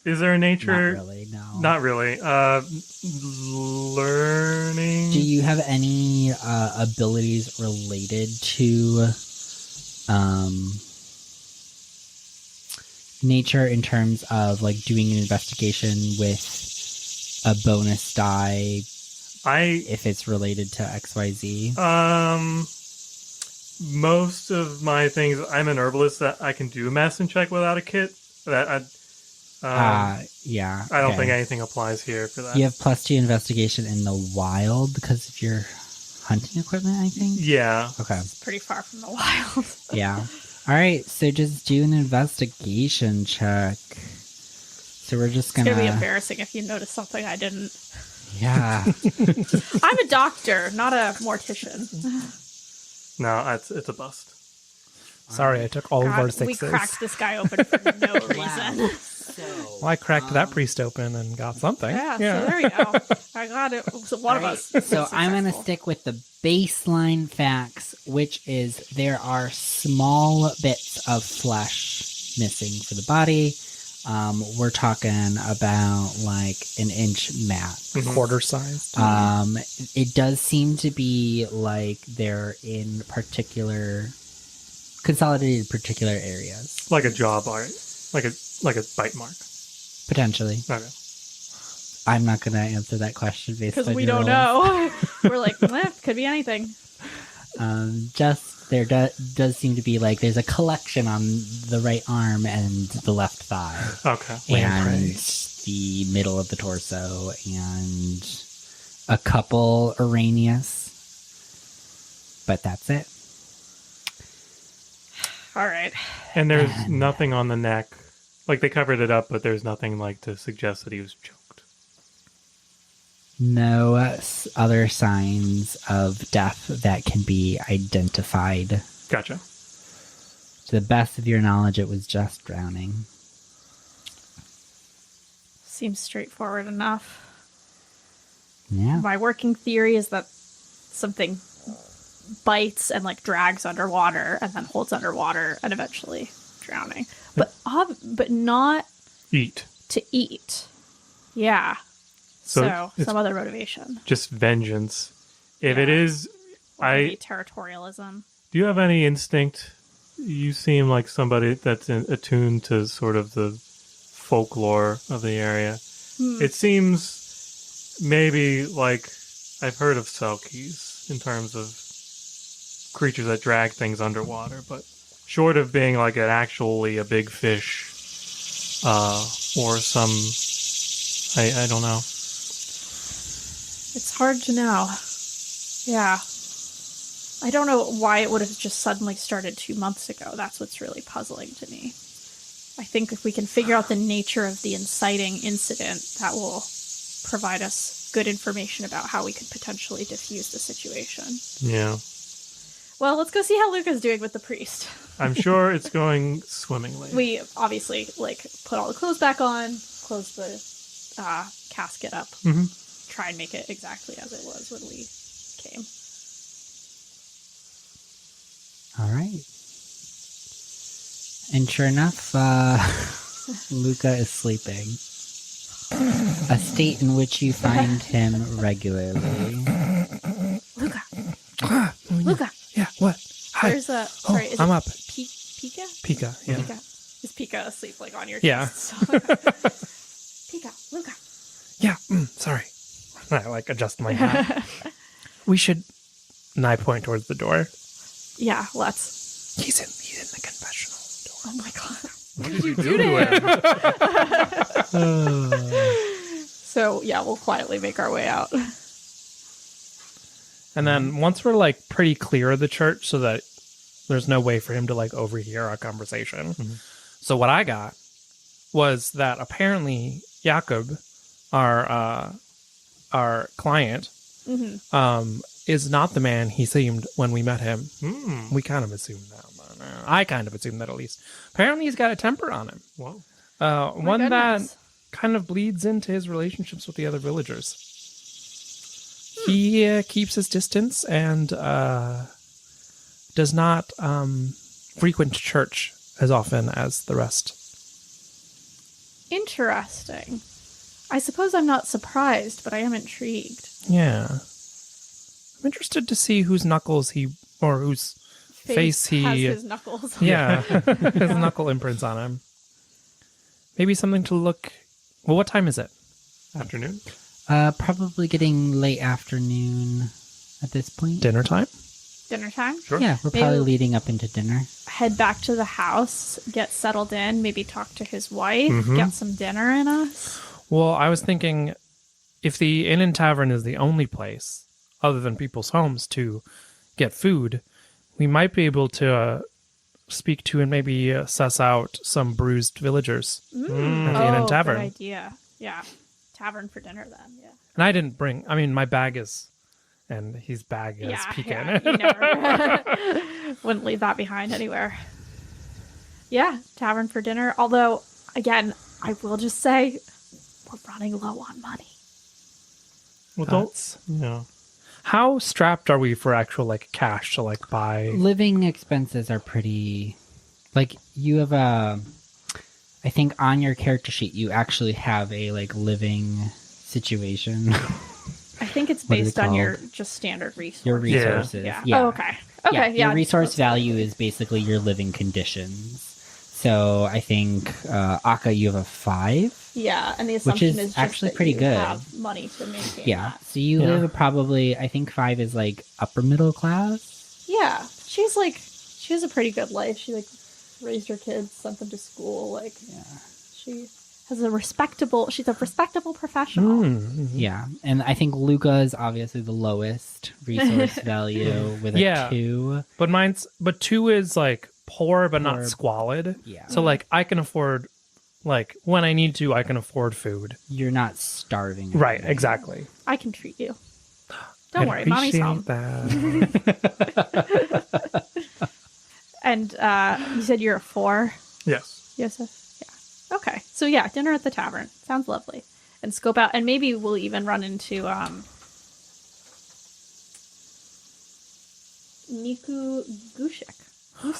Is there a nature? Not really, no. Not really. Learning. Do you have any abilities related to nature in terms of like doing an investigation with a bonus die if it's related to XYZ? Most of my things, I'm an herbalist that I can do a medicine check without a kit. Yeah. I don't okay. think anything applies here for that. You have +2 investigation in the wild because of your hunting equipment, I think? Yeah. Okay. Pretty far from the wild. Yeah. All right, so just do an investigation check. So we're just It's going gonna... to be embarrassing if you notice something I didn't. Yeah. I'm a doctor, not a mortician. No, it's a bust. Sorry, I took all of our God, we sixes. cracked this guy open for no reason. Well, I cracked that priest open and got something. Yeah, so there we go. I got it. It was one of us. So I'm going to Successful. stick with the baseline facts, which is there are small bits of flesh missing for the body. We're talking about like an inch max. Quarter sized. It does seem to be like they're in consolidated particular areas. Like a jaw bite. Like a bite mark. Potentially. Okay. I'm not going to answer that question based on Because we your don't rolls. know. We're like, could be anything. Just there does seem to be like there's a collection on the right arm and the left thigh. Okay. And the middle of the torso and a couple Arrhenius. But that's it. All right. And there's nothing on the neck. Like they covered it up, but there's nothing like to suggest that he was choked. No other signs of death that can be identified. Gotcha. To the best of your knowledge, it was just drowning. Seems straightforward enough. Yeah. My working theory is that something bites and like drags underwater and then holds underwater and eventually drowning. But not Eat. to eat. Yeah. So it's some other motivation. just vengeance. If it Yeah. is, Or maybe territorialism. do you have any instinct? You seem like somebody that's attuned to sort of the folklore of the area. It seems maybe like I've heard of selkies in terms of creatures that drag things underwater, but short of being like actually a big fish or some, I don't know. It's hard to know. Yeah. I don't know why it would have just suddenly started 2 months ago. That's what's really puzzling to me. I think if we can figure out the nature of the inciting incident, that will provide us good information about how we could potentially diffuse the situation. Yeah. Well, let's go see how Luka's doing with the priest. I'm sure it's going swimmingly. We obviously, put all the clothes back on, close the casket up, try and make it exactly as it was when we came. All right. And sure enough, Luka is sleeping. A state in which you find him regularly. Luka! Luka! Yeah, what? Hi. There's a... Sorry, is I'm it up. Pika? Pika, yeah. Pika. Is Pika asleep, on your Yeah. chest? Pika, Luka. Yeah, sorry. I, adjust my hat. We should... And I point towards the door. Yeah, let's. He's in the confessional door. Oh my god. What did you do to him? So, yeah, we'll quietly make our way out. And then once we're pretty clear of the church so that there's no way for him to overhear our conversation. So what I got was that apparently Jakob, our client, is not the man he seemed when we met him. We kind of assumed that. I kind of assumed that at least. Apparently he's got a temper on him. Whoa. One that goodness. kind of bleeds into his relationships with the other villagers. He keeps his distance and does not frequent church as often as the rest. Interesting. I suppose I'm not surprised, but I am intrigued. Yeah. I'm interested to see whose knuckles whose face he... has his knuckles. Yeah, his knuckle imprints on him. Maybe something to look... Well, what time is it? Afternoon? Probably getting late afternoon at this point. Dinner time? Dinner time? Sure. Yeah, we're probably leading up into dinner. Head back to the house, get settled in, maybe talk to his wife, get some dinner in us. Well, I was thinking if the inn and tavern is the only place, other than people's homes, to get food, we might be able to speak to and maybe suss out some bruised villagers at the inn and tavern. Good idea. Yeah. Tavern for dinner then, yeah. And I didn't bring... I mean, my bag is... And his bag is pecan. You never wouldn't leave that behind anywhere. Yeah, tavern for dinner. Although, again, I will just say, we're running low on money. Well, That's- no. How strapped are we for actual cash to buy? Living expenses are pretty... you have a... I think on your character sheet, you actually have a, living situation. I think it's What is it based on your called? just standard resources. Your resources. Yeah. Yeah. Oh, okay. Okay, yeah. Your resource value is basically your living conditions. So I think, Akka, you have a 5. Yeah, and the assumption is is just actually that pretty you good. have money to maintain Yeah. that. So you live probably, I think 5 is upper middle class. Yeah, she has a pretty good life. She raised her kids, sent them to school. She has she's a respectable professional. Yeah. And I think Luka is obviously the lowest resource value with a 2. But 2 is poor but not Poor. squalid. Yeah. So I can afford when I need to, I can afford food. You're not starving. Right, exactly. I can treat you. Don't worry, mommy's home. That. And you said you're a 4? Yes. Yes. Yeah. Okay. So yeah, dinner at the tavern. Sounds lovely. And scope out, and maybe we'll even run into Niku Gusick.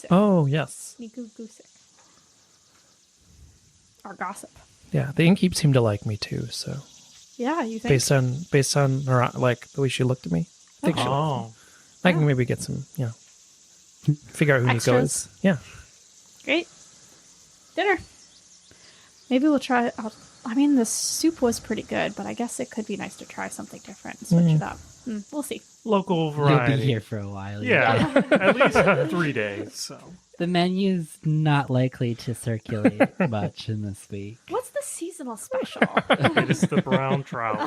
Oh, yes. Niku Gusick. Our gossip. Yeah, the innkeep seemed to like me too, so Yeah, you think? based on her the way she looked at me. I think Oh. I can maybe get some, figure out who Nico Extras. is. Yeah. Great. Dinner. Maybe we'll try. The soup was pretty good, but I guess it could be nice to try something different and switch it up. We'll see. local You'll variety. be here for a while. Yeah, at least 3 days. So The menu's not likely to circulate much in this week. What's the seasonal special? it is the brown trout.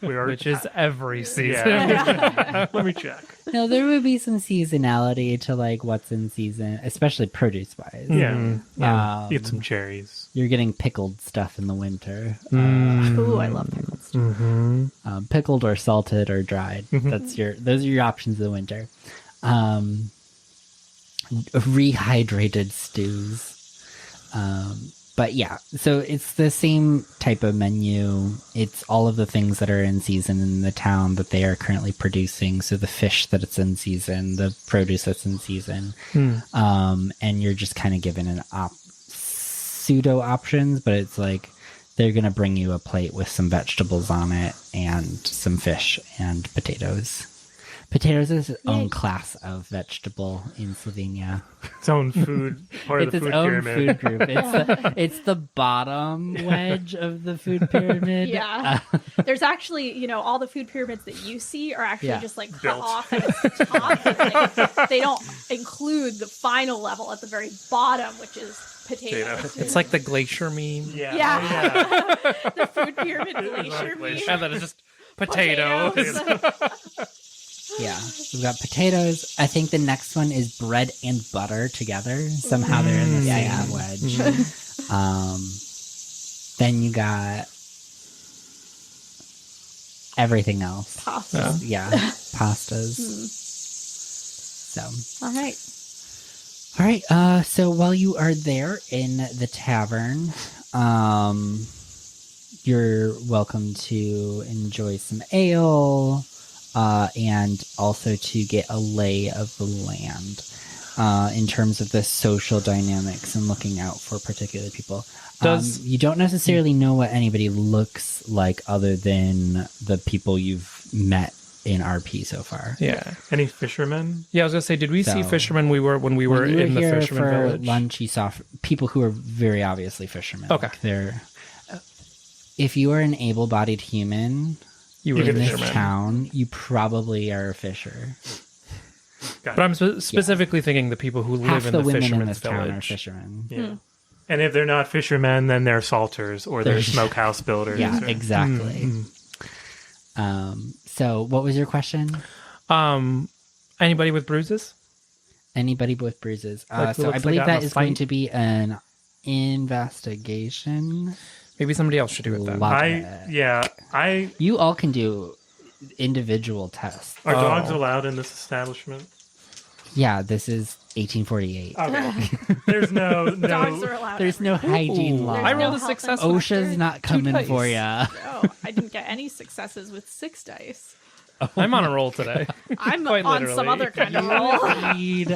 Which is every season. Yeah. Let me check. No, there would be some seasonality to like what's in season, especially produce wise. Yeah. Eat some cherries. You're getting pickled stuff in the winter. Ooh, I love pickled stuff. Pickled or salted or dried. Those are your options in the winter. Rehydrated stews. But yeah, so it's the same type of menu. It's all of the things that are in season in the town that they are currently producing. So the fish that it's in season, the produce that's in season. And you're just kind of given an pseudo options, but it's like they're going to bring you a plate with some vegetables on it and some fish and potatoes. Potatoes is its own class of vegetable in Slovenia. Its own food, part It's of the its food own pyramid. food group. It's the bottom wedge of the food pyramid. Yeah. There's actually, all the food pyramids that you see are actually just like cut Built. off at its top. They don't include the final level at the very bottom, which is potatoes. It's like the glacier meme. Yeah. The food pyramid glacier meme. And then it's just potatoes. Yeah, we've got potatoes. I think the next one is bread and butter together. Somehow they're in the same wedge. Then you got everything else. Pasta. Yeah, pastas. So, All right. all right. So while you are there in the tavern, you're welcome to enjoy some ale. And also to get a lay of the land in terms of the social dynamics and looking out for particular people. You don't necessarily know what anybody looks like other than the people you've met in RP so far. Yeah. Any fishermen? Yeah, I was gonna say, did we see So, fishermen when we were When you in the here fisherman for village? lunch, you saw people who are very obviously fishermen. Okay. Like they're, if you are an able-bodied human You were in a this fisherman. town, you probably are a fisher. But I'm specifically thinking the people who Half live in the the women in fisherman's this town are village. fishermen. Yeah. And if they're not fishermen, then they're salters or they're smokehouse builders. Yeah, or- exactly. So what was your question? Anybody with bruises? Anybody with bruises? Like who So I looks believe like out in that a is going fight? to be an investigation. Maybe somebody else should do it then. Logic. You all can do individual tests. Are dogs allowed in this establishment? Yeah, this is 1848. Okay. There's no Dogs are allowed. There's no hygiene law. I rolled a health success. OSHA's not coming dice. for ya. Oh, I didn't get any successes with 6 dice. I'm on a roll today. I'm Quite on some literally. other kind of roll. Need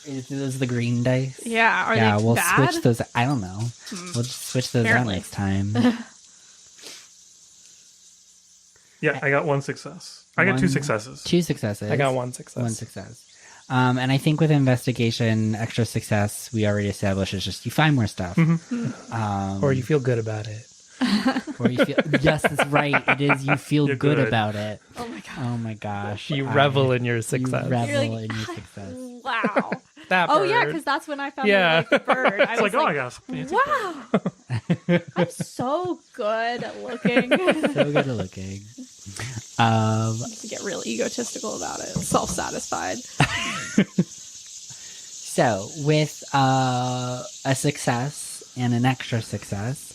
is those the green dice? Yeah, are Yeah, they we'll bad? switch those. I don't know. We'll just switch those Apparently. out next time. Yeah, I got one success. I got 2 successes. 2 successes. I got one success. 1 success. And I think with investigation, extra success, we already established is just you find more stuff. Or you feel good about it. Or you feel, yes, that's right. It is. You feel You're good good. about it. Oh my god. Oh my gosh. You revel in your success. You revel You're like, in your success. Wow. That Oh yeah, bird. because that's when I found Yeah. the bird. I It's was like, oh, I got some fancy wow. I'm so good at looking. So good at looking. I have to get real egotistical about it. Self-satisfied. So with a success and an extra success,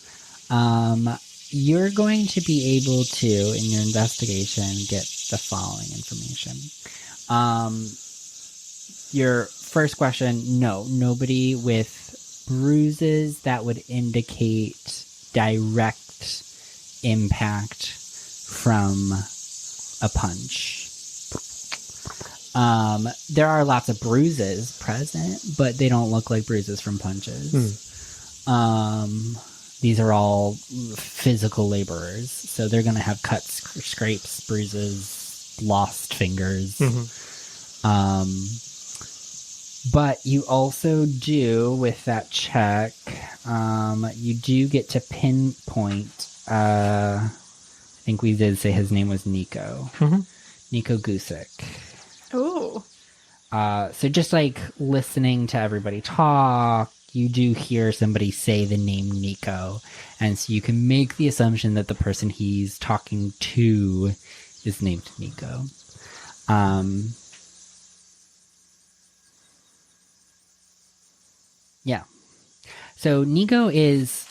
you're going to be able to, in your investigation, get the following information. Your first question, no, nobody with bruises that would indicate direct impact from a punch. There are lots of bruises present, but they don't look like bruises from punches. These are all physical laborers, so they're going to have cuts, scrapes, bruises, lost fingers. But you also do, with that check, you do get to pinpoint think we did say his name was Nico. Nico Gusick. Ooh. So just like listening to everybody talk, you do hear somebody say the name Nico. And so you can make the assumption that the person he's talking to is named Nico. Yeah. So Nico is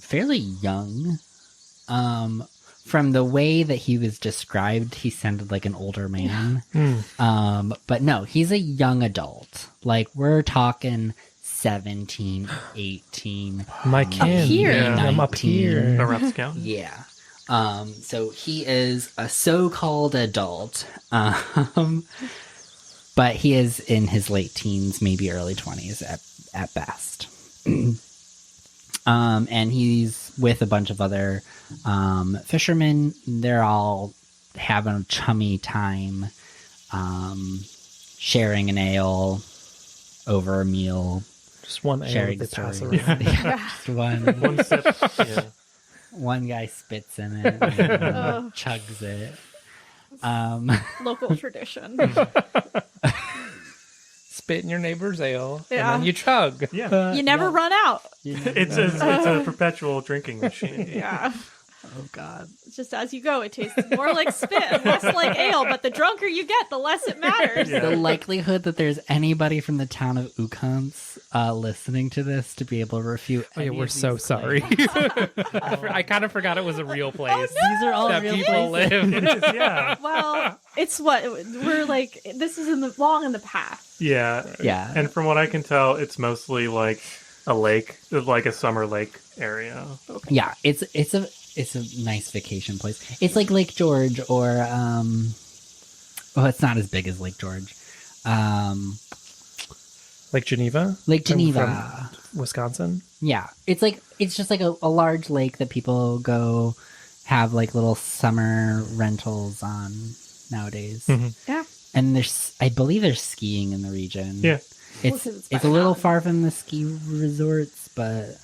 fairly young. From the way that he was described, he sounded like an older man. But no, he's a young adult. Like, we're talking 17, 18. My kid. here. I'm up 19. here. A rough scout. Yeah. So he is a so-called adult. But he is in his late teens, maybe early 20s at best. And he's with a bunch of other fishermen. They're all having a chummy time, sharing an ale over a meal, Just one ale sharing they pass stories. around. Yeah, just one. One sip. Yeah. One guy spits in it and chugs it. Local tradition. Spit in your neighbor's ale, Yeah. and then you chug. Yeah. You never run out. It's a perpetual drinking machine. Yeah. Oh, God. Just as you go, it tastes more like spit and less like ale, but the drunker you get, the less it matters. Yeah. The likelihood that there's anybody from the town of Ukanc listening to this to be able to refute. Oh, yeah, any we're of so these sorry. claims. I kind of forgot it was a real place. These are all That real people places. live. It is, yeah. Well, it's what we're like. This is long in the past. Yeah. Yeah. And from what I can tell, it's mostly like a lake, like a summer lake area. Yeah, it's a nice vacation place. It's like Lake George or it's not as big as Lake George. Like Geneva? Lake From Geneva. Wisconsin? Yeah. It's just like a large lake that people go have like little summer rentals on nowadays. Yeah. And I believe there's skiing in the region. Yeah. Well, It's 'cause it's it's by a little mountain. far from the ski resorts, but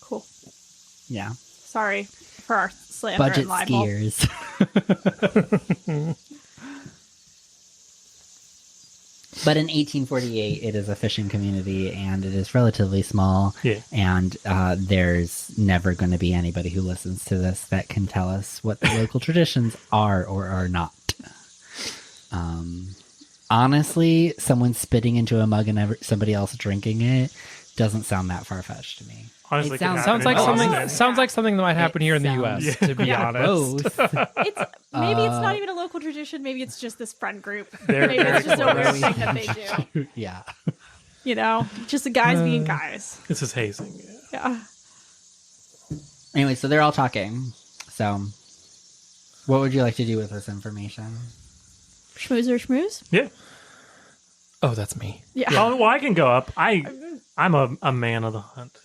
Cool. yeah. Sorry for our slander Budget and libel. skiers. But in 1848, it is a fishing community, and it is relatively small. Yeah. And there's never going to be anybody who listens to this that can tell us what the local traditions are or are not. Honestly, someone spitting into a mug and somebody else drinking it doesn't sound that far-fetched to me. Honestly, It sounds- Sounds like Oh, something. yeah. Sounds like something that might happen here in the sounds- U.S. To be Yeah. honest, Gross. It's maybe it's not even a local tradition. Maybe it's just this friend group. They're Maybe it's just a very weird close. thing that they do. Yeah. You know, just the guys being guys. This is hazing. Yeah. Yeah. Anyway, so they're all talking. So, what would you like to do with this information? Schmooze or schmooze? Yeah. oh, that's me. Yeah. Oh, well, I can go up. I'm a man of the hunt,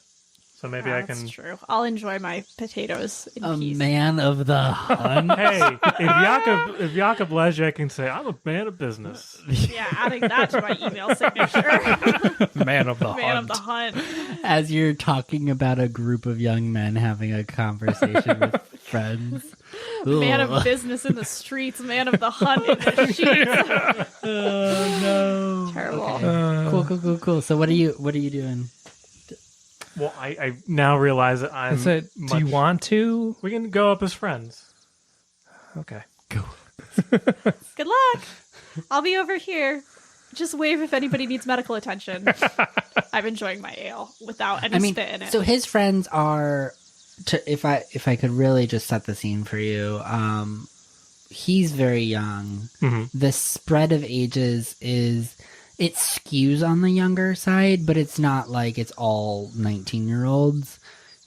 so maybe I That's can. true. I'll enjoy my potatoes in A peace. man of the hunt. Hey, if Jakob Lezjak can say I'm a man of business, Yeah, adding that to my email signature. Man of the Man hunt. of the hunt. As you're talking about a group of young men having a conversation with friends. Man Ugh. of business in the streets. Man of the hunt in the sheets. Oh, no. Terrible. Cool. So what are you doing? well, I now realize that I'm. I said, do you want to? We can go up as friends. Okay. Good luck. I'll be over here. Just wave if anybody needs medical attention. I'm enjoying my ale without any spit in it. so his friends are. If I could really just set the scene for you, he's very young. Mm-hmm. The spread of ages it skews on the younger side, but it's not like it's all 19-year-olds.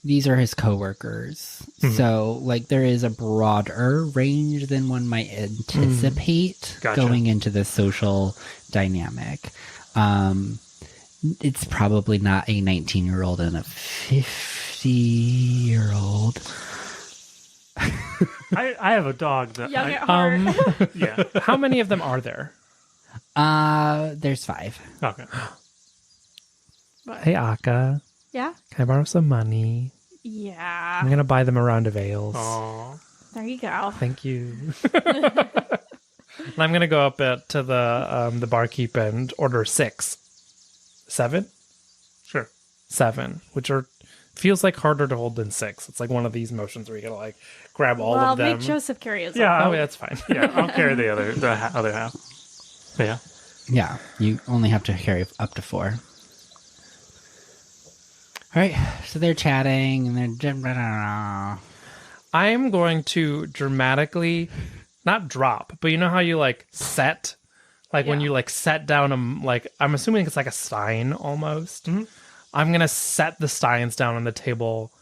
These are his coworkers. Mm-hmm. So, like, there is a broader range than one might anticipate Gotcha. going into the social dynamic. It's probably not a 19-year-old and a 50-year-old. I have a dog that. Young at heart. Yeah. How many of them are there? There's 5. Okay. Hey, Akka. Yeah? Can I borrow some money? Yeah. I'm gonna buy them a round of ales. Aww. There you go. Thank you. And I'm gonna go up to the barkeep and order 7, Sure. which feels like harder to hold than 6. It's like one of these motions where you gotta like grab all Well, of them. make Joseph carry his Yeah. Oh, yeah, that's fine. Yeah, I'll carry the other half. But yeah. Yeah, you only have to carry up to 4. All right, so they're chatting and they're. I'm going to dramatically, not drop, but you know how you like set, like when Yeah. you like set down I'm assuming it's like a stein almost. I'm gonna set the steins down on the table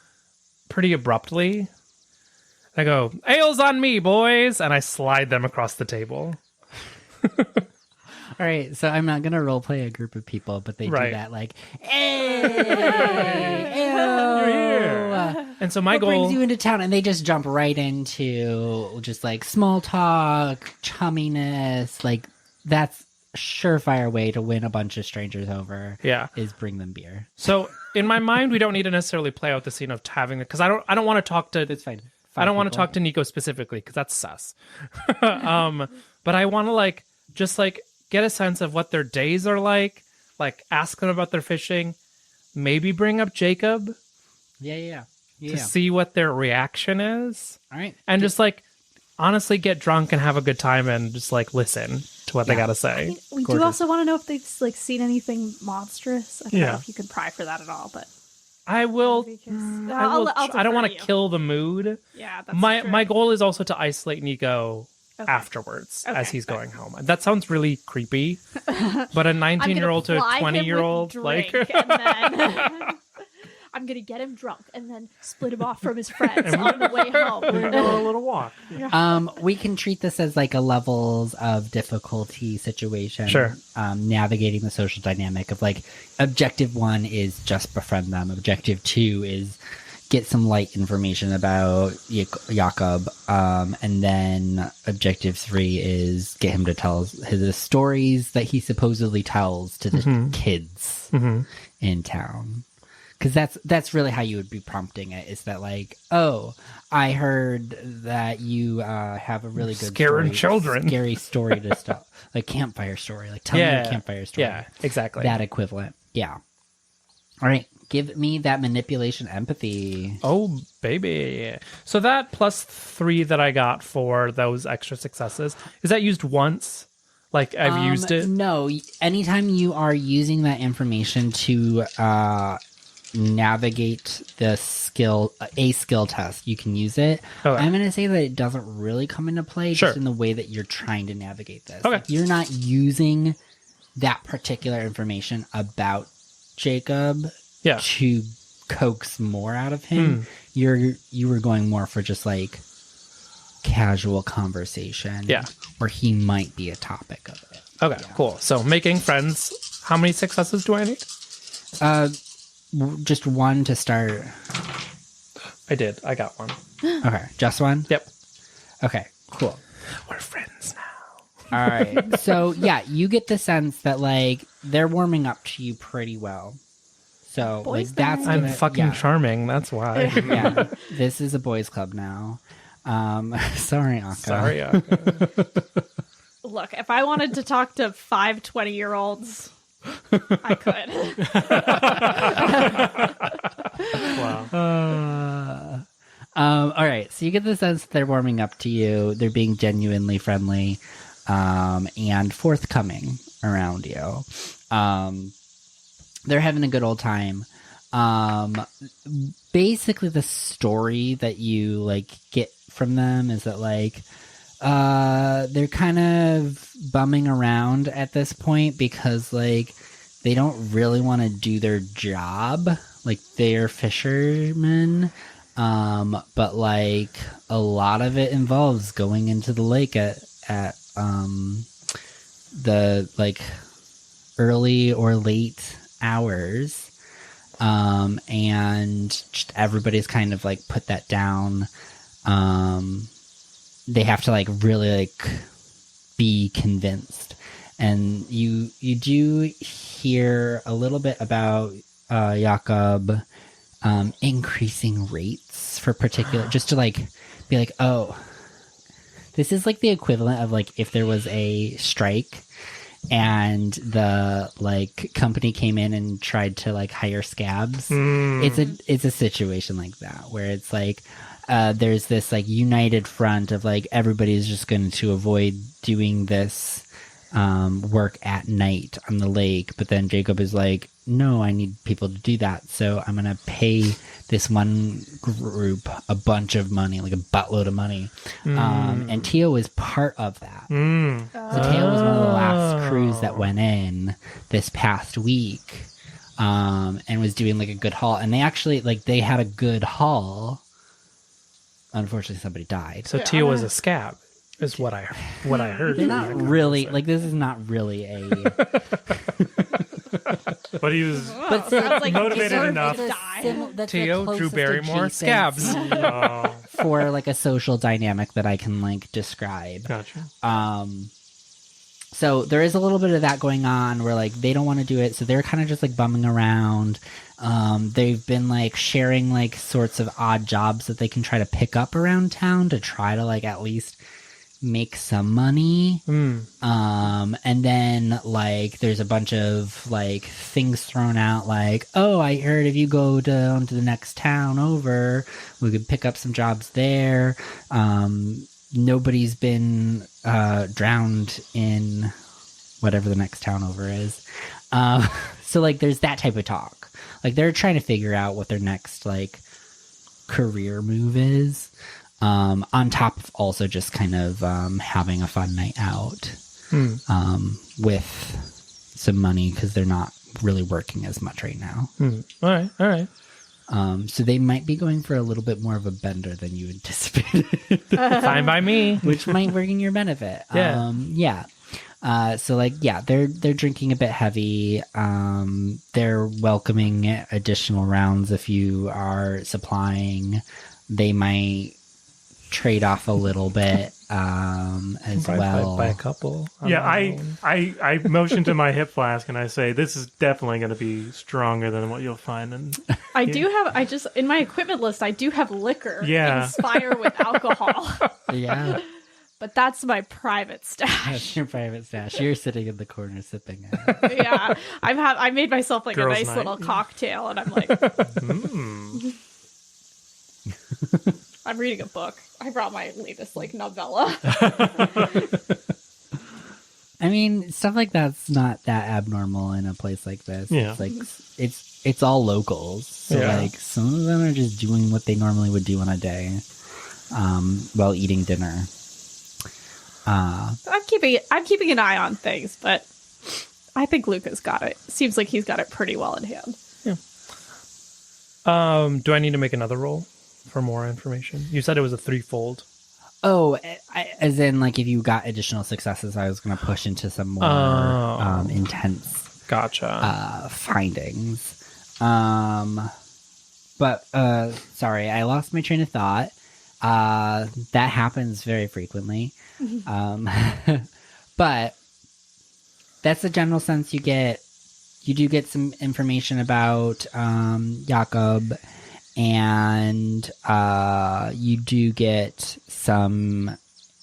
pretty abruptly. I go, "Ales on me, boys," and I slide them across the table. All right, so I'm not gonna roleplay a group of people, but they Right. do that like, "Hey, You're here. And so my what goal, brings you into town?" And they just jump right into just like small talk, chumminess. Like that's a surefire way to win a bunch of strangers over. yeah. Is bring them beer. So in my mind, we don't need to necessarily play out the scene of having it because I don't want to talk to. It's fine. I don't want to talk to Nico specifically because that's sus. But I want to like just like get a sense of what their days are like ask them about their fishing, maybe bring up Jacob Yeah. to see what their reaction is, All right. and just like honestly get drunk and have a good time and just like listen to what they got to say. We Gorgeous. do also want to know if they've like seen anything monstrous. I don't know Yeah. if you can pry for that at all, but I will. because I don't want to kill the mood. Yeah, that's My true. my goal is also to isolate Nico afterwards as Okay, he's fair. going home. That sounds really creepy, but a 19-year-old to a 20-year-old like and then I'm gonna get him drunk and then split him off from his friends on the way home. We're gonna go on a little walk. We can treat this as like a levels of difficulty situation. Sure. Navigating the social dynamic of like objective 1 is just befriend them. Objective 2 is get some light information about Jakob. And then objective 3 is get him to tell the stories that he supposedly tells to the kids in town. Because that's really how you would be prompting it. Is that like, oh, I heard that you have a really good Scaring children. scary story to tell, like campfire story. Like tell me a campfire story. Yeah, exactly. That equivalent. Yeah. All right, give me that manipulation empathy. Oh, baby. So that plus 3 that I got for those extra successes, is that used once? Like I've used it? No, anytime you are using that information to navigate the skill test, you can use it. Okay. I'm going to say that it doesn't really come into play Sure. just in the way that you're trying to navigate this. Okay. Like, you're not using that particular information about Jacob Yeah. to coax more out of him. You were going more for just like casual conversation. Yeah. Where he might be a topic of it. Okay, cool. So making friends, how many successes do I need? Just 1 to start. I did. I got 1. Okay, just 1? Yep. Okay, cool. We're friends now. All right. So, yeah, you get the sense that, like, they're warming up to you pretty well. So, Boys like, that's night. I'm gonna- fucking yeah, charming. That's why. yeah, this is a boys' club now. Sorry, Akka. Sorry. Look, if I wanted to talk to 5 20-year-olds, I could. Wow. All right. So you get the sense that they're warming up to you. They're being genuinely friendly and forthcoming around you. They're having a good old time. Basically, the story that you like get from them is that like they're kind of bumming around at this point because like they don't really want to do their job. Like they're fishermen, but like a lot of it involves going into the lake at the like early or late hours, and just everybody's kind of like put that down. They have to like really like be convinced, and you do hear a little bit about Jakob increasing rates for particular, just to like be like, oh, this is like the equivalent of like if there was a strike and the like company came in and tried to like hire scabs. It's a situation like that where it's like there's this like united front of like everybody's just going to avoid doing this work at night on the lake, but then Jacob is like, no, I need people to do that, so I'm gonna pay this one group a bunch of money, like a buttload of money. And Teo was part of that. So Teo was one of the last crews that went in this past week, and was doing like a good haul, and they actually like they had a good haul. Unfortunately, somebody died. So Teo was a scab, is what I heard. They're not really like this is not really a. But he was But sounds like motivated deserved enough. to die. Teo, Drew Barrymore, scabs. For like a social dynamic that I can like describe. Gotcha. So there is a little bit of that going on where like they don't want to do it, so they're kind of just like bumming around. They've been like sharing like sorts of odd jobs that they can try to pick up around town to try to like at least make some money. And then like there's a bunch of like things thrown out like, oh, I heard if you go down to the next town over, we could pick up some jobs there. Nobody's been drowned in whatever the next town over is. So like there's that type of talk. Like they're trying to figure out what their next like career move is. On top of also just kind of having a fun night out with some money because they're not really working as much right now. All right. So they might be going for a little bit more of a bender than you anticipated. Fine by me. Which might work in your benefit. Yeah. So like, yeah, they're drinking a bit heavy. They're welcoming additional rounds if you are supplying. They might trade off a little bit as well. By a couple. Yeah, I motion to my hip flask and I say, this is definitely going to be stronger than what you'll find. And in my equipment list, I do have liquor. Yeah. Inspire with alcohol. Yeah. But that's my private stash. That's your private stash. You're sitting in the corner sipping it. Yeah. I made myself like Girls' a nice night. little cocktail and I'm like, I'm reading a book. I brought my latest like novella. I mean, stuff like that's not that abnormal in a place like this. Yeah. It's like it's all locals. So Yeah. like some of them are just doing what they normally would do on a day, while eating dinner. I'm keeping an eye on things, but I think Luka's got it. Seems like he's got it pretty well in hand. Do I need to make another roll for more information? You said it was a threefold. Oh, as in like if you got additional successes, I was going to push into some more intense Gotcha. findings. But sorry, I lost my train of thought. That happens very frequently. But that's the general sense you get. You do get some information about Jakob, and you do get some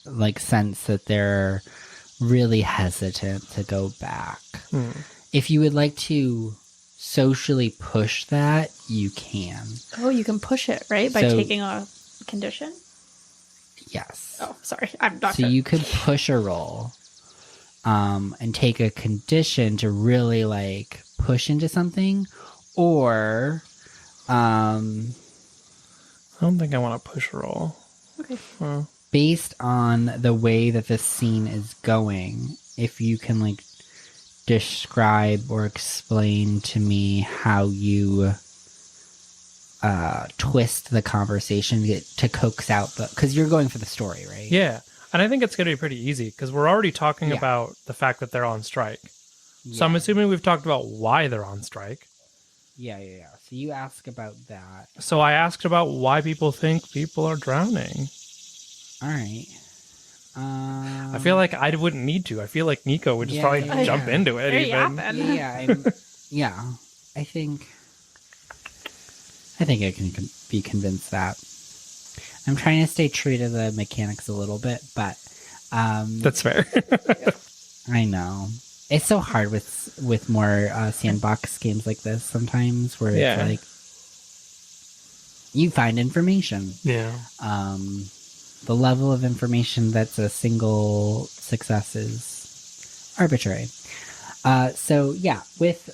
like sense that they're really hesitant to go back. If you would like to socially push that, you can. Oh, you can push it, right? By So- taking a condition? Yes. Oh, sorry. I'm not So good. you could push a roll and take a condition to really like push into something, or I don't think I want to push roll. Okay. based on the way that this scene is going, if you can like describe or explain to me how you twist the conversation to coax out the, because you're going for the story, right? Yeah. And I think it's going to be pretty easy because we're already talking Yeah. about the fact that they're on strike. So I'm assuming we've talked about why they're on strike. Yeah. So you ask about that. So I asked about why people think people are drowning. All right. I feel like I wouldn't need to. I feel like Nico would just Yeah, probably yeah, jump yeah. into it. There you Even. happen. Yeah. I think I think I can be convinced that. I'm trying to stay true to the mechanics a little bit, but That's fair. I know. It's so hard with more sandbox games like this sometimes where Yeah. it's like you find information. Yeah. The level of information that's a single success is arbitrary. So yeah, with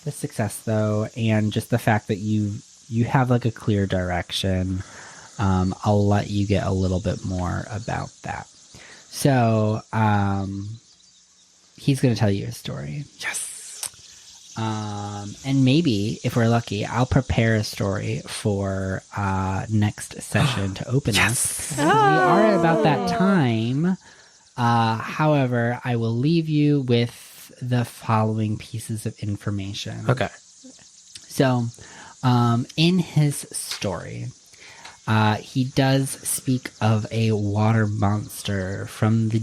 the success though, and just the fact that you have like a clear direction, I'll let you get a little bit more about that. So he's going to tell you a story. Yes. And maybe if we're lucky, I'll prepare a story for next session to open us. We are about that time. However, I will leave you with the following pieces of information. Okay. So, in his story, he does speak of a water monster from the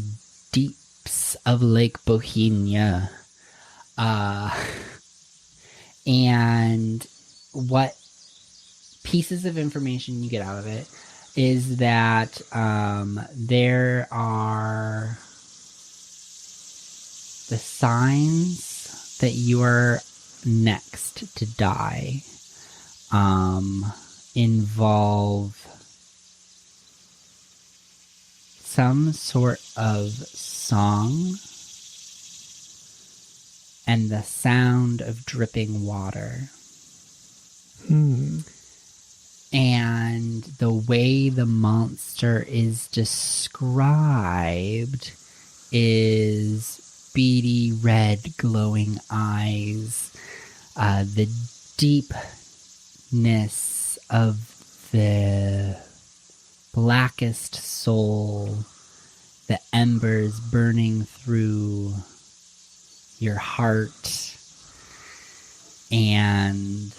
deeps of Lake Bohinj. And what pieces of information you get out of it is that there are the signs that you are next to die involve some sort of song and the sound of dripping water. And the way the monster is described is beady red glowing eyes, the deepness of the blackest soul, the embers burning through your heart and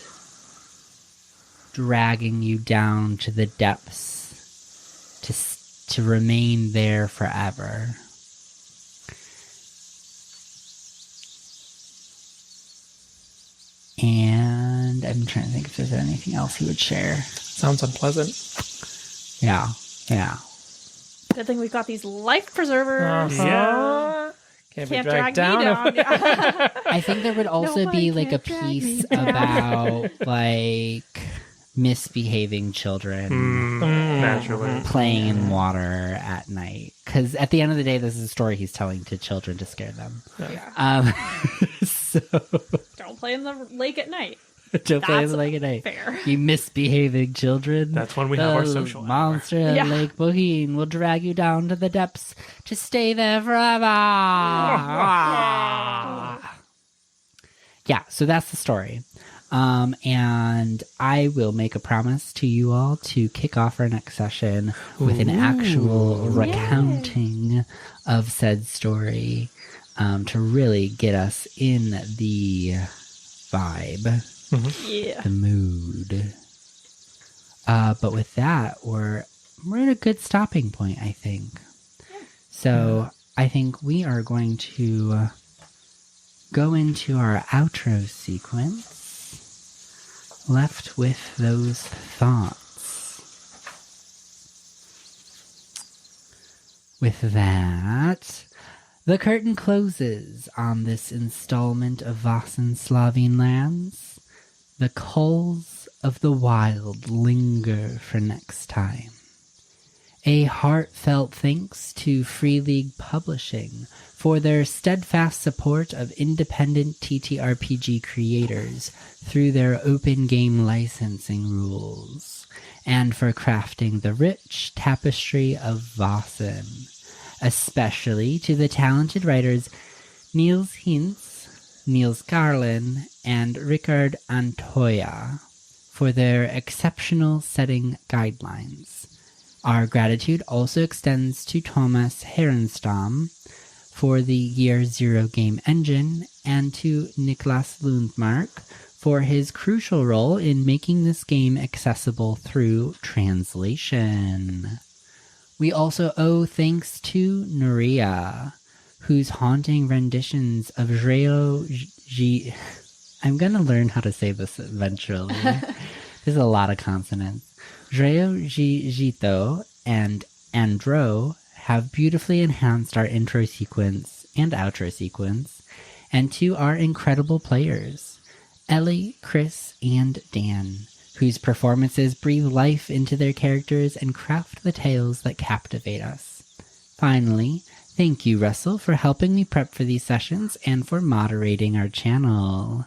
dragging you down to the depths to remain there forever. And I'm trying to think if there's anything else he would share. Sounds unpleasant. Yeah. Good thing we've got these life preservers. Yeah. Can't be Can't dragged drag me down. down. I think there would also Nobody be like a can drag me piece down. about like misbehaving children Naturally. playing in water at night. Because at the end of the day, this is a story he's telling to children to scare them. So Don't play in the lake at night. don't play in That's the lake at night. Fair. You misbehaving children. That's when we have our The social hour. monster at Yeah. Lake Bohinj will drag you down to the depths to stay there forever. Yeah, so that's the story. And I will make a promise to you all to kick off our next session with an actual recounting of said story to really get us in the vibe, Yeah. the mood. But with that, we're at a good stopping point, I think. So I think we are going to go into our outro sequence, left with those thoughts. With that, the curtain closes on this installment of Vaesen Slovene Lands. The calls of the wild linger for next time. A heartfelt thanks to Free League Publishing for their steadfast support of independent TTRPG creators through their open game licensing rules, and for crafting the rich tapestry of Vaesen, especially to the talented writers Niels Hintz, Niels Garlin, and Rickard Antoya for their exceptional setting guidelines. Our gratitude also extends to Thomas Herenstam for the Year Zero game engine, and to Niklas Lundmark for his crucial role in making this game accessible through translation. We also owe thanks to Nuria, whose haunting renditions of I'm gonna learn how to say this eventually. This is a lot of consonants. JayCeeAitch and Andro have beautifully enhanced our intro sequence and outro sequence, and to our incredible players, Ellie, Chris, and Dan, whose performances breathe life into their characters and craft the tales that captivate us. Finally, thank you, Russell, for helping me prep for these sessions and for moderating our channel.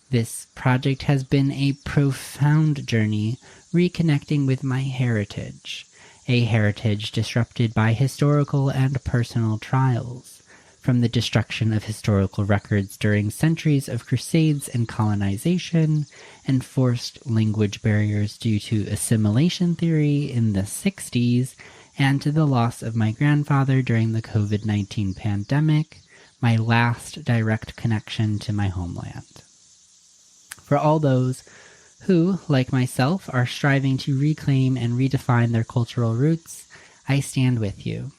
This project has been a profound journey reconnecting with my heritage, a heritage disrupted by historical and personal trials, from the destruction of historical records during centuries of crusades and colonization, and forced language barriers due to assimilation theory in the 60s, and to the loss of my grandfather during the COVID-19 pandemic, my last direct connection to my homeland. For all those who, like myself, are striving to reclaim and redefine their cultural roots, I stand with you.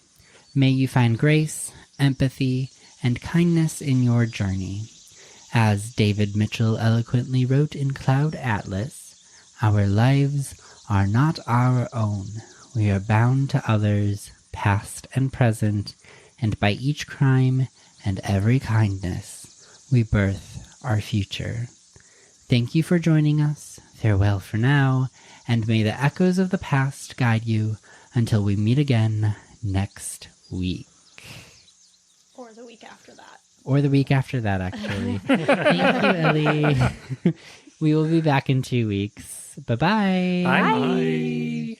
May you find grace, empathy, and kindness in your journey. As David Mitchell eloquently wrote in Cloud Atlas, our lives are not our own. We are bound to others, past and present, and by each crime and every kindness, we birth our future. Thank you for joining us. Farewell for now, and may the echoes of the past guide you until we meet again next week. Or the week after that. Or the week after that, actually. Thank you, Ellie. We will be back in 2 weeks. Bye-bye. Bye.